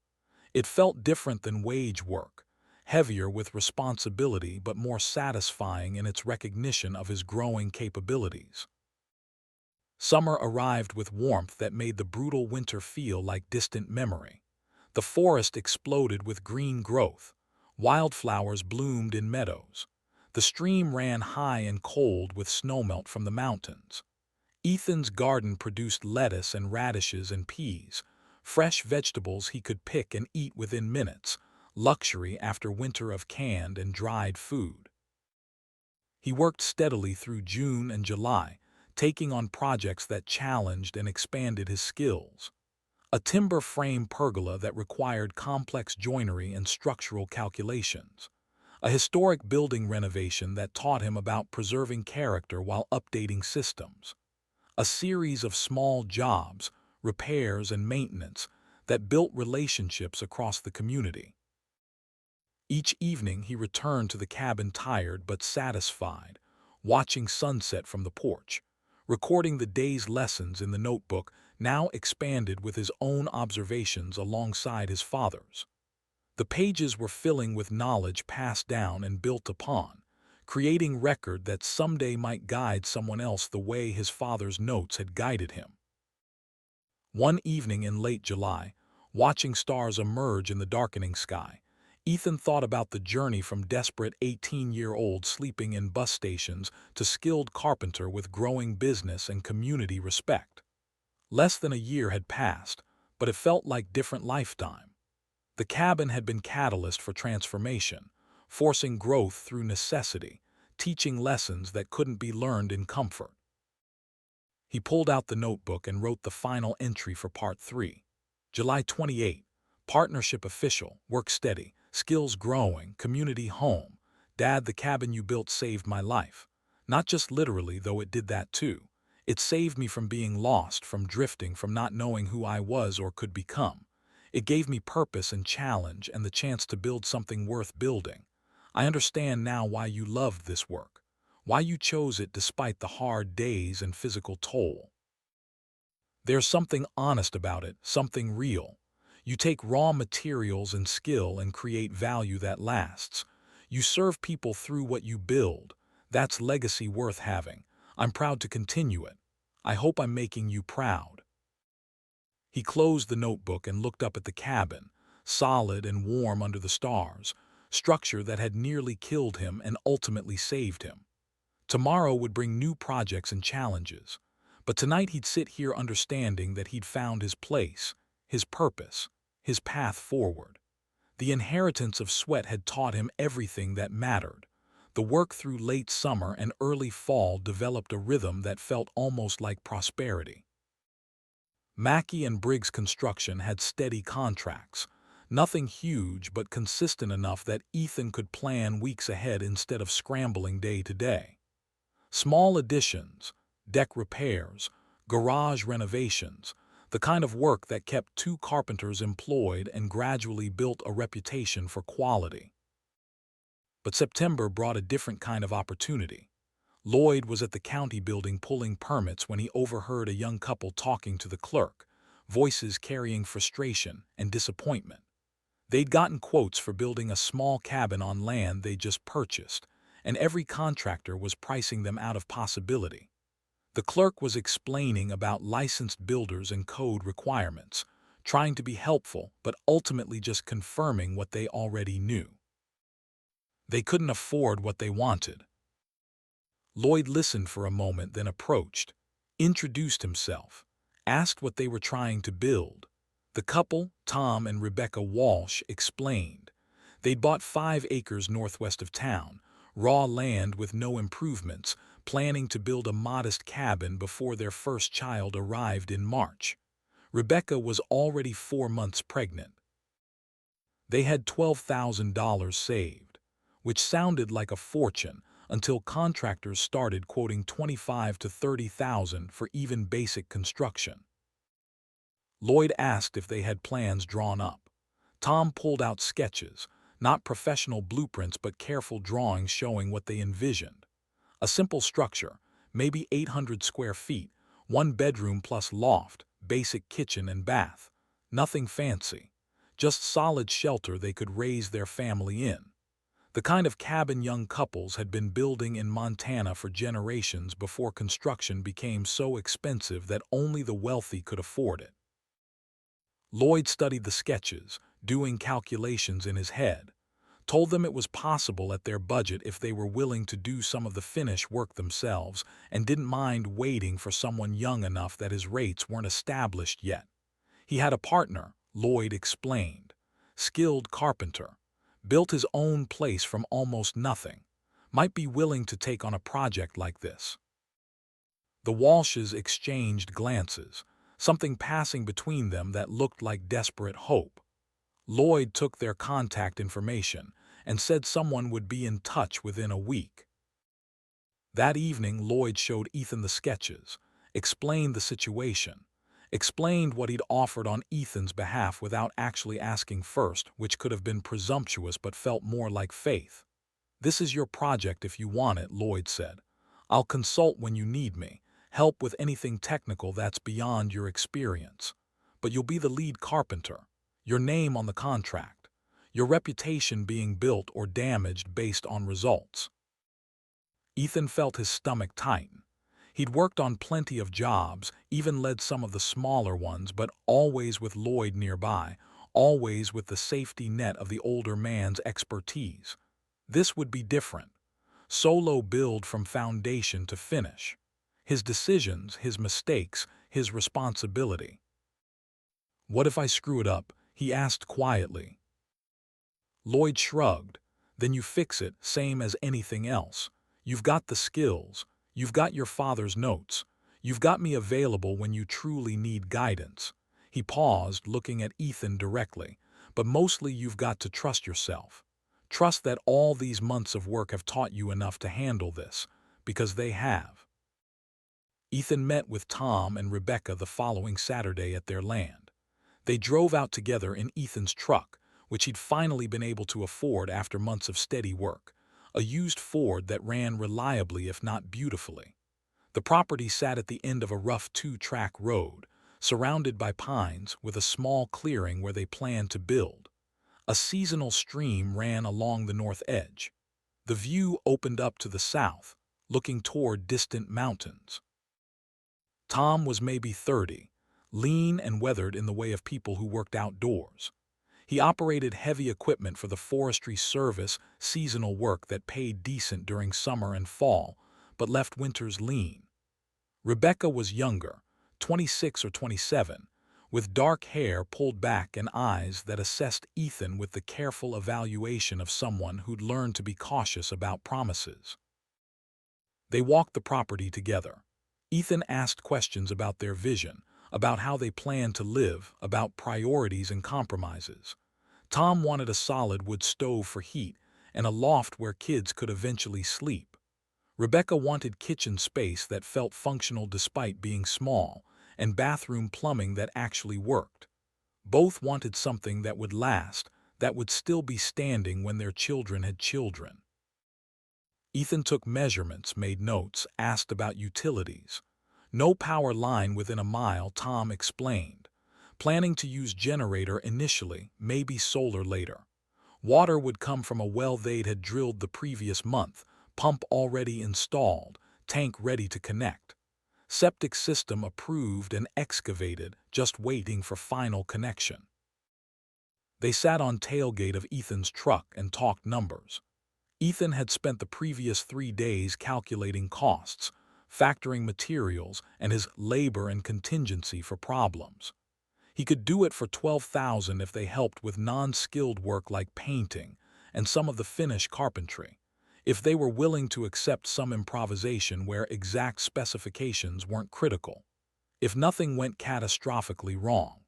It felt different than wage work, heavier with responsibility but more satisfying in its recognition of his growing capabilities. Summer arrived with warmth that made the brutal winter feel like distant memory. The forest exploded with green growth. Wildflowers bloomed in meadows. The stream ran high and cold with snowmelt from the mountains. Ethan's garden produced lettuce and radishes and peas, fresh vegetables he could pick and eat within minutes, luxury after winter of canned and dried food. He worked steadily through June and July, taking on projects that challenged and expanded his skills. A timber frame pergola that required complex joinery and structural calculations. a historic building renovation that taught him about preserving character while updating systems, a series of small jobs, repairs, and maintenance that built relationships across the community. Each evening he returned to the cabin tired but satisfied, watching sunset from the porch, recording the day's lessons in the notebook now expanded with his own observations alongside his father's. The pages were filling with knowledge passed down and built upon, creating record that someday might guide someone else the way his father's notes had guided him. One evening in late July, watching stars emerge in the darkening sky, Ethan thought about the journey from desperate 18-year-old sleeping in bus stations to skilled carpenter with growing business and community respect. Less than a year had passed, but it felt like different lifetime. The cabin had been catalyst for transformation, forcing growth through necessity, teaching lessons that couldn't be learned in comfort. He pulled out the notebook and wrote the final entry for Part 3. July 28, partnership official, work steady, skills growing, community home. Dad, the cabin you built saved my life. Not just literally, though it did that too. It saved me from being lost, from drifting, from not knowing who I was or could become. It gave me purpose and challenge and the chance to build something worth building. I understand now why you loved this work, why you chose it despite the hard days and physical toll. There's something honest about it, something real. You take raw materials and skill and create value that lasts. You serve people through what you build. That's legacy worth having. I'm proud to continue it. I hope I'm making you proud. He closed the notebook and looked up at the cabin, solid and warm under the stars, structure that had nearly killed him and ultimately saved him. Tomorrow would bring new projects and challenges, but tonight he'd sit here understanding that he'd found his place, his purpose, his path forward. The inheritance of sweat had taught him everything that mattered. The work through late summer and early fall developed a rhythm that felt almost like prosperity. Mackey and Briggs construction had steady contracts, nothing huge but consistent enough that Ethan could plan weeks ahead instead of scrambling day to day. Small additions, deck repairs, garage renovations, the kind of work that kept two carpenters employed and gradually built a reputation for quality. But September brought a different kind of opportunity. Lloyd was at the county building pulling permits when he overheard a young couple talking to the clerk, voices carrying frustration and disappointment. They'd gotten quotes for building a small cabin on land they just purchased, and every contractor was pricing them out of possibility. The clerk was explaining about licensed builders and code requirements, trying to be helpful but ultimately just confirming what they already knew. They couldn't afford what they wanted. Lloyd listened for a moment, then approached, introduced himself, asked what they were trying to build. The couple, Tom and Rebecca Walsh, explained. They'd bought 5 acres northwest of town, raw land with no improvements, planning to build a modest cabin before their first child arrived in March. Rebecca was already 4 months pregnant. They had $12,000 saved, which sounded like a fortune, until contractors started quoting $25,000 to $30,000 for even basic construction. Lloyd asked if they had plans drawn up. Tom pulled out sketches, not professional blueprints but careful drawings showing what they envisioned. A simple structure, maybe 800 square feet, 1 bedroom plus loft, basic kitchen and bath. Nothing fancy, just solid shelter they could raise their family in. The kind of cabin young couples had been building in Montana for generations before construction became so expensive that only the wealthy could afford it. Lloyd studied the sketches, doing calculations in his head, told them it was possible at their budget if they were willing to do some of the finish work themselves and didn't mind waiting for someone young enough that his rates weren't established yet. He had a partner, Lloyd explained, skilled carpenter, built his own place from almost nothing, might be willing to take on a project like this. The Walshes exchanged glances, something passing between them that looked like desperate hope. Lloyd took their contact information, and said someone would be in touch within a week. That evening, Lloyd showed Ethan the sketches, explained the situation, explained what he'd offered on Ethan's behalf without actually asking first, which could have been presumptuous but felt more like faith. "This is your project if you want it," Lloyd said. "I'll consult when you need me, help with anything technical that's beyond your experience. But you'll be the lead carpenter, your name on the contract, your reputation being built or damaged based on results." Ethan felt his stomach tighten. He'd worked on plenty of jobs, even led some of the smaller ones, but always with Lloyd nearby, always with the safety net of the older man's expertise. This would be different. Solo build from foundation to finish. His decisions, his mistakes, his responsibility. "What if I screw it up?" he asked quietly. Lloyd shrugged. "Then you fix it, same as anything else. You've got the skills. You've got your father's notes. You've got me available when you truly need guidance." He paused, looking at Ethan directly. "But mostly you've got to trust yourself. Trust that all these months of work have taught you enough to handle this, because they have." Ethan met with Tom and Rebecca the following Saturday at their land. They drove out together in Ethan's truck, which he'd finally been able to afford after months of steady work, a used Ford that ran reliably if not beautifully. The property sat at the end of a rough two-track road, surrounded by pines, with a small clearing where they planned to build. A seasonal stream ran along the north edge. The view opened up to the south, looking toward distant mountains. Tom was maybe 30, lean and weathered in the way of people who worked outdoors. He operated heavy equipment for the Forestry Service, seasonal work that paid decent during summer and fall, but left winters lean. Rebecca was younger, 26 or 27, with dark hair pulled back and eyes that assessed Ethan with the careful evaluation of someone who'd learned to be cautious about promises. They walked the property together. Ethan asked questions about their vision, about how they planned to live, about priorities and compromises. Tom wanted a solid wood stove for heat and a loft where kids could eventually sleep. Rebecca wanted kitchen space that felt functional despite being small, and bathroom plumbing that actually worked. Both wanted something that would last, that would still be standing when their children had children. Ethan took measurements, made notes, asked about utilities. "No power line within a mile," Tom explained. "Planning to use generator initially, maybe solar later. Water would come from a well they'd had drilled the previous month, pump already installed, tank ready to connect. Septic system approved and excavated, just waiting for final connection." They sat on tailgate of Ethan's truck and talked numbers. Ethan had spent the previous 3 days calculating costs, factoring materials and his labor and contingency for problems. He could do it for $12,000 if they helped with non-skilled work like painting and some of the finish carpentry, if they were willing to accept some improvisation where exact specifications weren't critical, if nothing went catastrophically wrong.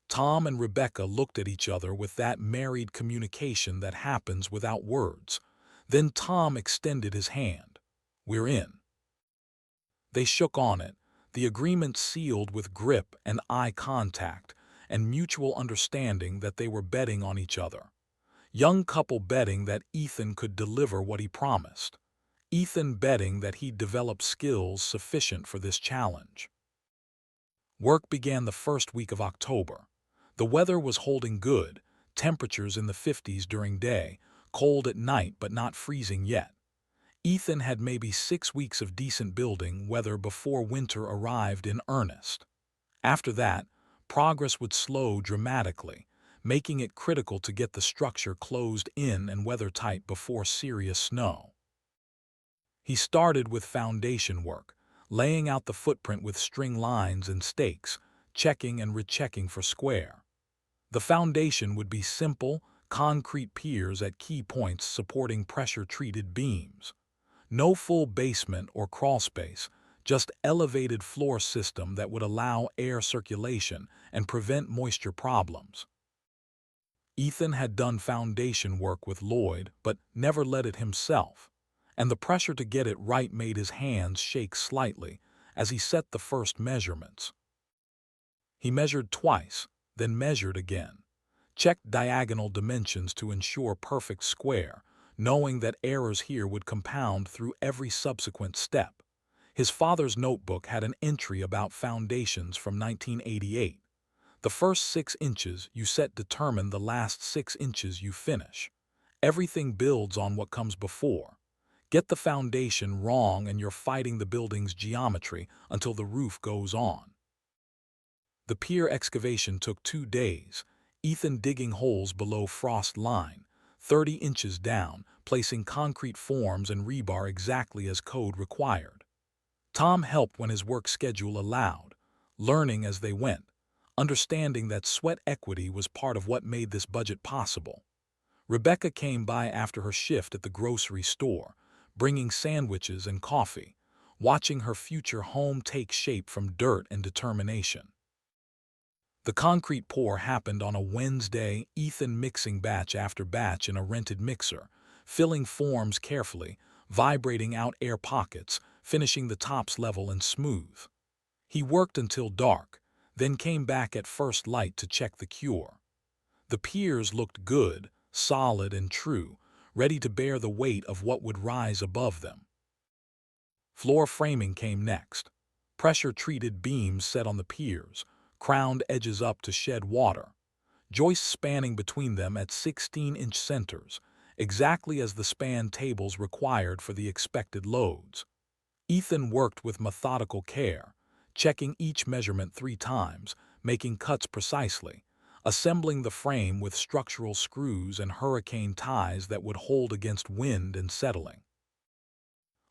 Tom and Rebecca looked at each other with that married communication that happens without words. Then Tom extended his hand. "We're in." They shook on it, the agreement sealed with grip and eye contact and mutual understanding that they were betting on each other. Young couple betting that Ethan could deliver what he promised. Ethan betting that he'd develop skills sufficient for this challenge. Work began the first week of October. The weather was holding good, temperatures in the 50s during day, cold at night but not freezing yet. Ethan had maybe 6 weeks of decent building weather before winter arrived in earnest. After that, progress would slow dramatically, making it critical to get the structure closed in and weathertight before serious snow. He started with foundation work, laying out the footprint with string lines and stakes, checking and rechecking for square. The foundation would be simple, concrete piers at key points supporting pressure-treated beams. No full basement or crawlspace, just elevated floor system that would allow air circulation and prevent moisture problems. Ethan had done foundation work with Lloyd, but never led it himself, and the pressure to get it right made his hands shake slightly as he set the first measurements. He measured twice, then measured again, checked diagonal dimensions to ensure perfect square, knowing that errors here would compound through every subsequent step. His father's notebook had an entry about foundations from 1988. The first 6 inches you set determine the last 6 inches you finish. Everything builds on what comes before. Get the foundation wrong and you're fighting the building's geometry until the roof goes on. The pier excavation took 2 days, Ethan digging holes below frost line, 30 inches down, placing concrete forms and rebar exactly as code required. Tom helped when his work schedule allowed, learning as they went, understanding that sweat equity was part of what made this budget possible. Rebecca came by after her shift at the grocery store, bringing sandwiches and coffee, watching her future home take shape from dirt and determination. The concrete pour happened on a Wednesday, Ethan mixing batch after batch in a rented mixer, filling forms carefully, vibrating out air pockets, finishing the tops level and smooth. He worked until dark, then came back at first light to check the cure. The piers looked good, solid and true, ready to bear the weight of what would rise above them. Floor framing came next. Pressure-treated beams set on the piers, crowned edges up to shed water, joists spanning between them at 16-inch centers, exactly as the span tables required for the expected loads. Ethan worked with methodical care, checking each measurement 3 times, making cuts precisely, assembling the frame with structural screws and hurricane ties that would hold against wind and settling.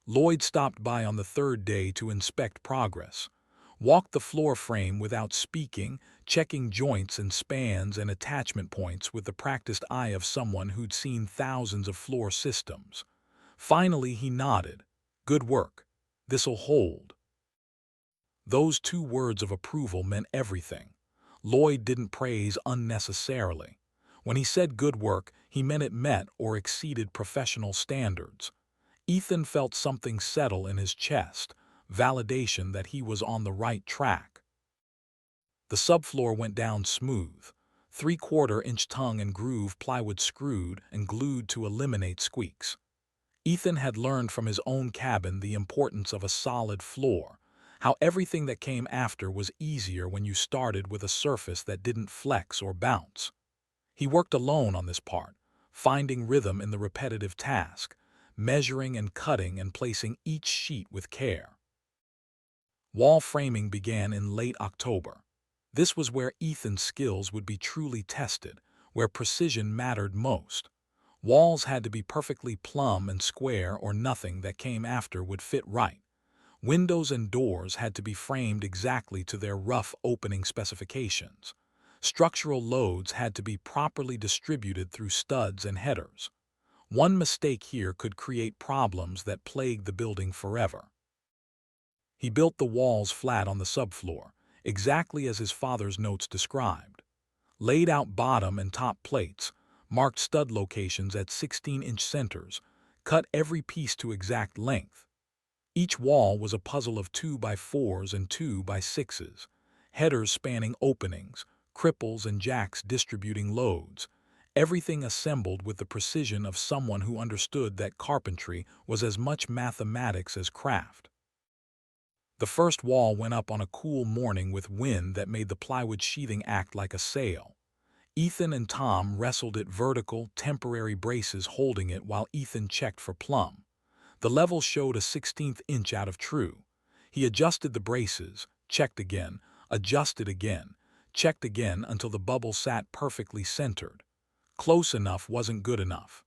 Lloyd stopped by on the 3rd day to inspect progress, walked the floor frame without speaking, checking joints and spans and attachment points with the practiced eye of someone who'd seen thousands of floor systems. Finally, he nodded. "Good work. This'll hold." Those 2 words of approval meant everything. Lloyd didn't praise unnecessarily. When he said good work, he meant it met or exceeded professional standards. Ethan felt something settle in his chest, validation that he was on the right track. The subfloor went down smooth, 3/4-inch tongue and groove plywood screwed and glued to eliminate squeaks. Ethan had learned from his own cabin the importance of a solid floor, how everything that came after was easier when you started with a surface that didn't flex or bounce. He worked alone on this part, finding rhythm in the repetitive task, measuring and cutting and placing each sheet with care. Wall framing began in late October. This was where Ethan's skills would be truly tested, where precision mattered most. Walls had to be perfectly plumb and square or nothing that came after would fit right. Windows and doors had to be framed exactly to their rough opening specifications. Structural loads had to be properly distributed through studs and headers. One mistake here could create problems that plagued the building forever. He built the walls flat on the subfloor, exactly as his father's notes described. Laid out bottom and top plates, marked stud locations at 16-inch centers, cut every piece to exact length. Each wall was a puzzle of 2x4s and 2x6s, headers spanning openings, cripples and jacks distributing loads, everything assembled with the precision of someone who understood that carpentry was as much mathematics as craft. The first wall went up on a cool morning with wind that made the plywood sheathing act like a sail. Ethan and Tom wrestled it vertical, temporary braces holding it while Ethan checked for plumb. The level showed a 16th inch out of true. He adjusted the braces, checked again, adjusted again, checked again until the bubble sat perfectly centered. Close enough wasn't good enough.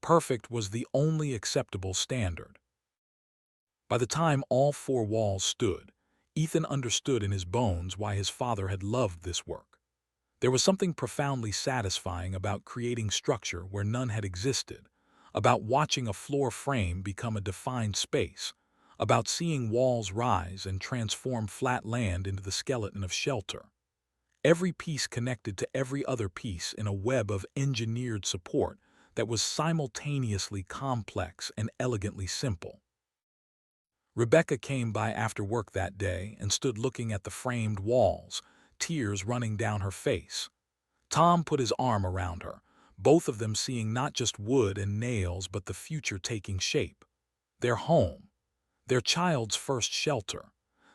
Perfect was the only acceptable standard. By the time all 4 walls stood, Ethan understood in his bones why his father had loved this work. There was something profoundly satisfying about creating structure where none had existed, about watching a floor frame become a defined space, about seeing walls rise and transform flat land into the skeleton of shelter. Every piece connected to every other piece in a web of engineered support that was simultaneously complex and elegantly simple. Rebecca came by after work that day and stood looking at the framed walls, tears running down her face. Tom put his arm around her, both of them seeing not just wood and nails but the future taking shape. Their home, their child's first shelter,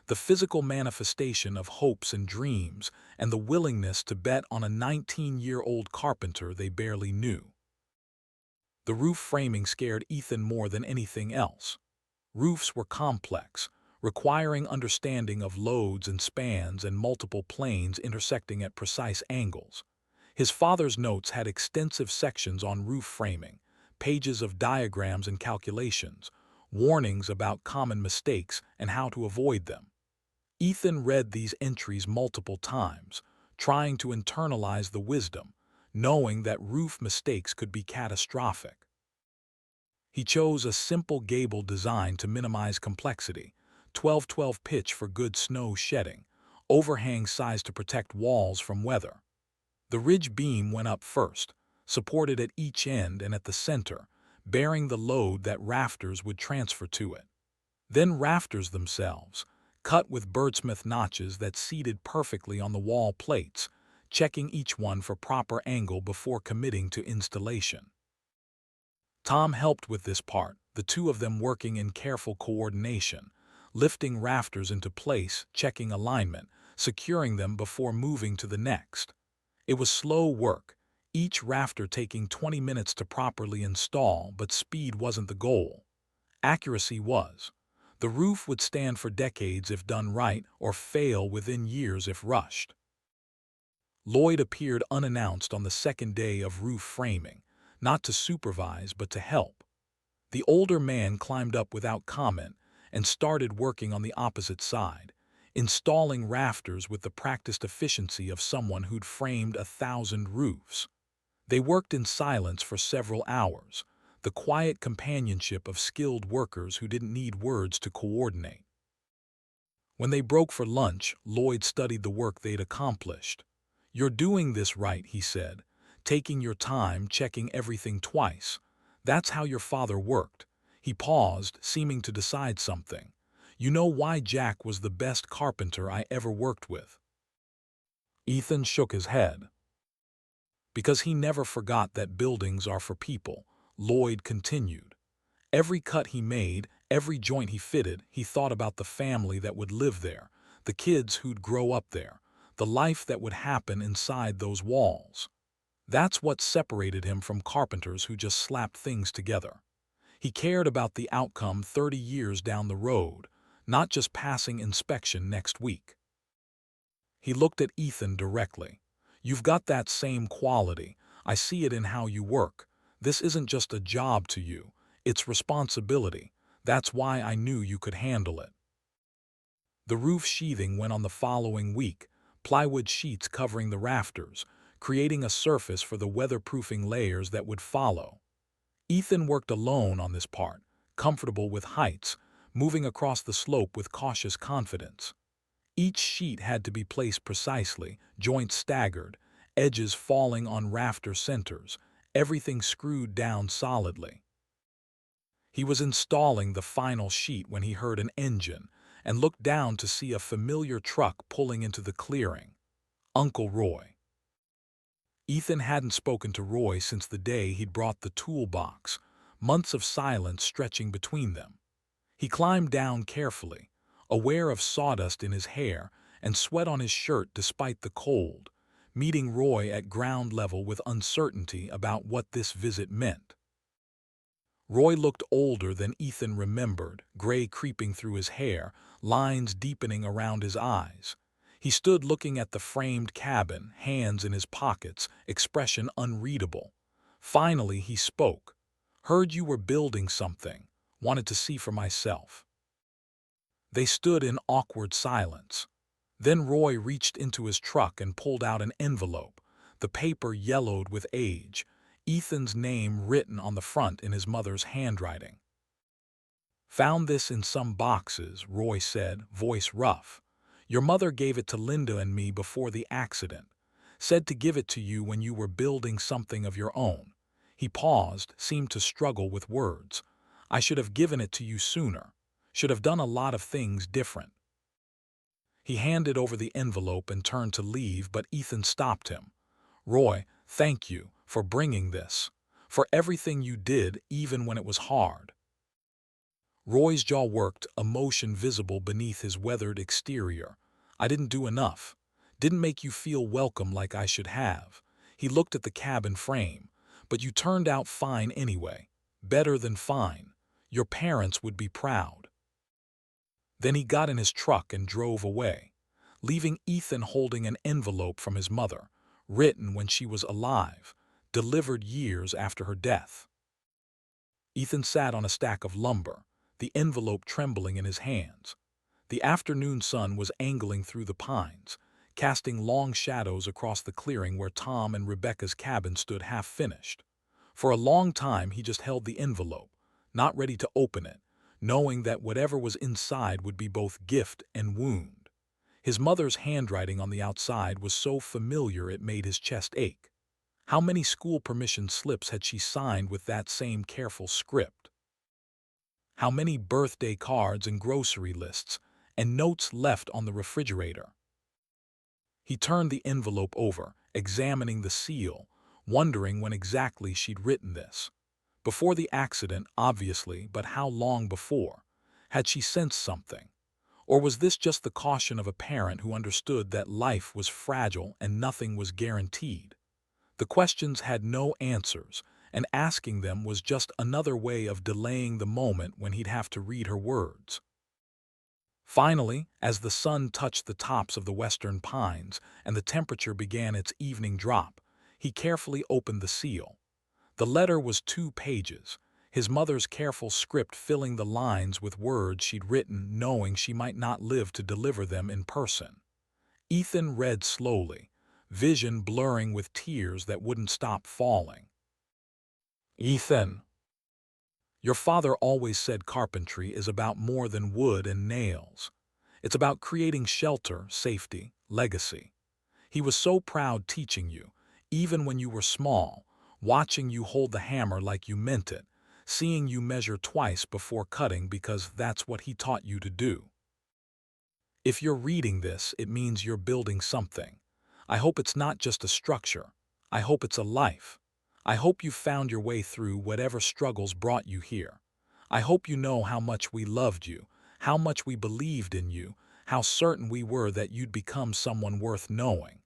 the physical manifestation of hopes and dreams, and the willingness to bet on a 19-year-old carpenter they barely knew. The roof framing scared Ethan more than anything else. Roofs were complex, requiring understanding of loads and spans and multiple planes intersecting at precise angles. His father's notes had extensive sections on roof framing, pages of diagrams and calculations, warnings about common mistakes and how to avoid them. Ethan read these entries multiple times, trying to internalize the wisdom, knowing that roof mistakes could be catastrophic. He chose a simple gable design to minimize complexity, 12-12 pitch for good snow shedding, overhang size to protect walls from weather. The ridge beam went up first, supported at each end and at the center, bearing the load that rafters would transfer to it. Then rafters themselves, cut with birdsmith notches that seated perfectly on the wall plates, checking each one for proper angle before committing to installation. Tom helped with this part, the two of them working in careful coordination, lifting rafters into place, checking alignment, securing them before moving to the next. It was slow work, each rafter taking 20 minutes to properly install, but speed wasn't the goal. Accuracy was. The roof would stand for decades if done right, or fail within years if rushed. Lloyd appeared unannounced on the second day of roof framing, not to supervise but to help. The older man climbed up without comment and started working on the opposite side, installing rafters with the practiced efficiency of someone who'd framed 1,000 roofs. They worked in silence for several hours, the quiet companionship of skilled workers who didn't need words to coordinate. When they broke for lunch, Lloyd studied the work they'd accomplished. "You're doing this right," he said, "taking your time, checking everything twice. That's how your father worked." He paused, seeming to decide something. "You know why Jack was the best carpenter I ever worked with?" Ethan shook his head. "Because he never forgot that buildings are for people," Lloyd continued. "Every cut he made, every joint he fitted, he thought about the family that would live there, the kids who'd grow up there, the life that would happen inside those walls. That's what separated him from carpenters who just slapped things together. He cared about the outcome 30 years down the road, not just passing inspection next week." He looked at Ethan directly. "You've got that same quality. I see it in how you work. This isn't just a job to you. It's responsibility. That's why I knew you could handle it." The roof sheathing went on the following week, plywood sheets covering the rafters, creating a surface for the weatherproofing layers that would follow. Ethan worked alone on this part, comfortable with heights, moving across the slope with cautious confidence. Each sheet had to be placed precisely, joints staggered, edges falling on rafter centers, everything screwed down solidly. He was installing the final sheet when he heard an engine and looked down to see a familiar truck pulling into the clearing. Uncle Roy. Ethan hadn't spoken to Roy since the day he'd brought the toolbox, months of silence stretching between them. He climbed down carefully, aware of sawdust in his hair and sweat on his shirt despite the cold, meeting Roy at ground level with uncertainty about what this visit meant. Roy looked older than Ethan remembered, gray creeping through his hair, lines deepening around his eyes. He stood looking at the framed cabin, hands in his pockets, expression unreadable. Finally he spoke. "Heard you were building something. Wanted to see for myself." They stood in awkward silence. Then Roy reached into his truck and pulled out an envelope, the paper yellowed with age, Ethan's name written on the front in his mother's handwriting. "Found this in some boxes," Roy said, voice rough. Your mother gave it to Linda and me before the accident. Said to give it to you when you were building something of your own." He paused, seemed to struggle with words. "I should have given it to you sooner. Should have done a lot of things different." He handed over the envelope and turned to leave, but Ethan stopped him. "Roy, thank you for bringing this. For everything you did, even when it was hard." Roy's jaw worked, emotion visible beneath his weathered exterior. "I didn't do enough. Didn't make you feel welcome like I should have." He looked at the cabin frame. "But you turned out fine anyway. Better than fine. Your parents would be proud." Then he got in his truck and drove away, leaving Ethan holding an envelope from his mother, written when she was alive, delivered years after her death. Ethan sat on a stack of lumber, the envelope trembling in his hands. The afternoon sun was angling through the pines, casting long shadows across the clearing where Tom and Rebecca's cabin stood half-finished. For a long time he just held the envelope, not ready to open it, knowing that whatever was inside would be both gift and wound. His mother's handwriting on the outside was so familiar it made his chest ache. How many school permission slips had she signed with that same careful script? How many birthday cards and grocery lists and notes left on the refrigerator? He turned the envelope over, examining the seal, wondering when exactly she'd written this. Before the accident, obviously, but how long before? Had she sensed something? Or was this just the caution of a parent who understood that life was fragile and nothing was guaranteed? The questions had no answers, and asking them was just another way of delaying the moment when he'd have to read her words. Finally, as the sun touched the tops of the western pines and the temperature began its evening drop, he carefully opened the seal. The letter was 2 pages, his mother's careful script filling the lines with words she'd written knowing she might not live to deliver them in person. Ethan read slowly, vision blurring with tears that wouldn't stop falling. "Ethan, your father always said carpentry is about more than wood and nails. It's about creating shelter, safety, legacy. He was so proud teaching you, even when you were small, watching you hold the hammer like you meant it, seeing you measure twice before cutting because that's what he taught you to do. If you're reading this, it means you're building something. I hope it's not just a structure. I hope it's a life. I hope you found your way through whatever struggles brought you here. I hope you know how much we loved you, how much we believed in you, how certain we were that you'd become someone worth knowing.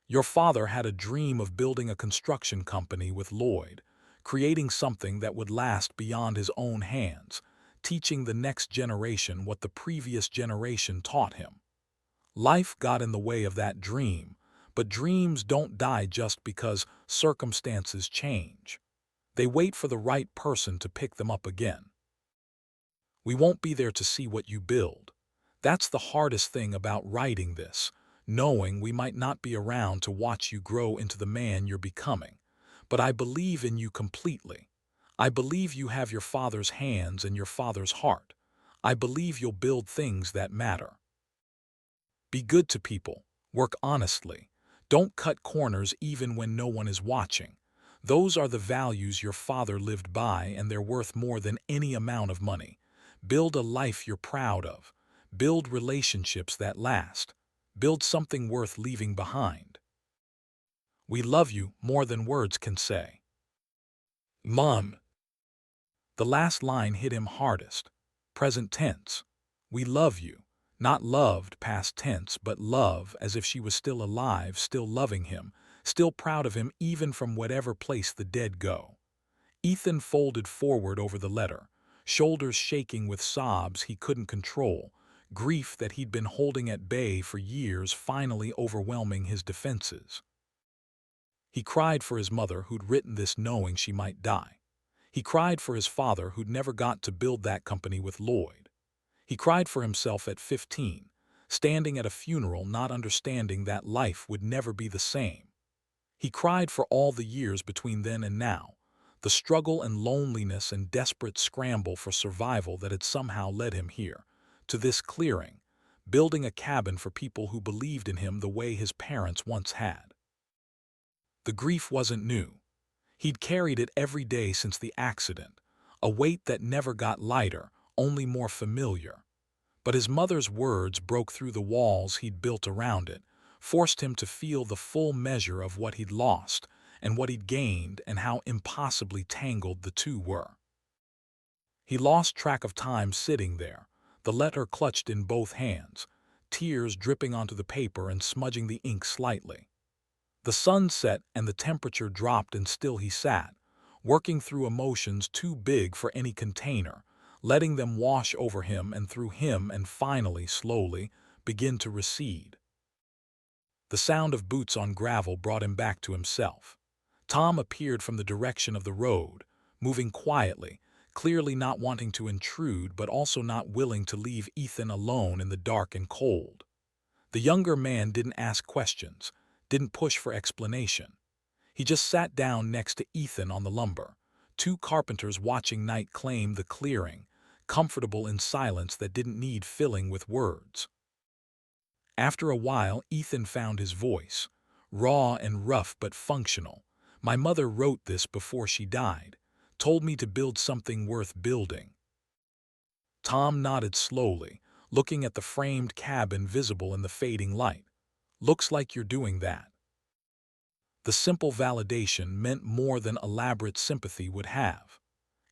Your father had a dream of building a construction company with Lloyd, creating something that would last beyond his own hands, teaching the next generation what the previous generation taught him. Life got in the way of that dream, but dreams don't die just because circumstances change. They wait for the right person to pick them up again. We won't be there to see what you build. That's the hardest thing about writing this, knowing we might not be around to watch you grow into the man you're becoming. But I believe in you completely. I believe you have your father's hands and your father's heart. I believe you'll build things that matter. Be good to people. Work honestly. Don't cut corners even when no one is watching. Those are the values your father lived by, and they're worth more than any amount of money. Build a life you're proud of. Build relationships that last. Build something worth leaving behind. We love you more than words can say." Mom. The last line hit him hardest. Present tense. We love you. Not loved past tense, but love as if she was still alive, still loving him, still proud of him even from whatever place the dead go. Ethan folded forward over the letter, shoulders shaking with sobs he couldn't control, grief that he'd been holding at bay for years finally overwhelming his defenses. He cried for his mother who'd written this knowing she might die. He cried for his father who'd never got to build that company with Lloyd. He cried for himself at 15, standing at a funeral not understanding that life would never be the same. He cried for all the years between then and now, the struggle and loneliness and desperate scramble for survival that had somehow led him here, to this clearing, building a cabin for people who believed in him the way his parents once had. The grief wasn't new. He'd carried it every day since the accident, a weight that never got lighter, only more familiar. But his mother's words broke through the walls he'd built around it, forced him to feel the full measure of what he'd lost and what he'd gained and how impossibly tangled the two were. He lost track of time sitting there, the letter clutched in both hands, tears dripping onto the paper and smudging the ink slightly. The sun set and the temperature dropped, and still he sat, working through emotions too big for any container, letting them wash over him and through him and finally, slowly, begin to recede. The sound of boots on gravel brought him back to himself. Tom appeared from the direction of the road, moving quietly, clearly not wanting to intrude but also not willing to leave Ethan alone in the dark and cold. The younger man didn't ask questions, didn't push for explanation. He just sat down next to Ethan on the lumber. Two carpenters watching night claim the clearing, comfortable in silence that didn't need filling with words. After a while, Ethan found his voice, raw and rough but functional. "My mother wrote this before she died, told me to build something worth building." Tom nodded slowly, looking at the framed cabin visible in the fading light. "Looks like you're doing that." The simple validation meant more than elaborate sympathy would have.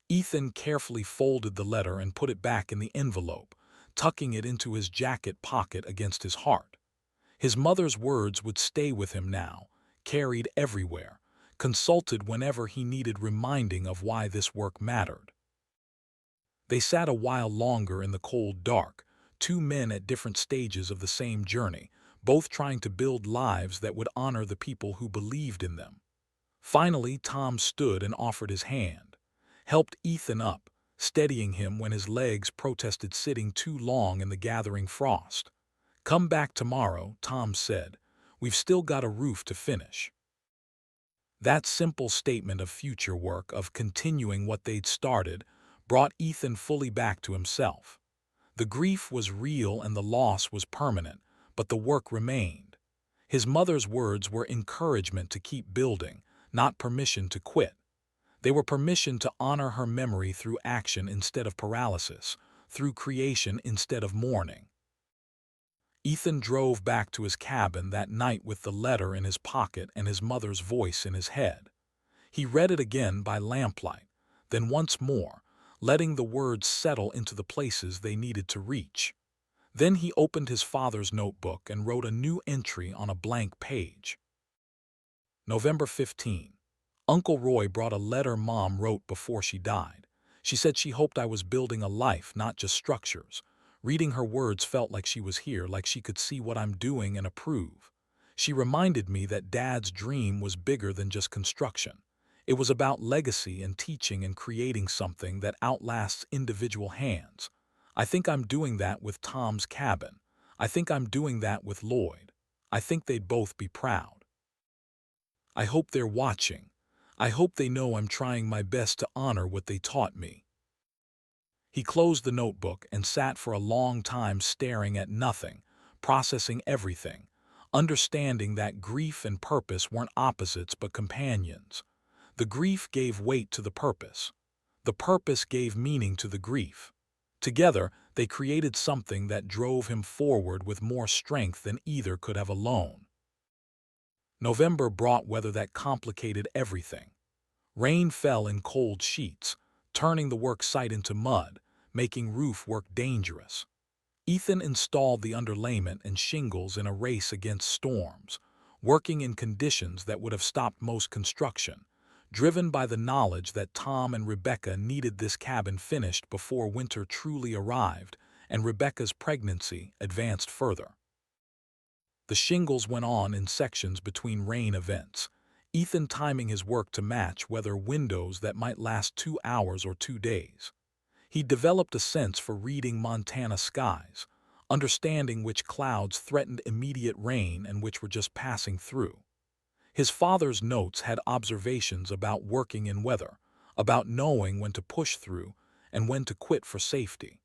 Ethan carefully folded the letter and put it back in the envelope, tucking it into his jacket pocket against his heart. His mother's words would stay with him now, carried everywhere, consulted whenever he needed reminding of why this work mattered. They sat a while longer in the cold dark, two men at different stages of the same journey, both trying to build lives that would honor the people who believed in them. Finally, Tom stood and offered his hand, helped Ethan up, steadying him when his legs protested sitting too long in the gathering frost. "Come back tomorrow," Tom said. "We've still got a roof to finish." That simple statement of future work, of continuing what they'd started, brought Ethan fully back to himself. The grief was real and the loss was permanent, but the work remained. His mother's words were encouragement to keep building, not permission to quit. They were permission to honor her memory through action instead of paralysis, through creation instead of mourning. Ethan drove back to his cabin that night with the letter in his pocket and his mother's voice in his head. He read it again by lamplight, then once more, letting the words settle into the places they needed to reach. Then he opened his father's notebook and wrote a new entry on a blank page. November 15. Uncle Roy brought a letter Mom wrote before she died. She said she hoped I was building a life, not just structures. Reading her words felt like she was here, like she could see what I'm doing and approve. She reminded me that Dad's dream was bigger than just construction. It was about legacy and teaching and creating something that outlasts individual hands. I think I'm doing that with Tom's cabin. I think I'm doing that with Lloyd. I think they'd both be proud. I hope they're watching. I hope they know I'm trying my best to honor what they taught me. He closed the notebook and sat for a long time staring at nothing, processing everything, understanding that grief and purpose weren't opposites but companions. The grief gave weight to the purpose. The purpose gave meaning to the grief. Together, they created something that drove him forward with more strength than either could have alone. November brought weather that complicated everything. Rain fell in cold sheets, turning the work site into mud, making roof work dangerous. Ethan installed the underlayment and shingles in a race against storms, working in conditions that would have stopped most construction, driven by the knowledge that Tom and Rebecca needed this cabin finished before winter truly arrived and Rebecca's pregnancy advanced further. The shingles went on in sections between rain events, Ethan timing his work to match weather windows that might last 2 hours or 2 days. He developed a sense for reading Montana skies, understanding which clouds threatened immediate rain and which were just passing through. His father's notes had observations about working in weather, about knowing when to push through and when to quit for safety.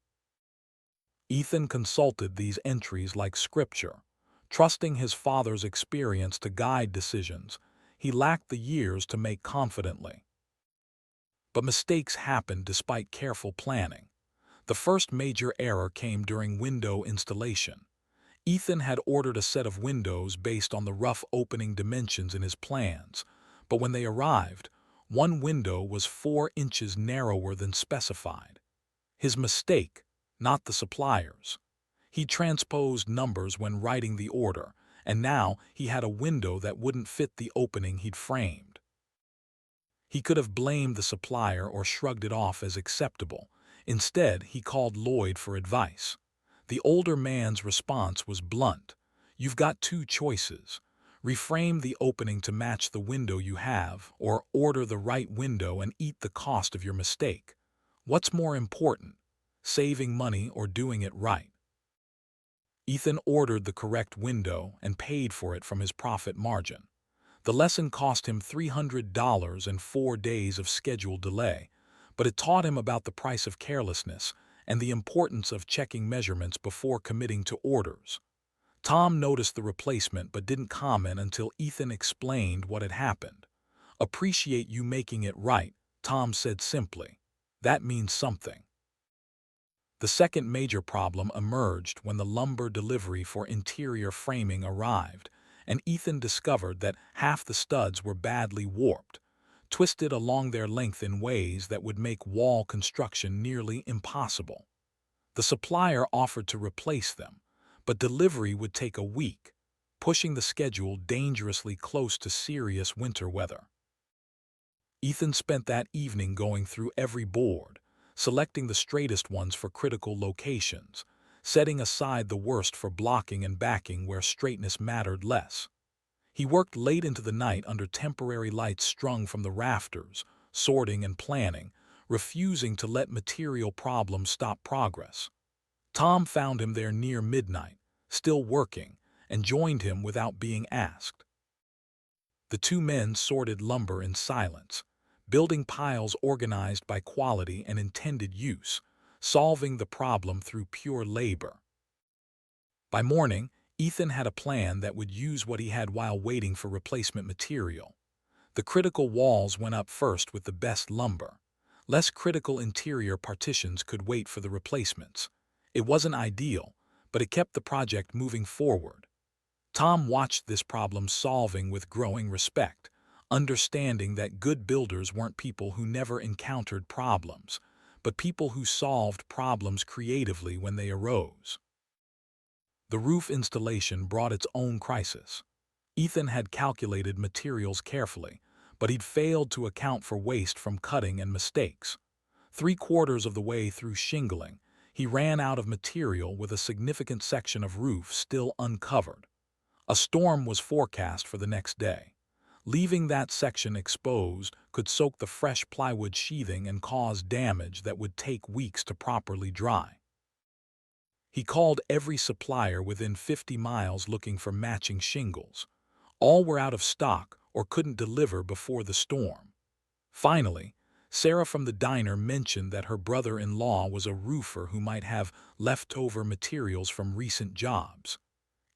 Ethan consulted these entries like scripture. Trusting his father's experience to guide decisions, he lacked the years to make confidently. But mistakes happened despite careful planning. The first major error came during window installation. Ethan had ordered a set of windows based on the rough opening dimensions in his plans, but when they arrived, one window was 4 inches narrower than specified. His mistake, not the supplier's. He transposed numbers when writing the order, and now he had a window that wouldn't fit the opening he'd framed. He could have blamed the supplier or shrugged it off as acceptable. Instead, he called Lloyd for advice. The older man's response was blunt. You've got 2 choices. Reframe the opening to match the window you have, or order the right window and eat the cost of your mistake. What's more important, saving money or doing it right? Ethan ordered the correct window and paid for it from his profit margin. The lesson cost him $300 and 4 days of scheduled delay, but it taught him about the price of carelessness and the importance of checking measurements before committing to orders. Tom noticed the replacement but didn't comment until Ethan explained what had happened. "Appreciate you making it right," Tom said simply. "That means something." The second major problem emerged when the lumber delivery for interior framing arrived, and Ethan discovered that half the studs were badly warped, twisted along their length in ways that would make wall construction nearly impossible. The supplier offered to replace them, but delivery would take a week, pushing the schedule dangerously close to serious winter weather. Ethan spent that evening going through every board, selecting the straightest ones for critical locations, setting aside the worst for blocking and backing where straightness mattered less. He worked late into the night under temporary lights strung from the rafters, sorting and planning, refusing to let material problems stop progress. Tom found him there near midnight, still working, and joined him without being asked. The 2 men sorted lumber in silence, building piles organized by quality and intended use, solving the problem through pure labor. By morning, Ethan had a plan that would use what he had while waiting for replacement material. The critical walls went up first with the best lumber. Less critical interior partitions could wait for the replacements. It wasn't ideal, but it kept the project moving forward. Tom watched this problem solving with growing respect, understanding that good builders weren't people who never encountered problems, but people who solved problems creatively when they arose. The roof installation brought its own crisis. Ethan had calculated materials carefully, but he'd failed to account for waste from cutting and mistakes. 3/4 of the way through shingling, he ran out of material with a significant section of roof still uncovered. A storm was forecast for the next day. Leaving that section exposed could soak the fresh plywood sheathing and cause damage that would take weeks to properly dry. He called every supplier within 50 miles looking for matching shingles. All were out of stock or couldn't deliver before the storm. Finally, Sarah from the diner mentioned that her brother-in-law was a roofer who might have leftover materials from recent jobs.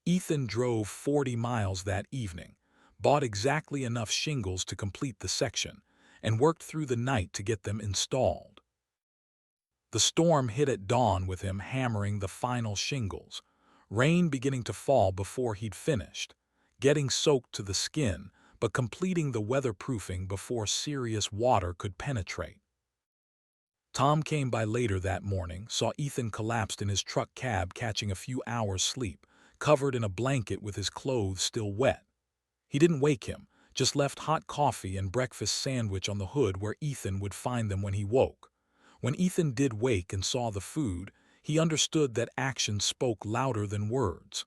Ethan drove 40 miles that evening, bought exactly enough shingles to complete the section, and worked through the night to get them installed. The storm hit at dawn with him hammering the final shingles, rain beginning to fall before he'd finished, getting soaked to the skin, but completing the weatherproofing before serious water could penetrate. Tom came by later that morning, saw Ethan collapsed in his truck cab catching a few hours' sleep, covered in a blanket with his clothes still wet. He didn't wake him, just left hot coffee and breakfast sandwich on the hood where Ethan would find them when he woke. When Ethan did wake and saw the food, he understood that action spoke louder than words.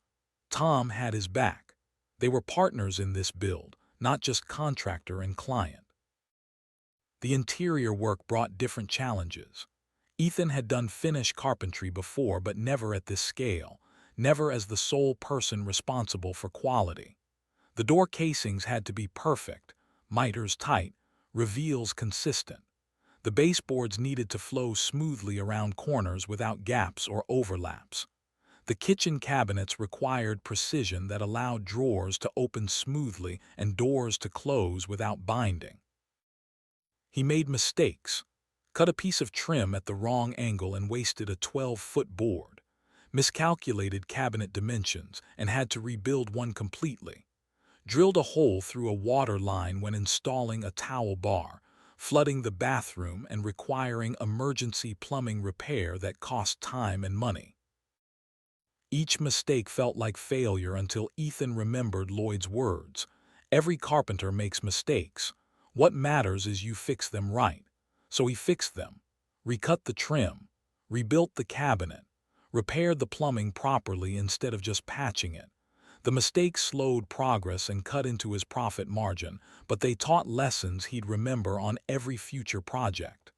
Tom had his back. They were partners in this build, not just contractor and client. The interior work brought different challenges. Ethan had done finish carpentry before, but never at this scale, never as the sole person responsible for quality. The door casings had to be perfect, miters tight, reveals consistent. The baseboards needed to flow smoothly around corners without gaps or overlaps. The kitchen cabinets required precision that allowed drawers to open smoothly and doors to close without binding. He made mistakes, cut a piece of trim at the wrong angle and wasted a 12-foot board, miscalculated cabinet dimensions and had to rebuild one completely, drilled a hole through a water line when installing a towel bar, flooding the bathroom and requiring emergency plumbing repair that cost time and money. Each mistake felt like failure until Ethan remembered Lloyd's words. Every carpenter makes mistakes. What matters is you fix them right. So he fixed them, recut the trim, rebuilt the cabinet, repaired the plumbing properly instead of just patching it. The mistakes slowed progress and cut into his profit margin, but they taught lessons he'd remember on every future project.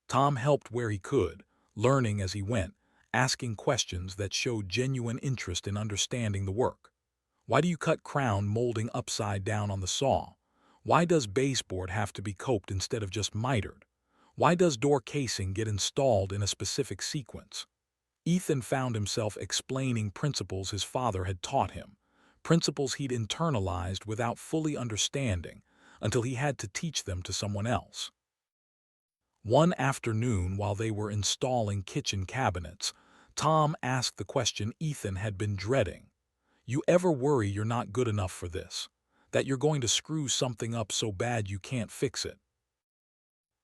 Tom helped where he could, learning as he went, asking questions that showed genuine interest in understanding the work. Why do you cut crown molding upside down on the saw? Why does baseboard have to be coped instead of just mitered? Why does door casing get installed in a specific sequence? Ethan found himself explaining principles his father had taught him, principles he'd internalized without fully understanding until he had to teach them to someone else. One afternoon while they were installing kitchen cabinets, Tom asked the question Ethan had been dreading. You ever worry you're not good enough for this? That you're going to screw something up so bad you can't fix it?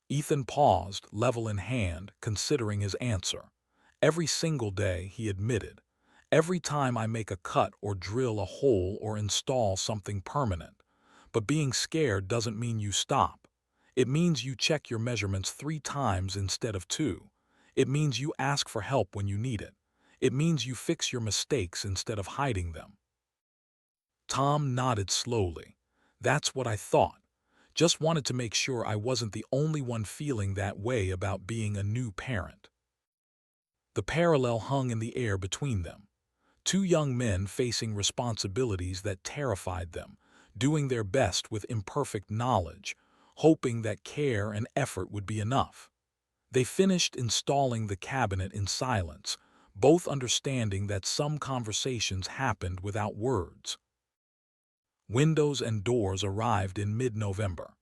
Ethan paused, level in hand, considering his answer. Every single day, he admitted. Every time I make a cut or drill a hole or install something permanent. But being scared doesn't mean you stop. It means you check your measurements 3 times instead of 2. It means you ask for help when you need it. It means you fix your mistakes instead of hiding them. Tom nodded slowly. That's what I thought. Just wanted to make sure I wasn't the only one feeling that way about being a new parent. The parallel hung in the air between them. 2 young men facing responsibilities that terrified them, doing their best with imperfect knowledge, hoping that care and effort would be enough. They finished installing the cabinet in silence, both understanding that some conversations happened without words. Windows and doors arrived in mid-November.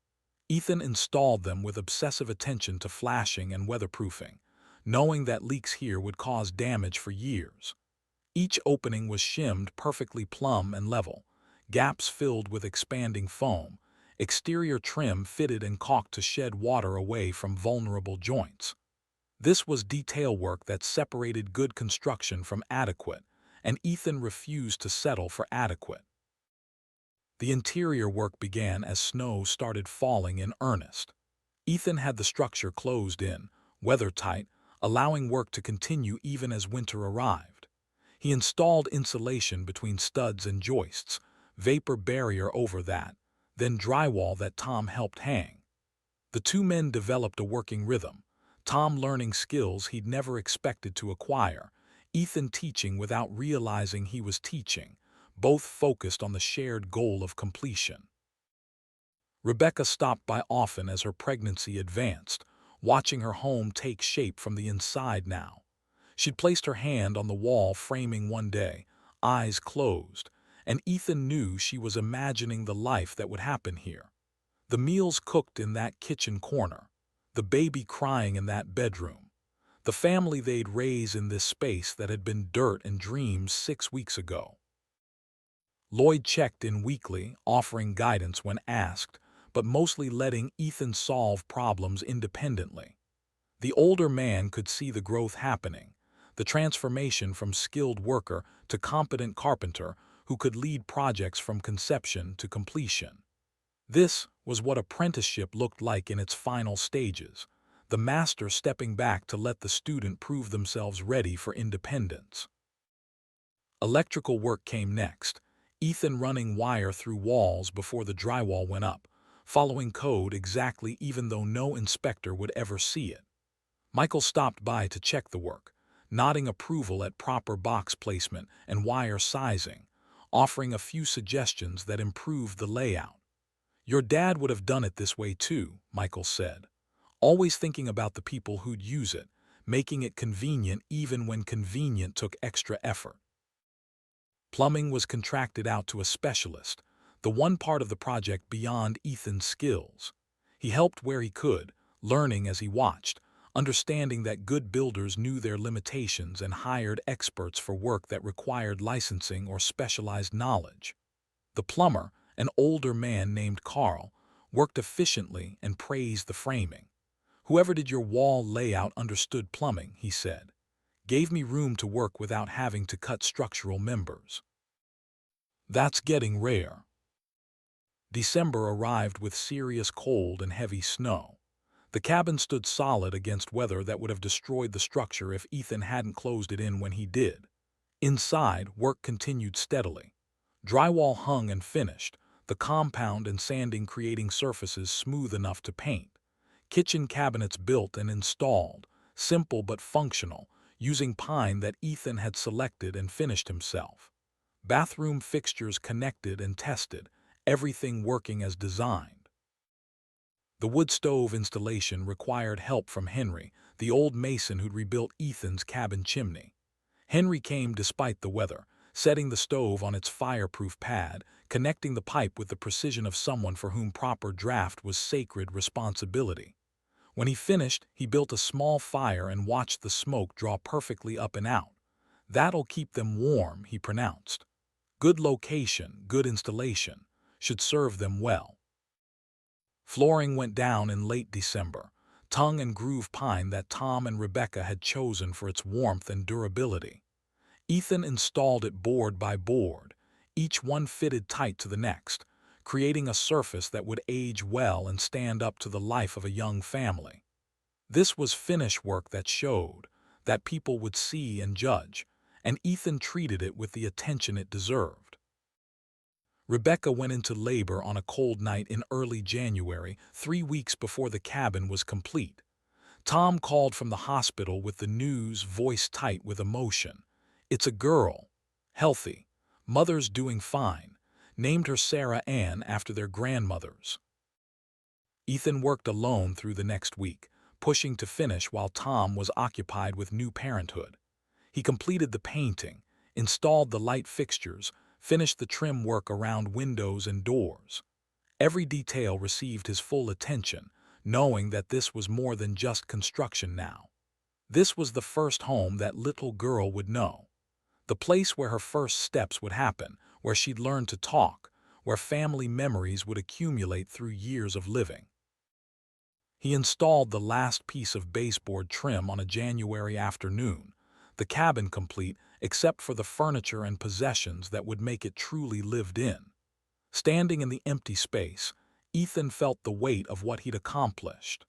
Ethan installed them with obsessive attention to flashing and weatherproofing, knowing that leaks here would cause damage for years. Each opening was shimmed perfectly plumb and level, gaps filled with expanding foam, exterior trim fitted and caulked to shed water away from vulnerable joints. This was detail work that separated good construction from adequate, and Ethan refused to settle for adequate. The interior work began as snow started falling in earnest. Ethan had the structure closed in, weather-tight, allowing work to continue even as winter arrived. He installed insulation between studs and joists, vapor barrier over that, then drywall that Tom helped hang. The 2 men developed a working rhythm, Tom learning skills he'd never expected to acquire, Ethan teaching without realizing he was teaching, both focused on the shared goal of completion. Rebecca stopped by often as her pregnancy advanced, watching her home take shape from the inside now. She'd placed her hand on the wall framing one day, eyes closed, and Ethan knew she was imagining the life that would happen here. The meals cooked in that kitchen corner, the baby crying in that bedroom, the family they'd raise in this space that had been dirt and dreams 6 weeks ago. Lloyd checked in weekly, offering guidance when asked, but mostly letting Ethan solve problems independently. The older man could see the growth happening, the transformation from skilled worker to competent carpenter who could lead projects from conception to completion. This was what apprenticeship looked like in its final stages, the master stepping back to let the student prove themselves ready for independence. Electrical work came next, Ethan running wire through walls before the drywall went up, following code exactly even though no inspector would ever see it. Michael stopped by to check the work, nodding approval at proper box placement and wire sizing, offering a few suggestions that improved the layout. Your dad would have done it this way too, Michael said, always thinking about the people who'd use it, making it convenient even when convenient took extra effort. Plumbing was contracted out to a specialist, the one part of the project beyond Ethan's skills. He helped where he could, learning as he watched, understanding that good builders knew their limitations and hired experts for work that required licensing or specialized knowledge. The plumber, an older man named Carl, worked efficiently and praised the framing. "Whoever did your wall layout understood plumbing," he said. "Gave me room to work without having to cut structural members." That's getting rare. December arrived with serious cold and heavy snow. The cabin stood solid against weather that would have destroyed the structure if Ethan hadn't closed it in when he did. Inside, work continued steadily. Drywall hung and finished, the compound and sanding creating surfaces smooth enough to paint. Kitchen cabinets built and installed, simple but functional, using pine that Ethan had selected and finished himself. Bathroom fixtures connected and tested, everything working as designed. The wood stove installation required help from Henry, the old mason who'd rebuilt Ethan's cabin chimney. Henry came despite the weather, setting the stove on its fireproof pad, connecting the pipe with the precision of someone for whom proper draft was sacred responsibility. When he finished, he built a small fire and watched the smoke draw perfectly up and out. "That'll keep them warm," he pronounced. Good location, good installation, should serve them well. Flooring went down in late December, tongue and groove pine that Tom and Rebecca had chosen for its warmth and durability. Ethan installed it board by board, each one fitted tight to the next, creating a surface that would age well and stand up to the life of a young family. This was finish work that showed, that people would see and judge, and Ethan treated it with the attention it deserved. Rebecca went into labor on a cold night in early January, 3 weeks before the cabin was complete. Tom called from the hospital with the news, voice tight with emotion. "It's a girl. Healthy. Mother's doing fine. Named her Sarah Ann after their grandmothers." Ethan worked alone through the next week, pushing to finish while Tom was occupied with new parenthood. He completed the painting, installed the light fixtures, finished the trim work around windows and doors. Every detail received his full attention, knowing that this was more than just construction now. This was the first home that little girl would know. The place where her first steps would happen, where she'd learn to talk, where family memories would accumulate through years of living. He installed the last piece of baseboard trim on a January afternoon, the cabin complete except for the furniture and possessions that would make it truly lived in. Standing in the empty space, Ethan felt the weight of what he'd accomplished.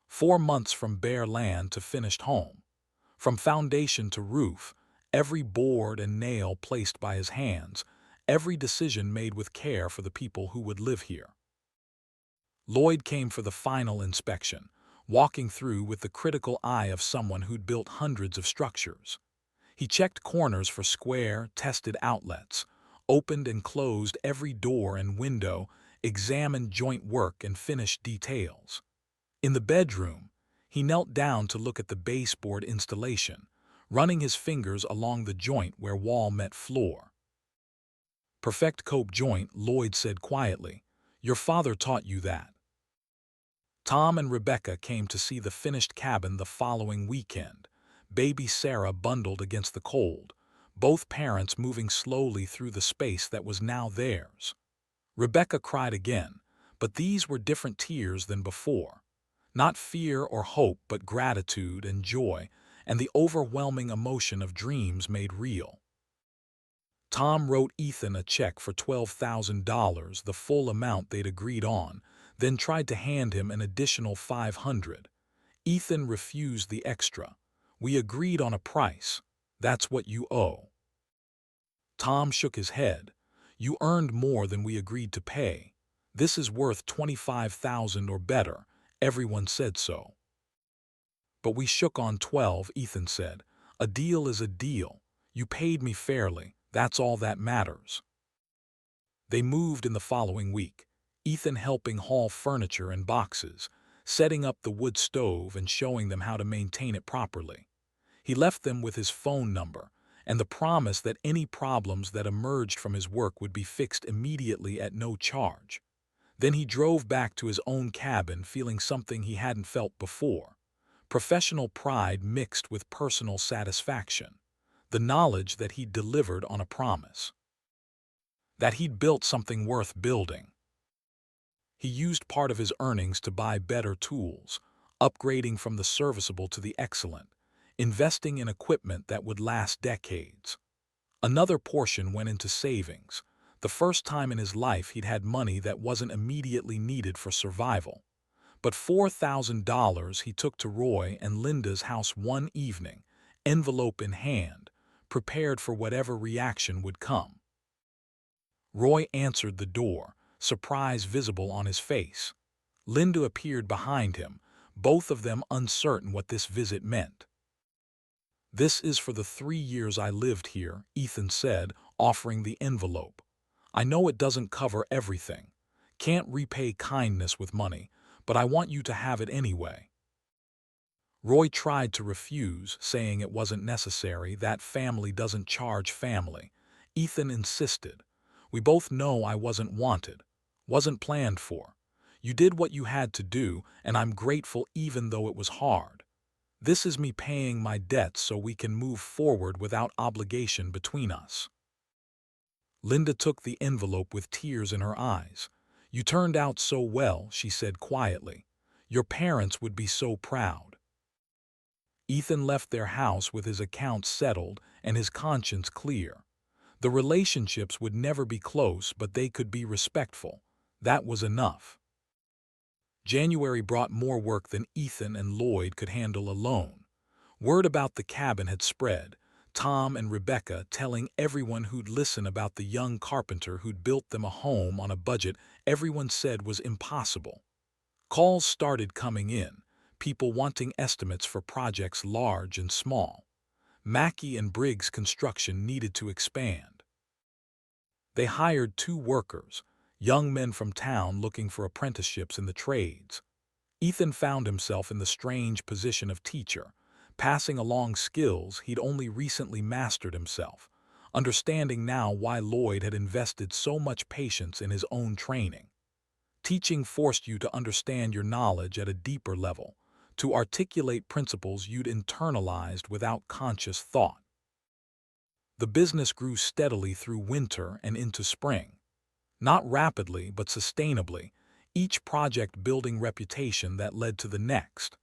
4 months from bare land to finished home. From foundation to roof, every board and nail placed by his hands, every decision made with care for the people who would live here. Lloyd came for the final inspection, walking through with the critical eye of someone who'd built hundreds of structures. He checked corners for square, tested outlets, opened and closed every door and window, examined joint work and finished details. In the bedroom, he knelt down to look at the baseboard installation, running his fingers along the joint where wall met floor. "Perfect cope joint," Lloyd said quietly. "Your father taught you that." Tom and Rebecca came to see the finished cabin the following weekend, baby Sarah bundled against the cold, both parents moving slowly through the space that was now theirs. Rebecca cried again, but these were different tears than before. Not fear or hope, but gratitude and joy, and the overwhelming emotion of dreams made real. Tom wrote Ethan a check for $12,000, the full amount they'd agreed on, then tried to hand him an additional $500. Ethan refused the extra. "We agreed on a price. That's what you owe." Tom shook his head. "You earned more than we agreed to pay. This is worth $25,000 or better. Everyone said so." "But we shook on 12, Ethan said. "A deal is a deal. You paid me fairly. That's all that matters." They moved in the following week, Ethan helping haul furniture and boxes, setting up the wood stove and showing them how to maintain it properly. He left them with his phone number and the promise that any problems that emerged from his work would be fixed immediately at no charge. Then he drove back to his own cabin feeling something he hadn't felt before: professional pride mixed with personal satisfaction, the knowledge that he'd delivered on a promise, that he'd built something worth building. He used part of his earnings to buy better tools, upgrading from the serviceable to the excellent, investing in equipment that would last decades. Another portion went into savings, the first time in his life he'd had money that wasn't immediately needed for survival. But $4,000 he took to Roy and Linda's house one evening, envelope in hand, prepared for whatever reaction would come. Roy answered the door, surprise visible on his face. Linda appeared behind him, both of them uncertain what this visit meant. "This is for the 3 years I lived here," Ethan said, offering the envelope. "I know it doesn't cover everything. Can't repay kindness with money, but I want you to have it anyway." Roy tried to refuse, saying it wasn't necessary, that family doesn't charge family. Ethan insisted. "We both know I wasn't wanted, wasn't planned for. You did what you had to do, and I'm grateful even though it was hard. This is me paying my debts so we can move forward without obligation between us." Linda took the envelope with tears in her eyes. "You turned out so well," she said quietly. "Your parents would be so proud." Ethan left their house with his accounts settled and his conscience clear. The relationships would never be close, but they could be respectful. That was enough. January brought more work than Ethan and Lloyd could handle alone. Word about the cabin had spread, Tom and Rebecca telling everyone who'd listen about the young carpenter who'd built them a home on a budget everyone said was impossible. Calls started coming in, people wanting estimates for projects large and small. Mackey and Briggs construction needed to expand. They hired 2 workers, young men from town looking for apprenticeships in the trades. Ethan found himself in the strange position of teacher, passing along skills he'd only recently mastered himself, understanding now why Lloyd had invested so much patience in his own training. Teaching forced you to understand your knowledge at a deeper level, to articulate principles you'd internalized without conscious thought. The business grew steadily through winter and into spring. Not rapidly, but sustainably, each project building reputation that led to the next.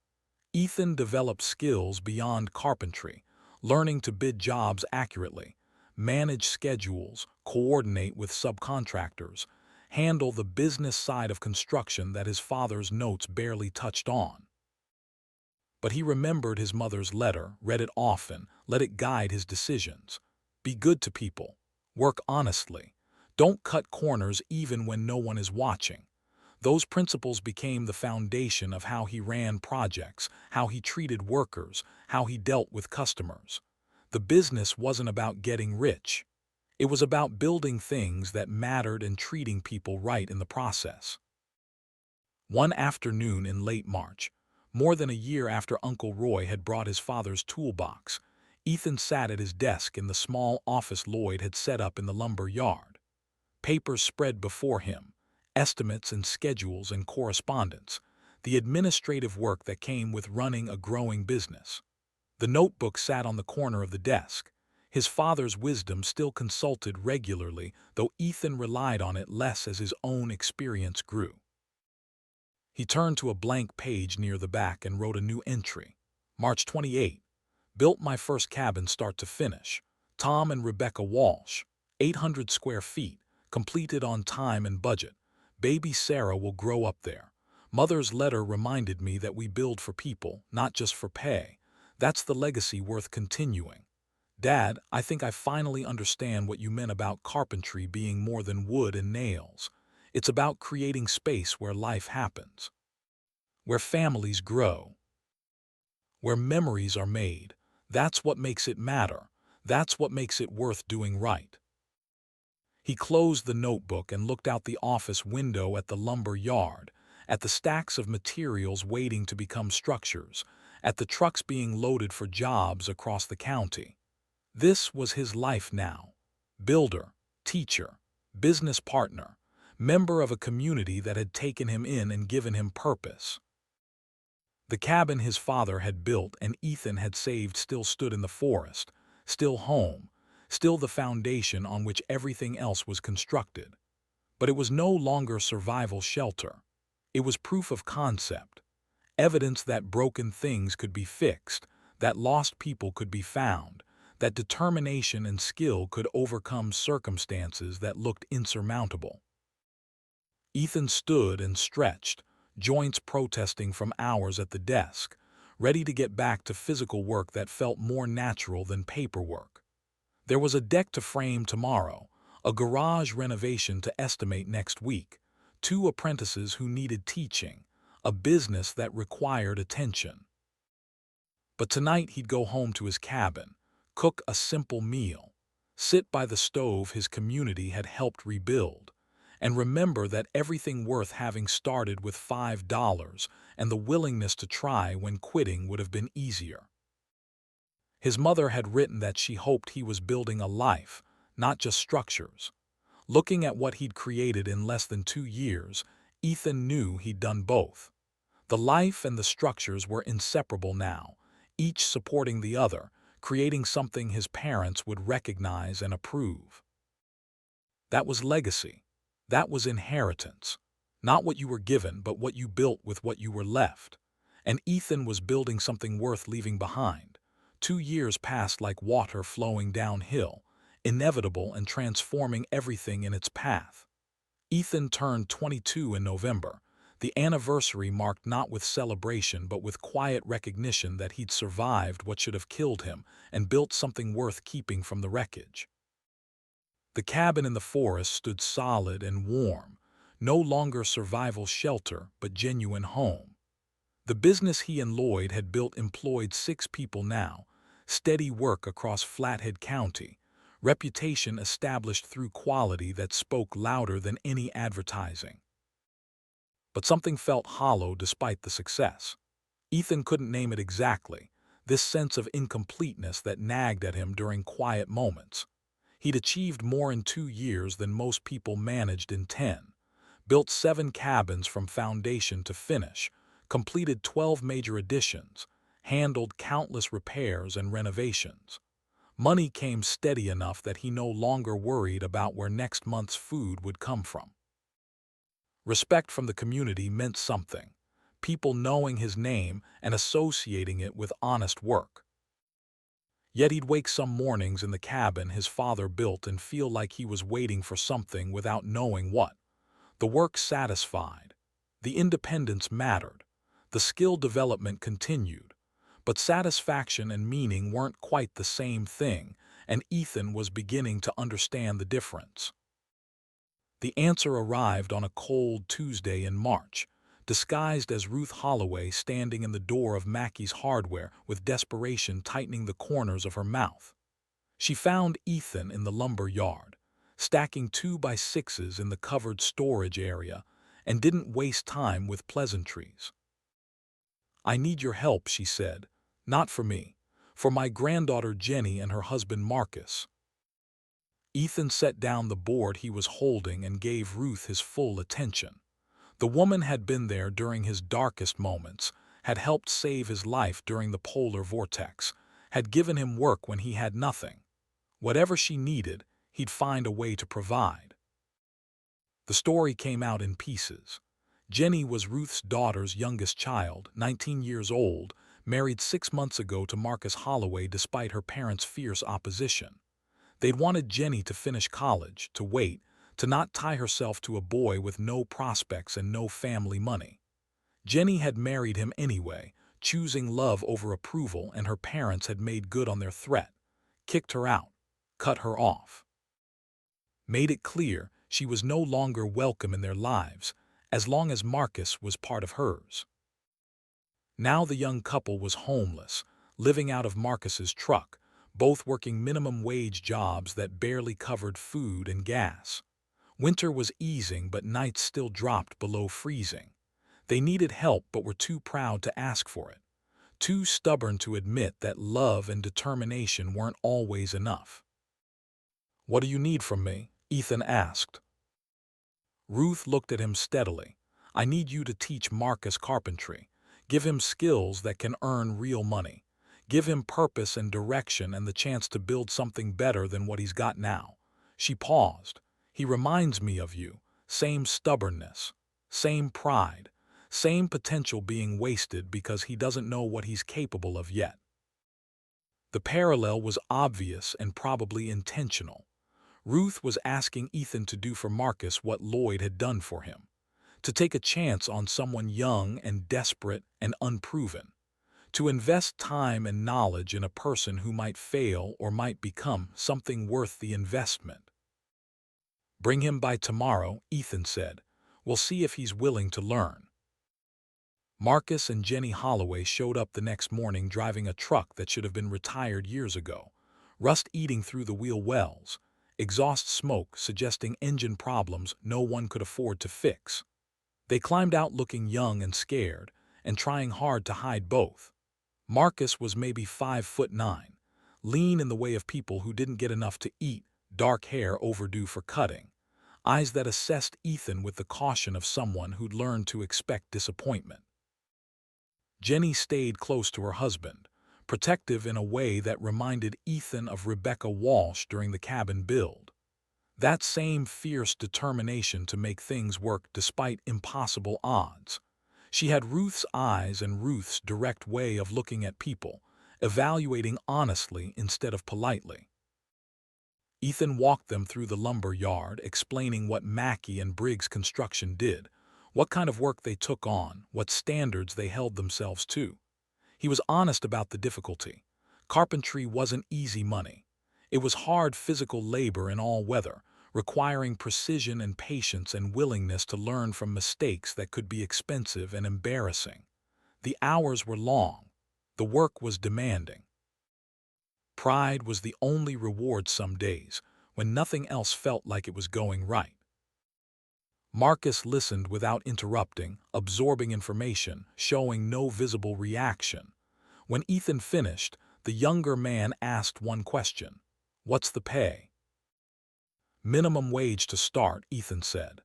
Ethan developed skills beyond carpentry, learning to bid jobs accurately, manage schedules, coordinate with subcontractors, handle the business side of construction that his father's notes barely touched on. But he remembered his mother's letter, read it often, let it guide his decisions. Be good to people. Work honestly. Don't cut corners even when no one is watching. Those principles became the foundation of how he ran projects, how he treated workers, how he dealt with customers. The business wasn't about getting rich. It was about building things that mattered and treating people right in the process. One afternoon in late March, more than a year after Uncle Roy had brought his father's toolbox, Ethan sat at his desk in the small office Lloyd had set up in the lumber yard. Papers spread before him, estimates and schedules and correspondence, the administrative work that came with running a growing business. The notebook sat on the corner of the desk. His father's wisdom still consulted regularly, though Ethan relied on it less as his own experience grew. He turned to a blank page near the back and wrote a new entry. March 28. Built my first cabin start to finish. Tom and Rebecca Walsh. 800 square feet. Completed on time and budget. Baby Sarah will grow up there. Mother's letter reminded me that we build for people, not just for pay. That's the legacy worth continuing. Dad, I think I finally understand what you meant about carpentry being more than wood and nails. It's about creating space where life happens, where families grow, where memories are made. That's what makes it matter. That's what makes it worth doing right. He closed the notebook and looked out the office window at the lumber yard, at the stacks of materials waiting to become structures, at the trucks being loaded for jobs across the county. This was his life now. Builder, teacher, business partner, member of a community that had taken him in and given him purpose. The cabin his father had built and Ethan had saved still stood in the forest, still home, still the foundation on which everything else was constructed. But it was no longer survival shelter. It was proof of concept, evidence that broken things could be fixed, that lost people could be found, that determination and skill could overcome circumstances that looked insurmountable. Ethan stood and stretched, joints protesting from hours at the desk, ready to get back to physical work that felt more natural than paperwork. There was a deck to frame tomorrow, a garage renovation to estimate next week, 2 apprentices who needed teaching, a business that required attention. But tonight he'd go home to his cabin, cook a simple meal, sit by the stove his community had helped rebuild, and remember that everything worth having started with $5 and the willingness to try when quitting would have been easier. His mother had written that she hoped he was building a life, not just structures. Looking at what he'd created in less than 2 years, Ethan knew he'd done both. The life and the structures were inseparable now, each supporting the other, creating something his parents would recognize and approve. That was legacy. That was inheritance. Not what you were given, but what you built with what you were left. And Ethan was building something worth leaving behind. 2 years passed like water flowing downhill, inevitable and transforming everything in its path. Ethan turned 22 in November. The anniversary marked not with celebration but with quiet recognition that he'd survived what should have killed him and built something worth keeping from the wreckage. The cabin in the forest stood solid and warm, no longer survival shelter but genuine home. The business he and Lloyd had built employed 6 people now, steady work across Flathead County, reputation established through quality that spoke louder than any advertising. But something felt hollow despite the success. Ethan couldn't name it exactly, this sense of incompleteness that nagged at him during quiet moments. He'd achieved more in 2 years than most people managed in 10, built 7 cabins from foundation to finish, completed 12 major additions, handled countless repairs and renovations. Money came steady enough that he no longer worried about where next month's food would come from. Respect from the community meant something, people knowing his name and associating it with honest work. Yet he'd wake some mornings in the cabin his father built and feel like he was waiting for something without knowing what. The work satisfied. The independence mattered. The skill development continued. But satisfaction and meaning weren't quite the same thing, and Ethan was beginning to understand the difference. The answer arrived on a cold Tuesday in March, disguised as Ruth Holloway standing in the door of Mackey's Hardware with desperation tightening the corners of her mouth. She found Ethan in the lumber yard, stacking 2x6s in the covered storage area, and didn't waste time with pleasantries. "I need your help," she said. "Not for me, for my granddaughter Jenny and her husband Marcus." Ethan set down the board he was holding and gave Ruth his full attention. The woman had been there during his darkest moments, had helped save his life during the polar vortex, had given him work when he had nothing. Whatever she needed, he'd find a way to provide. The story came out in pieces. Jenny was Ruth's daughter's youngest child, 19 years old, married 6 months ago to Marcus Holloway despite her parents' fierce opposition. They'd wanted Jenny to finish college, to wait, to not tie herself to a boy with no prospects and no family money. Jenny had married him anyway, choosing love over approval, and her parents had made good on their threat, kicked her out, cut her off. Made it clear she was no longer welcome in their lives, as long as Marcus was part of hers. Now the young couple was homeless, living out of Marcus's truck, both working minimum wage jobs that barely covered food and gas. Winter was easing, but nights still dropped below freezing. They needed help but were too proud to ask for it, too stubborn to admit that love and determination weren't always enough. "What do you need from me?" Ethan asked. Ruth looked at him steadily. "I need you to teach Marcus carpentry. Give him skills that can earn real money. Give him purpose and direction and the chance to build something better than what he's got now." She paused. "He reminds me of you. Same stubbornness, same pride, same potential being wasted because he doesn't know what he's capable of yet." The parallel was obvious and probably intentional. Ruth was asking Ethan to do for Marcus what Lloyd had done for him, to take a chance on someone young and desperate and unproven, to invest time and knowledge in a person who might fail or might become something worth the investment. "Bring him by tomorrow," Ethan said. "We'll see if he's willing to learn." Marcus and Jenny Holloway showed up the next morning driving a truck that should have been retired years ago, rust eating through the wheel wells, exhaust smoke suggesting engine problems no one could afford to fix. They climbed out looking young and scared, and trying hard to hide both. Marcus was maybe 5'9", lean in the way of people who didn't get enough to eat, dark hair overdue for cutting, eyes that assessed Ethan with the caution of someone who'd learned to expect disappointment. Jenny stayed close to her husband, protective in a way that reminded Ethan of Rebecca Walsh during the cabin build. That same fierce determination to make things work despite impossible odds. She had Ruth's eyes and Ruth's direct way of looking at people, evaluating honestly instead of politely. Ethan walked them through the lumber yard, explaining what Mackey and Briggs construction did, what kind of work they took on, what standards they held themselves to. He was honest about the difficulty. Carpentry wasn't easy money. It was hard physical labor in all weather, requiring precision and patience and willingness to learn from mistakes that could be expensive and embarrassing. The hours were long. The work was demanding. Pride was the only reward some days, when nothing else felt like it was going right. Marcus listened without interrupting, absorbing information, showing no visible reaction. When Ethan finished, the younger man asked one question: "What's the pay?" "Minimum wage to start," Ethan said.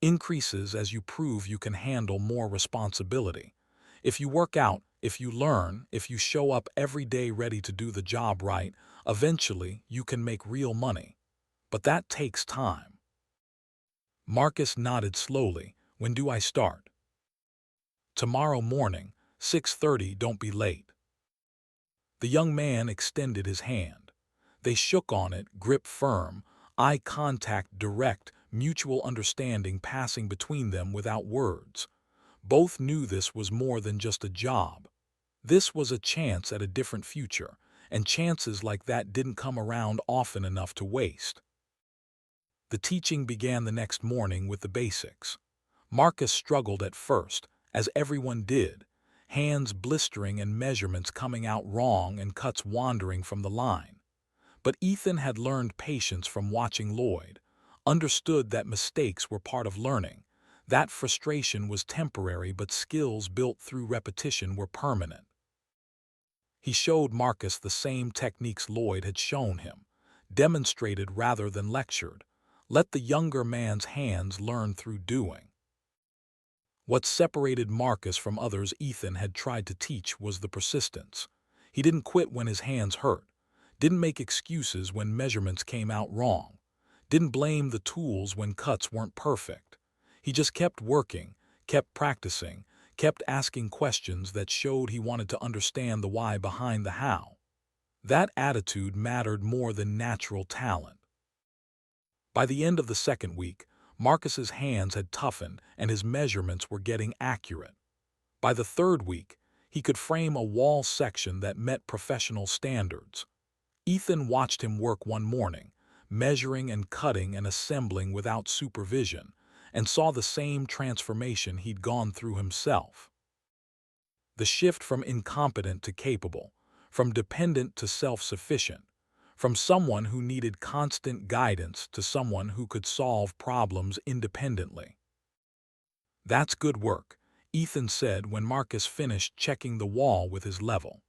"Increases as you prove you can handle more responsibility. If you work out, if you learn, if you show up every day ready to do the job right, eventually you can make real money. But that takes time." Marcus nodded slowly. "When do I start?" "Tomorrow morning, 6:30, don't be late." The young man extended his hand. They shook on it, grip firm, eye contact direct, mutual understanding passing between them without words. Both knew this was more than just a job. This was a chance at a different future, and chances like that didn't come around often enough to waste. The teaching began the next morning with the basics. Marcus struggled at first, as everyone did, hands blistering and measurements coming out wrong and cuts wandering from the line. But Ethan had learned patience from watching Lloyd, understood that mistakes were part of learning, that frustration was temporary but skills built through repetition were permanent. He showed Marcus the same techniques Lloyd had shown him, demonstrated rather than lectured. Let the younger man's hands learn through doing. What separated Marcus from others Ethan had tried to teach was the persistence. He didn't quit when his hands hurt, didn't make excuses when measurements came out wrong, didn't blame the tools when cuts weren't perfect. He just kept working, kept practicing, kept asking questions that showed he wanted to understand the why behind the how. That attitude mattered more than natural talent. By the end of the second week, Marcus's hands had toughened and his measurements were getting accurate. By the third week, he could frame a wall section that met professional standards. Ethan watched him work one morning, measuring and cutting and assembling without supervision, and saw the same transformation he'd gone through himself. The shift from incompetent to capable, from dependent to self-sufficient, from someone who needed constant guidance to someone who could solve problems independently. "That's good work," Ethan said when Marcus finished checking the wall with his level.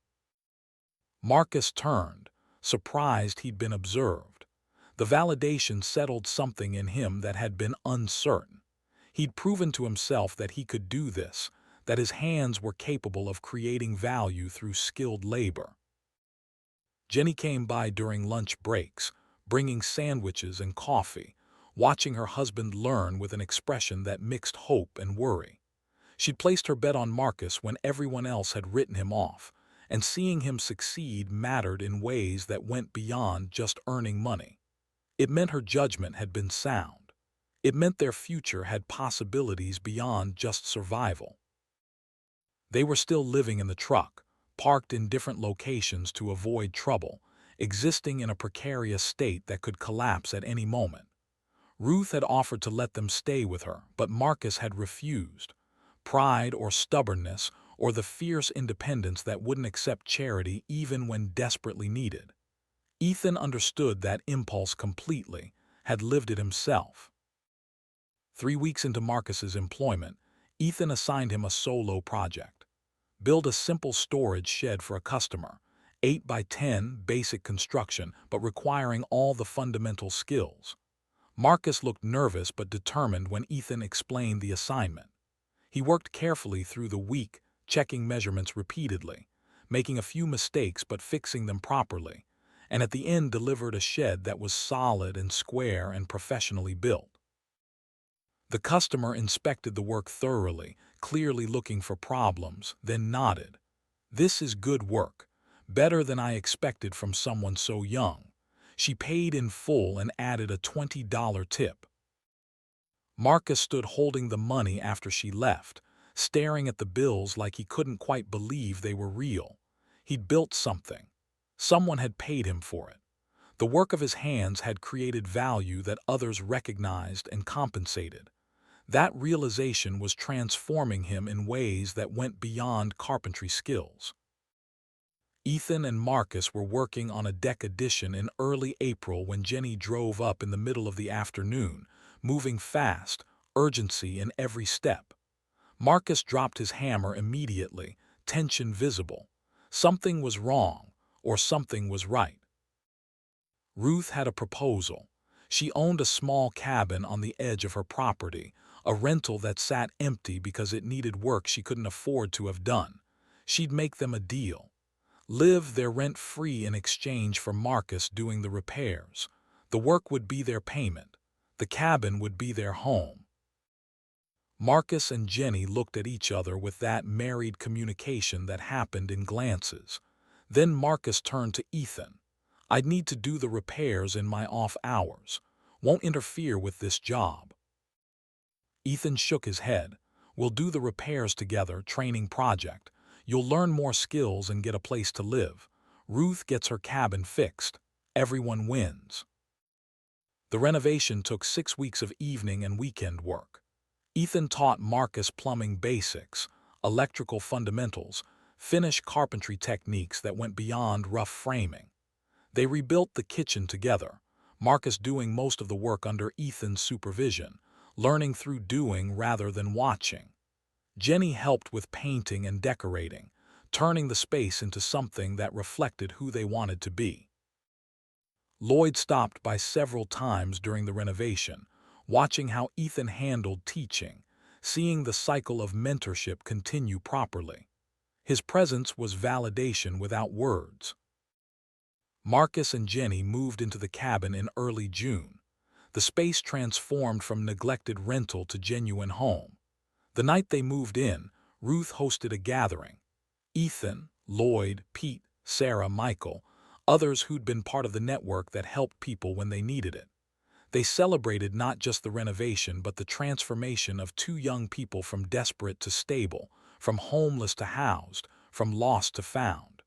Marcus turned, surprised he'd been observed. The validation settled something in him that had been uncertain. He'd proven to himself that he could do this, that his hands were capable of creating value through skilled labor. Jenny came by during lunch breaks, bringing sandwiches and coffee, watching her husband learn with an expression that mixed hope and worry. She'd placed her bet on Marcus when everyone else had written him off, and seeing him succeed mattered in ways that went beyond just earning money. It meant her judgment had been sound. It meant their future had possibilities beyond just survival. They were still living in the truck, parked in different locations to avoid trouble, existing in a precarious state that could collapse at any moment. Ruth had offered to let them stay with her, but Marcus had refused. Pride or stubbornness, or the fierce independence that wouldn't accept charity even when desperately needed. Ethan understood that impulse completely, had lived it himself. 3 weeks into Marcus's employment, Ethan assigned him a solo project. Build a simple storage shed for a customer, 8 by 10 basic construction, but requiring all the fundamental skills. Marcus looked nervous but determined when Ethan explained the assignment. He worked carefully through the week, checking measurements repeatedly, making a few mistakes but fixing them properly, and at the end delivered a shed that was solid and square and professionally built. The customer inspected the work thoroughly, clearly looking for problems, then nodded. "This is good work, better than I expected from someone so young." She paid in full and added a $20 tip. Marcus stood holding the money after she left, staring at the bills like he couldn't quite believe they were real. He'd built something. Someone had paid him for it. The work of his hands had created value that others recognized and compensated. That realization was transforming him in ways that went beyond carpentry skills. Ethan and Marcus were working on a deck addition in early April when Jenny drove up in the middle of the afternoon, moving fast, urgency in every step. Marcus dropped his hammer immediately, tension visible. Something was wrong, or something was right. Ruth had a proposal. She owned a small cabin on the edge of her property, a rental that sat empty because it needed work she couldn't afford to have done. She'd make them a deal. Live there rent-free in exchange for Marcus doing the repairs. The work would be their payment. The cabin would be their home. Marcus and Jenny looked at each other with that married communication that happened in glances. Then Marcus turned to Ethan. "I'd need to do the repairs in my off hours. Won't interfere with this job." Ethan shook his head. "We'll do the repairs together, training project. You'll learn more skills and get a place to live. Ruth gets her cabin fixed. Everyone wins." The renovation took 6 weeks of evening and weekend work. Ethan taught Marcus plumbing basics, electrical fundamentals, finished carpentry techniques that went beyond rough framing. They rebuilt the kitchen together, Marcus doing most of the work under Ethan's supervision, learning through doing rather than watching. Jenny helped with painting and decorating, turning the space into something that reflected who they wanted to be. Lloyd stopped by several times during the renovation, watching how Ethan handled teaching, seeing the cycle of mentorship continue properly. His presence was validation without words. Marcus and Jenny moved into the cabin in early June. The space transformed from neglected rental to genuine home. The night they moved in, Ruth hosted a gathering. Ethan, Lloyd, Pete, Sarah, Michael, others who'd been part of the network that helped people when they needed it. They celebrated not just the renovation but the transformation of 2 young people from desperate to stable, from homeless to housed, from lost to found.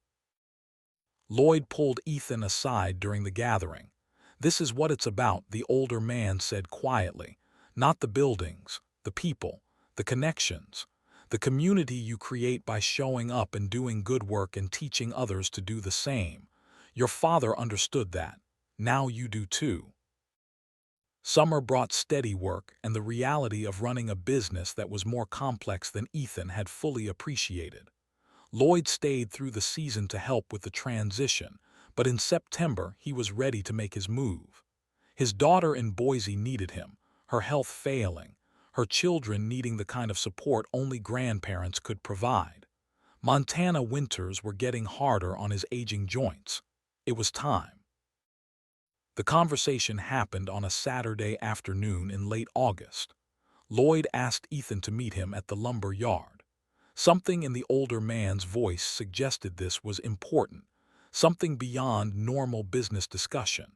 Lloyd pulled Ethan aside during the gathering. "This is what it's about," the older man said quietly. "Not the buildings, the people, the connections, the community you create by showing up and doing good work and teaching others to do the same. Your father understood that. Now you do too." Summer brought steady work and the reality of running a business that was more complex than Ethan had fully appreciated. Lloyd stayed through the season to help with the transition, but in September he was ready to make his move. His daughter in Boise needed him, her health failing, her children needing the kind of support only grandparents could provide. Montana winters were getting harder on his aging joints. It was time. The conversation happened on a Saturday afternoon in late August. Lloyd asked Ethan to meet him at the lumber yard. Something in the older man's voice suggested this was important, something beyond normal business discussion.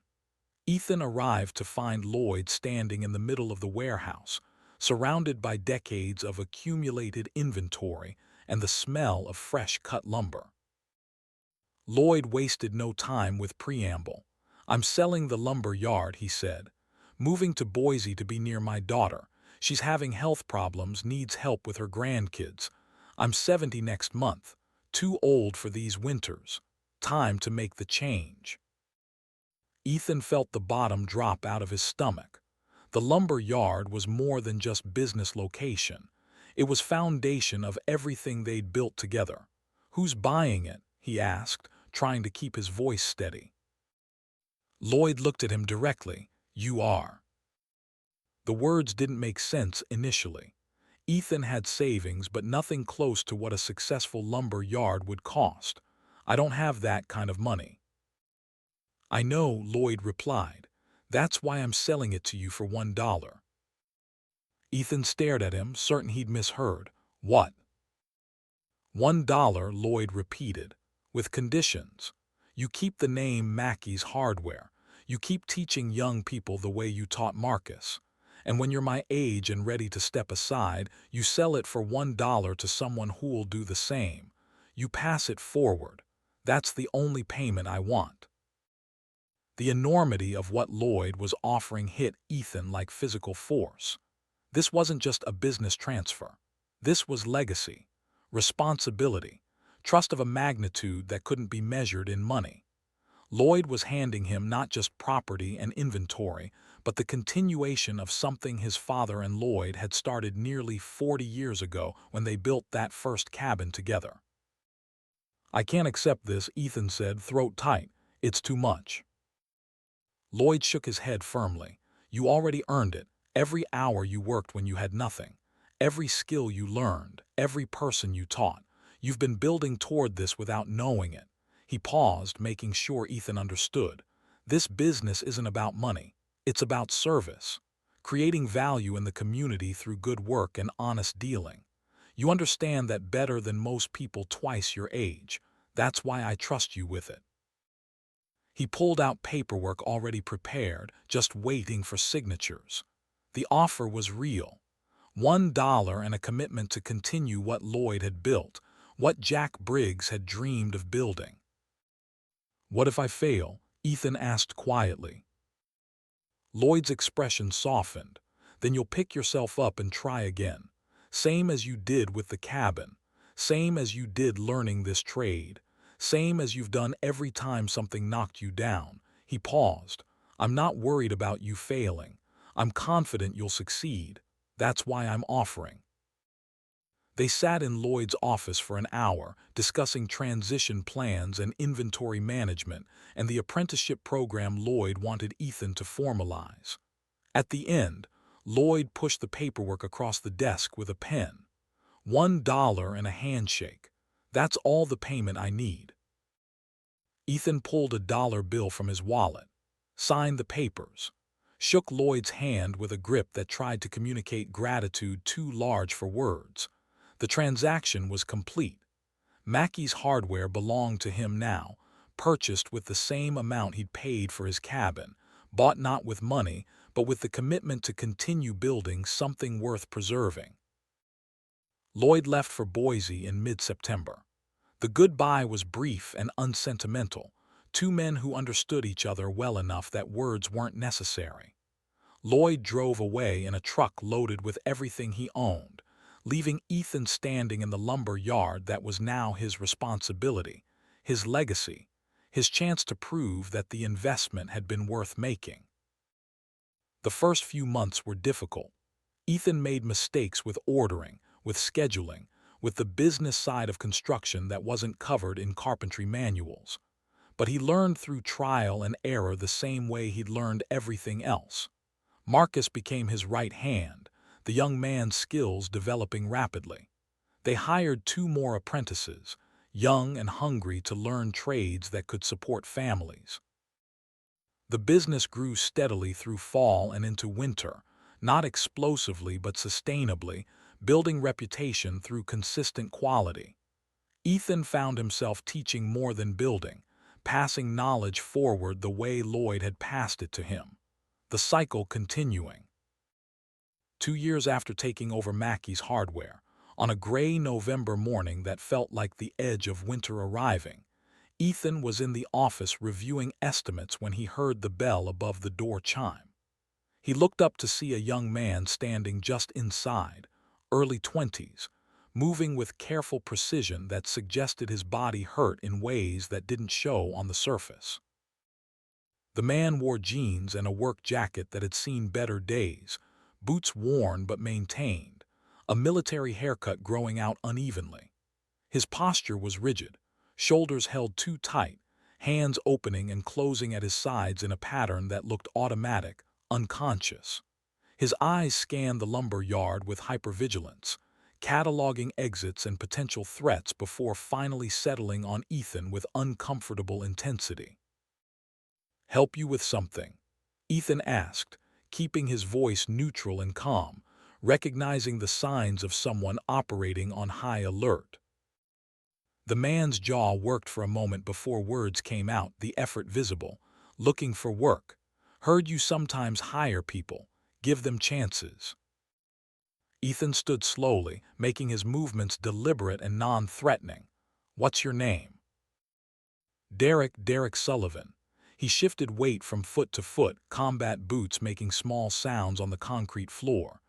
Ethan arrived to find Lloyd standing in the middle of the warehouse, surrounded by decades of accumulated inventory and the smell of fresh cut lumber. Lloyd wasted no time with preamble. "I'm selling the lumber yard," he said. "Moving to Boise to be near my daughter. She's having health problems, needs help with her grandkids. I'm 70 next month. Too old for these winters. Time to make the change." Ethan felt the bottom drop out of his stomach. The lumber yard was more than just business location. It was foundation of everything they'd built together. "Who's buying it?" he asked, trying to keep his voice steady. Lloyd looked at him directly. "You are." The words didn't make sense initially. Ethan had savings, but nothing close to what a successful lumber yard would cost. "I don't have that kind of money." "I know," Lloyd replied. "That's why I'm selling it to you for $1. Ethan stared at him, certain he'd misheard. "What?" $1, Lloyd repeated, "with conditions. You keep the name Mackey's Hardware. You keep teaching young people the way you taught Marcus. And when you're my age and ready to step aside, you sell it for $1 to someone who'll do the same. You pass it forward. That's the only payment I want." The enormity of what Lloyd was offering hit Ethan like physical force. This wasn't just a business transfer. This was legacy, responsibility, trust of a magnitude that couldn't be measured in money. Lloyd was handing him not just property and inventory, but the continuation of something his father and Lloyd had started nearly 40 years ago when they built that first cabin together. "I can't accept this," Ethan said, throat tight. "It's too much." Lloyd shook his head firmly. "You already earned it. Every hour you worked when you had nothing. Every skill you learned. Every person you taught. You've been building toward this without knowing it." He paused, making sure Ethan understood. "This business isn't about money. It's about service. Creating value in the community through good work and honest dealing. You understand that better than most people twice your age. That's why I trust you with it." He pulled out paperwork already prepared, just waiting for signatures. The offer was real. $1 and a commitment to continue what Lloyd had built, what Jack Briggs had dreamed of building. "What if I fail?" Ethan asked quietly. Lloyd's expression softened. "Then you'll pick yourself up and try again. Same as you did with the cabin. Same as you did learning this trade. Same as you've done every time something knocked you down." He paused. "I'm not worried about you failing. I'm confident you'll succeed. That's why I'm offering." They sat in Lloyd's office for an hour, discussing transition plans and inventory management and the apprenticeship program Lloyd wanted Ethan to formalize. At the end, Lloyd pushed the paperwork across the desk with a pen. $1 and a handshake. That's all the payment I need." Ethan pulled a dollar bill from his wallet, signed the papers, shook Lloyd's hand with a grip that tried to communicate gratitude too large for words. The transaction was complete. Mackey's Hardware belonged to him now, purchased with the same amount he'd paid for his cabin, bought not with money, but with the commitment to continue building something worth preserving. Lloyd left for Boise in mid-September. The goodbye was brief and unsentimental, two men who understood each other well enough that words weren't necessary. Lloyd drove away in a truck loaded with everything he owned, leaving Ethan standing in the lumber yard that was now his responsibility, his legacy, his chance to prove that the investment had been worth making. The first few months were difficult. Ethan made mistakes with ordering, with scheduling, with the business side of construction that wasn't covered in carpentry manuals. But he learned through trial and error the same way he'd learned everything else. Marcus became his right hand, the young man's skills developing rapidly. They hired 2 more apprentices, young and hungry to learn trades that could support families. The business grew steadily through fall and into winter, not explosively but sustainably, building reputation through consistent quality. Ethan found himself teaching more than building, passing knowledge forward the way Lloyd had passed it to him. The cycle continuing. 2 years after taking over Mackey's Hardware, on a gray November morning that felt like the edge of winter arriving, Ethan was in the office reviewing estimates when he heard the bell above the door chime. He looked up to see a young man standing just inside, early 20s, moving with careful precision that suggested his body hurt in ways that didn't show on the surface. The man wore jeans and a work jacket that had seen better days, boots worn but maintained, a military haircut growing out unevenly. His posture was rigid, shoulders held too tight, hands opening and closing at his sides in a pattern that looked automatic, unconscious. His eyes scanned the lumber yard with hypervigilance, cataloging exits and potential threats before finally settling on Ethan with uncomfortable intensity. "Help you with something?" Ethan asked, keeping his voice neutral and calm, recognizing the signs of someone operating on high alert. The man's jaw worked for a moment before words came out, the effort visible. "Looking for work. Heard you sometimes hire people, give them chances." Ethan stood slowly, making his movements deliberate and non-threatening. "What's your name?" Derek Sullivan." He shifted weight from foot to foot, combat boots making small sounds on the concrete floor.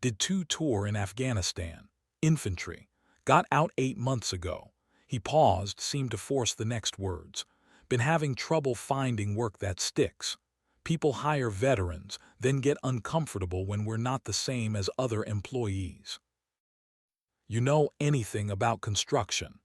"Did 2 tour in Afghanistan. Infantry. Got out 8 months ago." He paused, seemed to force the next words. "Been having trouble finding work that sticks. People hire veterans, then get uncomfortable when we're not the same as other employees." "You know anything about construction?"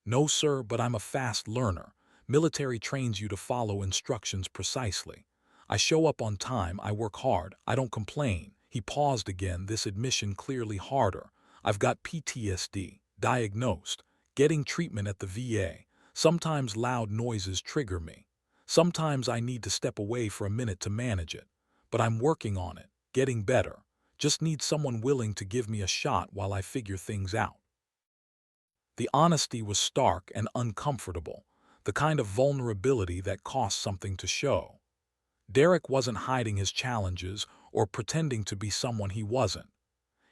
"No, sir, but I'm a fast learner. Military trains you to follow instructions precisely. I show up on time, I work hard, I don't complain." He paused again, this admission clearly harder. "I've got PTSD, diagnosed, getting treatment at the VA. Sometimes loud noises trigger me. Sometimes I need to step away for a minute to manage it. But I'm working on it, getting better. Just need someone willing to give me a shot while I figure things out." The honesty was stark and uncomfortable, the kind of vulnerability that costs something to show. Derek wasn't hiding his challenges or pretending to be someone he wasn't.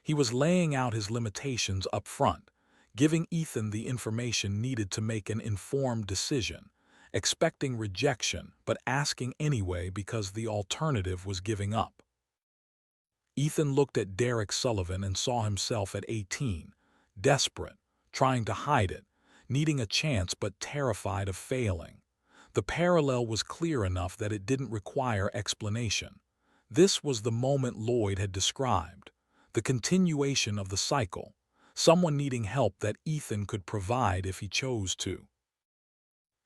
He was laying out his limitations up front, giving Ethan the information needed to make an informed decision, expecting rejection but asking anyway because the alternative was giving up. Ethan looked at Derek Sullivan and saw himself at 18, desperate, trying to hide it, needing a chance but terrified of failing. The parallel was clear enough that it didn't require explanation. This was the moment Lloyd had described, the continuation of the cycle, someone needing help that Ethan could provide if he chose to.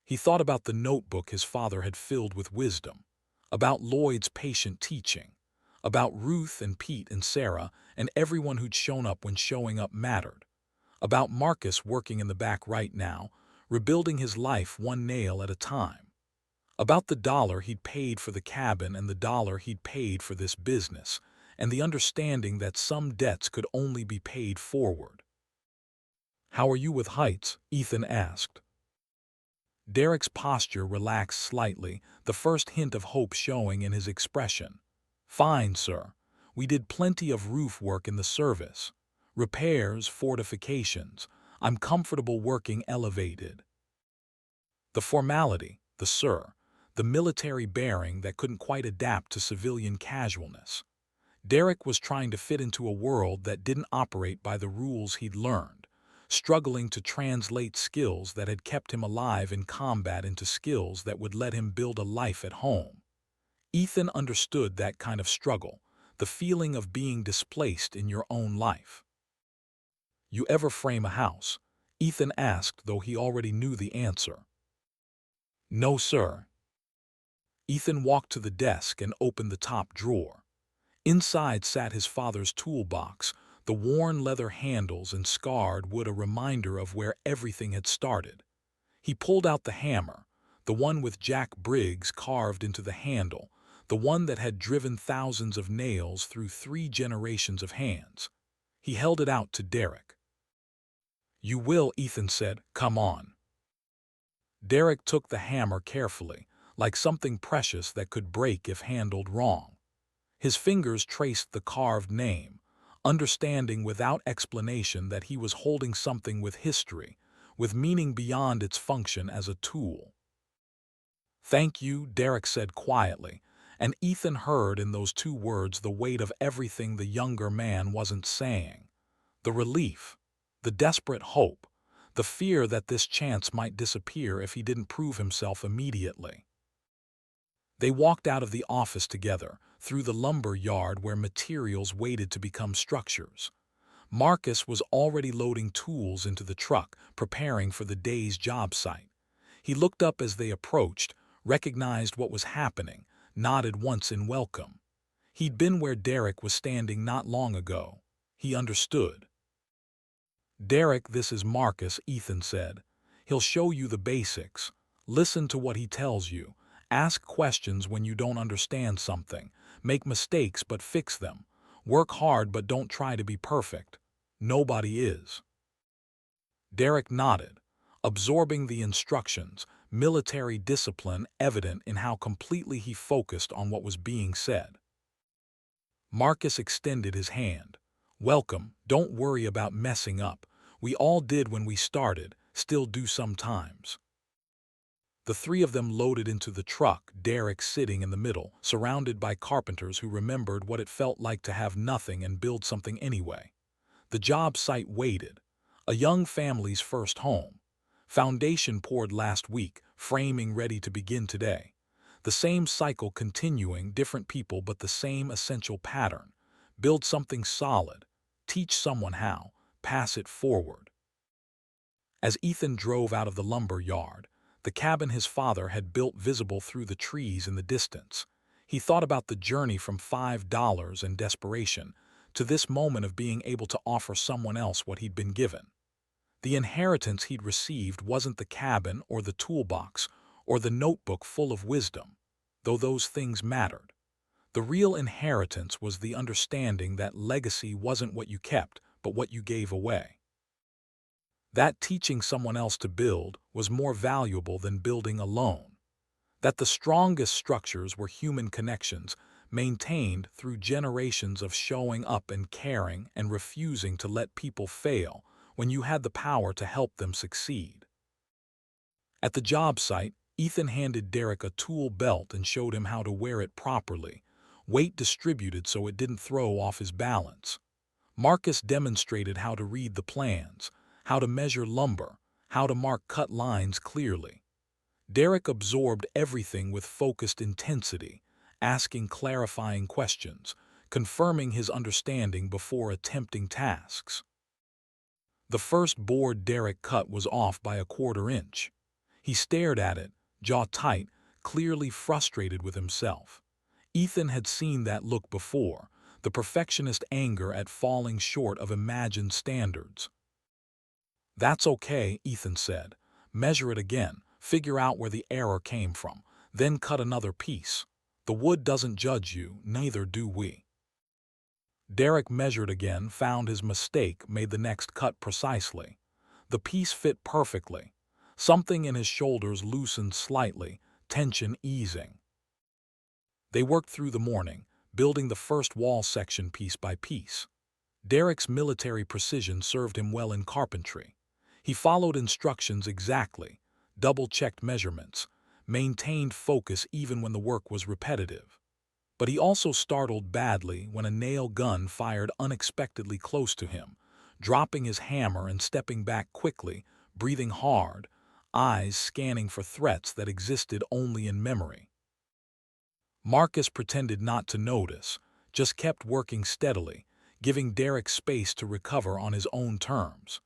He thought about the notebook his father had filled with wisdom, about Lloyd's patient teaching, about Ruth and Pete and Sarah and everyone who'd shown up when showing up mattered, about Marcus working in the back right now, rebuilding his life 1 nail at a time, about the dollar he'd paid for the cabin and the dollar he'd paid for this business, and the understanding that some debts could only be paid forward. "How are you with heights?" Ethan asked. Derek's posture relaxed slightly, the first hint of hope showing in his expression. "Fine, sir. We did plenty of roof work in the service. Repairs, fortifications. I'm comfortable working elevated." The formality, the sir, the military bearing that couldn't quite adapt to civilian casualness. Derek was trying to fit into a world that didn't operate by the rules he'd learned, struggling to translate skills that had kept him alive in combat into skills that would let him build a life at home. Ethan understood that kind of struggle, the feeling of being displaced in your own life. "You ever frame a house?" Ethan asked, though he already knew the answer. "No, sir." Ethan walked to the desk and opened the top drawer. Inside sat his father's toolbox, the worn leather handles and scarred wood a reminder of where everything had started. He pulled out the hammer, the one with Jack Briggs carved into the handle, the one that had driven thousands of nails through 3 generations of hands. He held it out to Derek. "You will," Ethan said. "Come on." Derek took the hammer carefully, like something precious that could break if handled wrong. His fingers traced the carved name, understanding without explanation that he was holding something with history, with meaning beyond its function as a tool. "Thank you," Derek said quietly, and Ethan heard in those 2 words the weight of everything the younger man wasn't saying. The relief, the desperate hope, the fear that this chance might disappear if he didn't prove himself immediately. They walked out of the office together, through the lumber yard where materials waited to become structures. Marcus was already loading tools into the truck, preparing for the day's job site. He looked up as they approached, recognized what was happening, nodded once in welcome. He'd been where Derek was standing not long ago. He understood. "Derek, this is Marcus," Ethan said. "He'll show you the basics. Listen to what he tells you. Ask questions when you don't understand something. Make mistakes but fix them. Work hard but don't try to be perfect. Nobody is." Derek nodded, absorbing the instructions, military discipline evident in how completely he focused on what was being said. Marcus extended his hand. "Welcome, don't worry about messing up. We all did when we started, still do sometimes." The 3 of them loaded into the truck, Derek sitting in the middle, surrounded by carpenters who remembered what it felt like to have nothing and build something anyway. The job site waited. A young family's first home. Foundation poured last week, framing ready to begin today. The same cycle continuing, different people but the same essential pattern. Build something solid. Teach someone how. Pass it forward. As Ethan drove out of the lumber yard, the cabin his father had built visible through the trees in the distance, he thought about the journey from $5 and desperation to this moment of being able to offer someone else what he'd been given. The inheritance he'd received wasn't the cabin or the toolbox or the notebook full of wisdom, though those things mattered. The real inheritance was the understanding that legacy wasn't what you kept, but what you gave away. That teaching someone else to build was more valuable than building alone. That the strongest structures were human connections, maintained through generations of showing up and caring and refusing to let people fail when you had the power to help them succeed. At the job site, Ethan handed Derek a tool belt and showed him how to wear it properly, weight distributed so it didn't throw off his balance. Marcus demonstrated how to read the plans, how to measure lumber, how to mark cut lines clearly. Derek absorbed everything with focused intensity, asking clarifying questions, confirming his understanding before attempting tasks. The first board Derek cut was off by a 1/4 inch. He stared at it, jaw tight, clearly frustrated with himself. Ethan had seen that look before, the perfectionist anger at falling short of imagined standards. "That's okay," Ethan said. "Measure it again, figure out where the error came from, then cut another piece. The wood doesn't judge you, neither do we." Derek measured again, found his mistake, made the next cut precisely. The piece fit perfectly. Something in his shoulders loosened slightly, tension easing. They worked through the morning, building the first wall section piece by piece. Derek's military precision served him well in carpentry. He followed instructions exactly, double-checked measurements, maintained focus even when the work was repetitive. But he also startled badly when a nail gun fired unexpectedly close to him, dropping his hammer and stepping back quickly, breathing hard, eyes scanning for threats that existed only in memory. Marcus pretended not to notice, just kept working steadily, giving Derek space to recover on his own terms.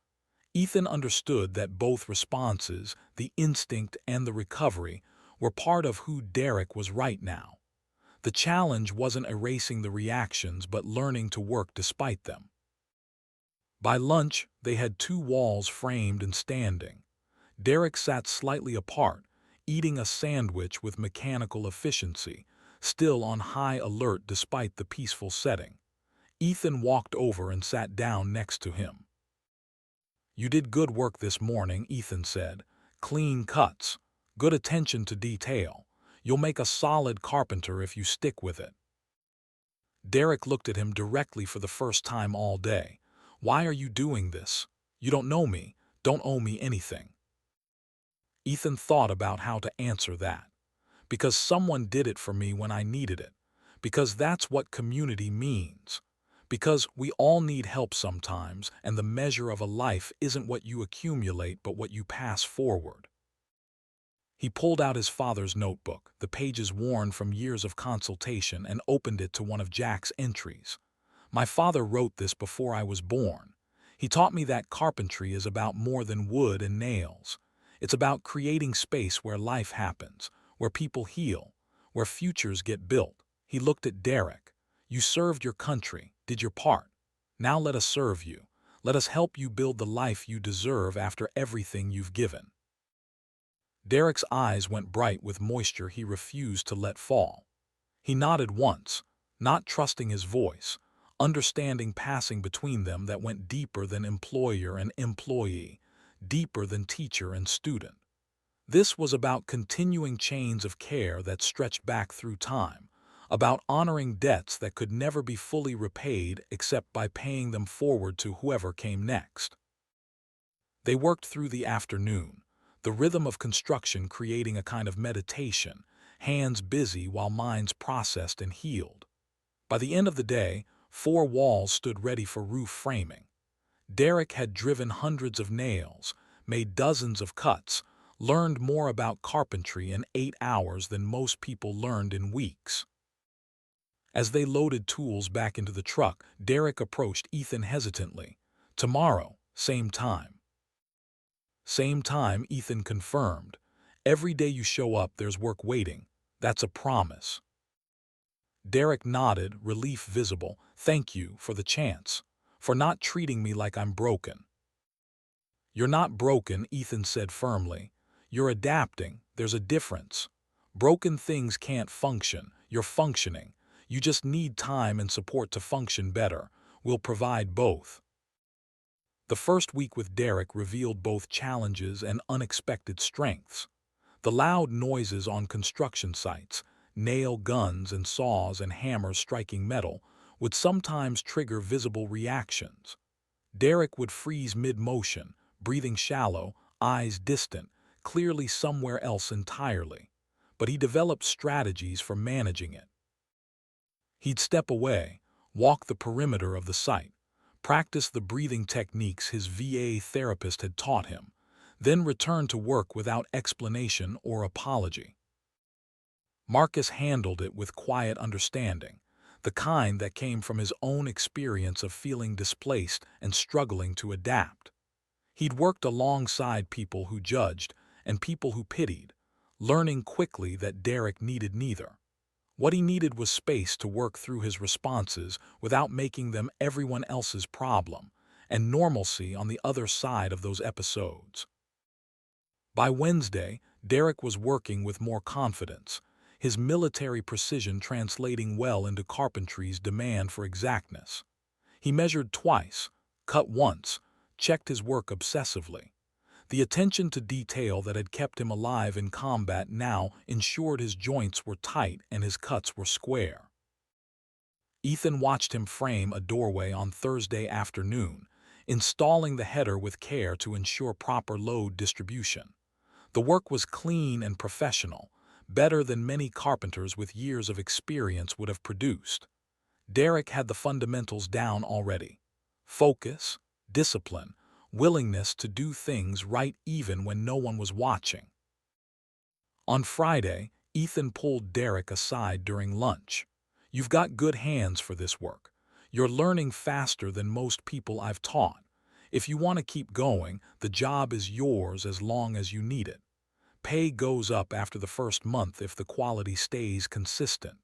Ethan understood that both responses, the instinct and the recovery, were part of who Derek was right now. The challenge wasn't erasing the reactions but learning to work despite them. By lunch, they had two walls framed and standing. Derek sat slightly apart, eating a sandwich with mechanical efficiency, still on high alert despite the peaceful setting. Ethan walked over and sat down next to him. "You did good work this morning," Ethan said. "Clean cuts, good attention to detail. You'll make a solid carpenter if you stick with it." Derek looked at him directly for the first time all day. "Why are you doing this? You don't know me, don't owe me anything." Ethan thought about how to answer that. "Because someone did it for me when I needed it. Because that's what community means. Because we all need help sometimes, and the measure of a life isn't what you accumulate but what you pass forward." He pulled out his father's notebook, the pages worn from years of consultation, and opened it to one of Jack's entries. "My father wrote this before I was born. He taught me that carpentry is about more than wood and nails. It's about creating space where life happens, where people heal, where futures get built." He looked at Derek. "You served your country, did your part. Now let us serve you. Let us help you build the life you deserve after everything you've given." Derek's eyes went bright with moisture he refused to let fall. He nodded once, not trusting his voice, understanding passing between them that went deeper than employer and employee, deeper than teacher and student. This was about continuing chains of care that stretched back through time, about honoring debts that could never be fully repaid except by paying them forward to whoever came next. They worked through the afternoon, the rhythm of construction creating a kind of meditation, hands busy while minds processed and healed. By the end of the day, 4 walls stood ready for roof framing. Derek had driven hundreds of nails, made dozens of cuts, learned more about carpentry in 8 hours than most people learned in weeks. As they loaded tools back into the truck, Derek approached Ethan hesitantly. "Tomorrow, same time." "Same time," Ethan confirmed. "Every day you show up, there's work waiting. That's a promise." Derek nodded, relief visible. "Thank you for the chance, for not treating me like I'm broken." "You're not broken," Ethan said firmly. "You're adapting. There's a difference. Broken things can't function. You're functioning. You just need time and support to function better. We'll provide both." The first week with Derek revealed both challenges and unexpected strengths. The loud noises on construction sites, nail guns and saws and hammers striking metal, would sometimes trigger visible reactions. Derek would freeze mid-motion, breathing shallow, eyes distant, clearly somewhere else entirely. But he developed strategies for managing it. He'd step away, walk the perimeter of the site, practice the breathing techniques his VA therapist had taught him, then return to work without explanation or apology. Marcus handled it with quiet understanding, the kind that came from his own experience of feeling displaced and struggling to adapt. He'd worked alongside people who judged and people who pitied, learning quickly that Derek needed neither. What he needed was space to work through his responses without making them everyone else's problem, and normalcy on the other side of those episodes. By Wednesday, Derek was working with more confidence, his military precision translating well into carpentry's demand for exactness. He measured twice, cut once, checked his work obsessively. The attention to detail that had kept him alive in combat now ensured his joints were tight and his cuts were square. Ethan watched him frame a doorway on Thursday afternoon, installing the header with care to ensure proper load distribution. The work was clean and professional, better than many carpenters with years of experience would have produced. Derek had the fundamentals down already: focus, discipline, willingness to do things right even when no one was watching. On Friday, Ethan pulled Derek aside during lunch. "You've got good hands for this work. You're learning faster than most people I've taught. If you want to keep going, the job is yours as long as you need it. Pay goes up after the first month if the quality stays consistent."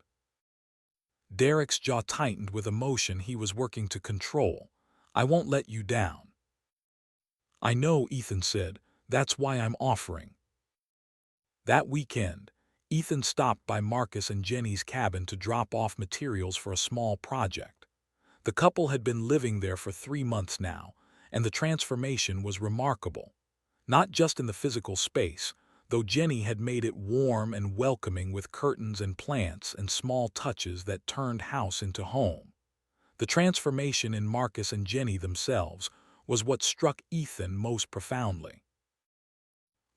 Derek's jaw tightened with emotion he was working to control. "I won't let you down." "I know," Ethan said. "That's why I'm offering." That weekend, Ethan stopped by Marcus and Jenny's cabin to drop off materials for a small project. The couple had been living there for 3 months now, and the transformation was remarkable. Not just in the physical space, though Jenny had made it warm and welcoming with curtains and plants and small touches that turned house into home. The transformation in Marcus and Jenny themselves was what struck Ethan most profoundly.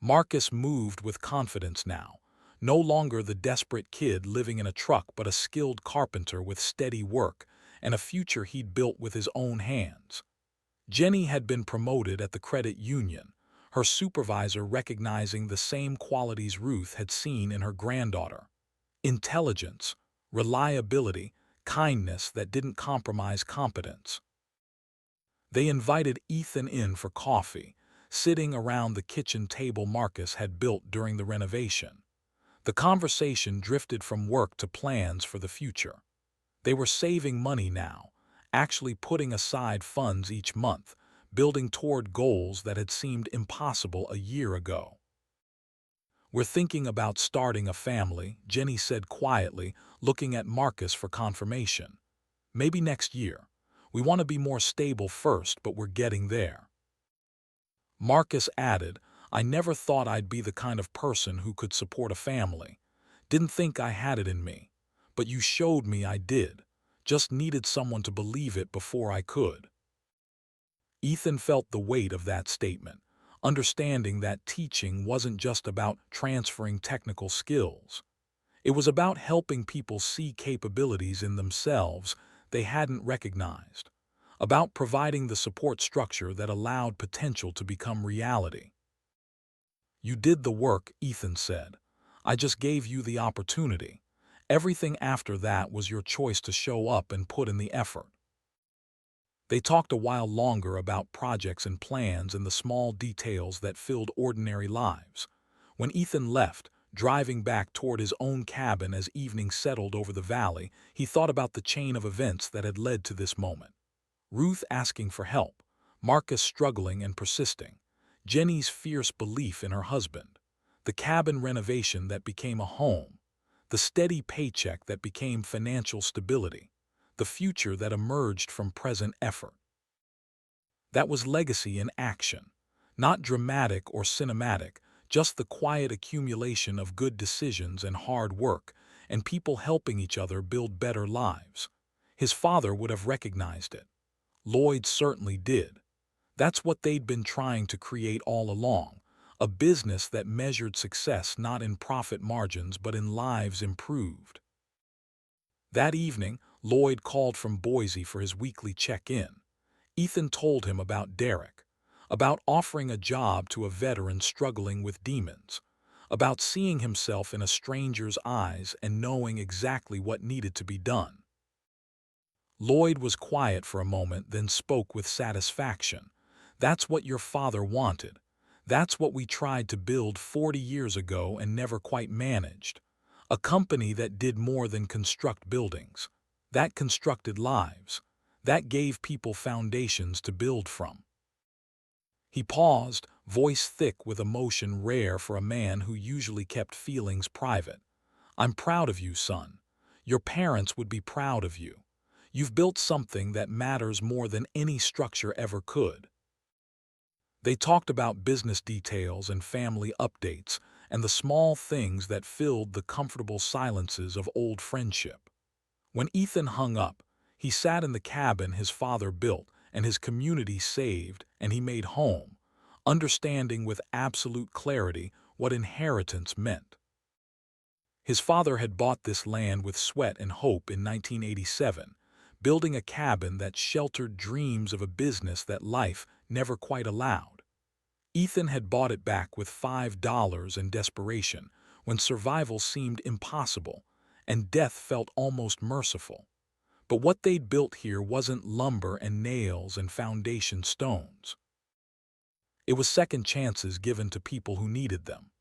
Marcus moved with confidence now, no longer the desperate kid living in a truck but a skilled carpenter with steady work and a future he'd built with his own hands. Jenny had been promoted at the credit union, her supervisor recognizing the same qualities Ruth had seen in her granddaughter: intelligence, reliability, kindness that didn't compromise competence. They invited Ethan in for coffee, sitting around the kitchen table Marcus had built during the renovation. The conversation drifted from work to plans for the future. They were saving money now, actually putting aside funds each month, building toward goals that had seemed impossible a year ago. "We're thinking about starting a family," Jenny said quietly, looking at Marcus for confirmation. "Maybe next year. We want to be more stable first, but we're getting there." Marcus added, "I never thought I'd be the kind of person who could support a family. Didn't think I had it in me. But you showed me I did. Just needed someone to believe it before I could." Ethan felt the weight of that statement, understanding that teaching wasn't just about transferring technical skills. It was about helping people see capabilities in themselves they hadn't recognized, about providing the support structure that allowed potential to become reality. "You did the work," Ethan said. "I just gave you the opportunity. Everything after that was your choice to show up and put in the effort." They talked a while longer about projects and plans and the small details that filled ordinary lives. When Ethan left, driving back toward his own cabin as evening settled over the valley, he thought about the chain of events that had led to this moment. Ruth asking for help, Marcus struggling and persisting, Jenny's fierce belief in her husband, the cabin renovation that became a home, the steady paycheck that became financial stability, the future that emerged from present effort. That was legacy in action, not dramatic or cinematic, just the quiet accumulation of good decisions and hard work, and people helping each other build better lives. His father would have recognized it. Lloyd certainly did. That's what they'd been trying to create all along, a business that measured success not in profit margins but in lives improved. That evening, Lloyd called from Boise for his weekly check-in. Ethan told him about Derek, about offering a job to a veteran struggling with demons, about seeing himself in a stranger's eyes and knowing exactly what needed to be done. Lloyd was quiet for a moment, then spoke with satisfaction. "That's what your father wanted. That's what we tried to build 40 years ago and never quite managed. A company that did more than construct buildings. That constructed lives. That gave people foundations to build from." He paused, voice thick with emotion rare for a man who usually kept feelings private. "I'm proud of you, son. Your parents would be proud of you. You've built something that matters more than any structure ever could." They talked about business details and family updates and the small things that filled the comfortable silences of old friendship. When Ethan hung up, he sat in the cabin his father built and his community saved and he made home, understanding with absolute clarity what inheritance meant. His father had bought this land with sweat and hope in 1987, building a cabin that sheltered dreams of a business that life never quite allowed. Ethan had bought it back with $5 and desperation, when survival seemed impossible and death felt almost merciful. But what they'd built here wasn't lumber and nails and foundation stones. It was second chances given to people who needed them.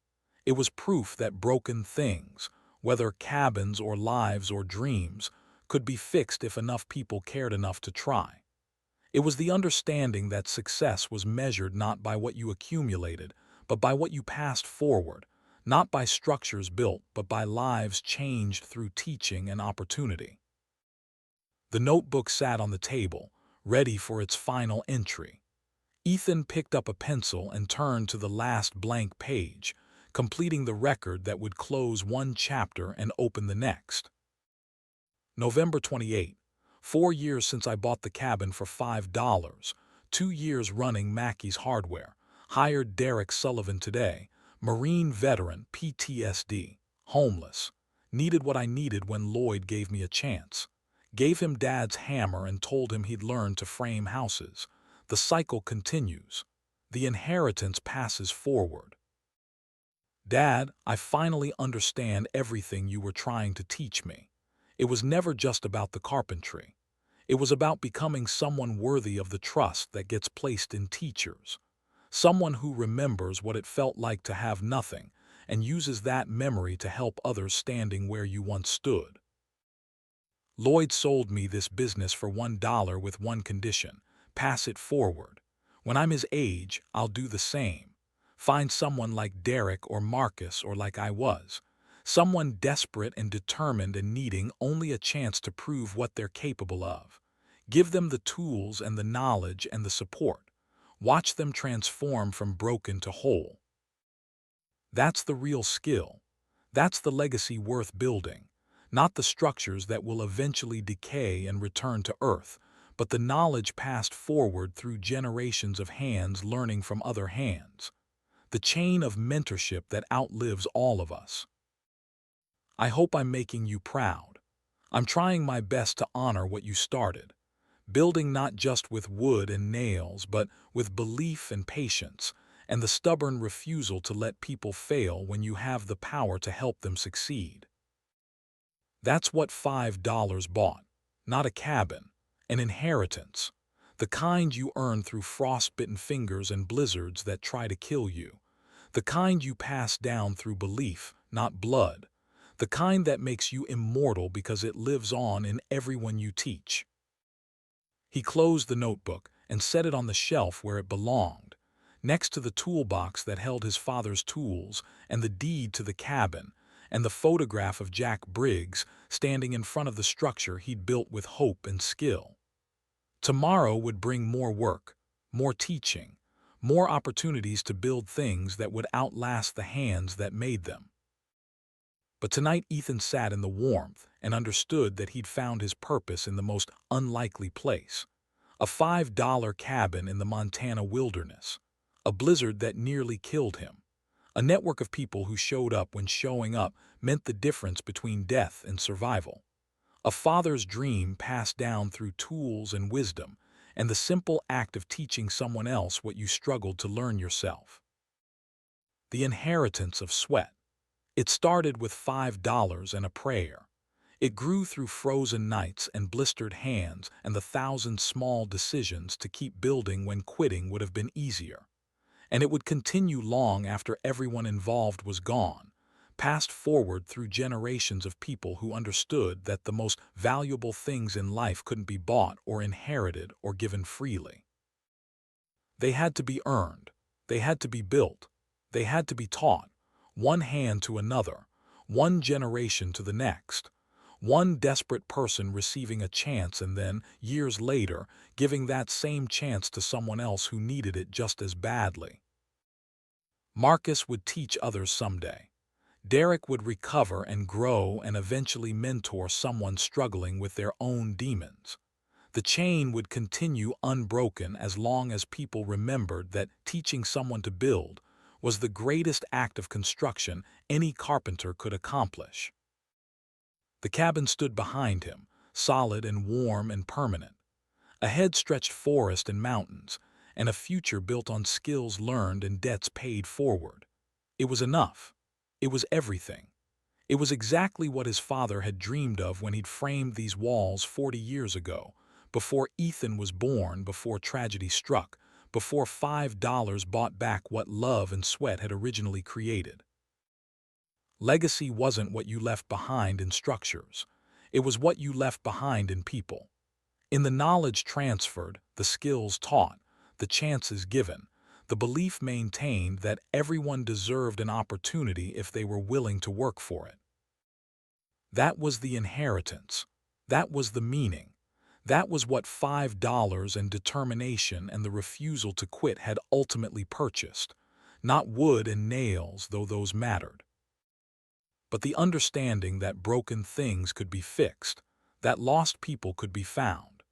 It was proof that broken things, whether cabins or lives or dreams, could be fixed if enough people cared enough to try. It was the understanding that success was measured not by what you accumulated, but by what you passed forward, not by structures built, but by lives changed through teaching and opportunity. The notebook sat on the table, ready for its final entry. Ethan picked up a pencil and turned to the last blank page, completing the record that would close one chapter and open the next. November 28. 4 years since I bought the cabin for $5. 2 years running Mackey's Hardware. Hired Derek Sullivan today. Marine veteran, PTSD. Homeless. Needed what I needed when Lloyd gave me a chance. Gave him Dad's hammer and told him he'd learn to frame houses. The cycle continues. The inheritance passes forward. Dad, I finally understand everything you were trying to teach me. It was never just about the carpentry. It was about becoming someone worthy of the trust that gets placed in teachers. Someone who remembers what it felt like to have nothing and uses that memory to help others standing where you once stood. Lloyd sold me this business for $1 with one condition: pass it forward. When I'm his age, I'll do the same. Find someone like Derek or Marcus or like I was. Someone desperate and determined and needing only a chance to prove what they're capable of. Give them the tools and the knowledge and the support. Watch them transform from broken to whole. That's the real skill. That's the legacy worth building. Not the structures that will eventually decay and return to earth, but the knowledge passed forward through generations of hands learning from other hands. The chain of mentorship that outlives all of us. I hope I'm making you proud. I'm trying my best to honor what you started, building not just with wood and nails, but with belief and patience, and the stubborn refusal to let people fail when you have the power to help them succeed. That's what $5 bought. Not a cabin, an inheritance. The kind you earn through frostbitten fingers and blizzards that try to kill you. The kind you pass down through belief, not blood. The kind that makes you immortal because it lives on in everyone you teach. He closed the notebook and set it on the shelf where it belonged, next to the toolbox that held his father's tools and the deed to the cabin, and the photograph of Jack Briggs standing in front of the structure he'd built with hope and skill. Tomorrow would bring more work, more teaching, more opportunities to build things that would outlast the hands that made them. But tonight Ethan sat in the warmth and understood that he'd found his purpose in the most unlikely place. A $5 cabin in the Montana wilderness. A blizzard that nearly killed him. A network of people who showed up when showing up meant the difference between death and survival. A father's dream passed down through tools and wisdom, and the simple act of teaching someone else what you struggled to learn yourself. The inheritance of sweat. It started with $5 and a prayer. It grew through frozen nights and blistered hands and the thousand small decisions to keep building when quitting would have been easier. And it would continue long after everyone involved was gone, passed forward through generations of people who understood that the most valuable things in life couldn't be bought or inherited or given freely. They had to be earned, they had to be built, they had to be taught, one hand to another, one generation to the next, one desperate person receiving a chance and then, years later, giving that same chance to someone else who needed it just as badly. Marcus would teach others someday. Derek would recover and grow and eventually mentor someone struggling with their own demons. The chain would continue unbroken as long as people remembered that teaching someone to build was the greatest act of construction any carpenter could accomplish. The cabin stood behind him, solid and warm and permanent. Ahead stretched forest and mountains, and a future built on skills learned and debts paid forward. It was enough. It was everything. It was exactly what his father had dreamed of when he'd framed these walls 40 years ago, before Ethan was born, before tragedy struck, before $5 bought back what love and sweat had originally created. Legacy wasn't what you left behind in structures. It was what you left behind in people. In the knowledge transferred, the skills taught, the chances given, the belief maintained that everyone deserved an opportunity if they were willing to work for it. That was the inheritance. That was the meaning. That was what $5 and determination and the refusal to quit had ultimately purchased. Not wood and nails, though those mattered, but the understanding that broken things could be fixed, that lost people could be found,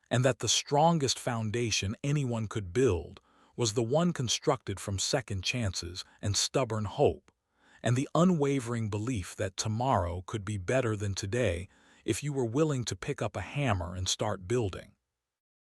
and that the strongest foundation anyone could build was the one constructed from second chances and stubborn hope, and the unwavering belief that tomorrow could be better than today if you were willing to pick up a hammer and start building.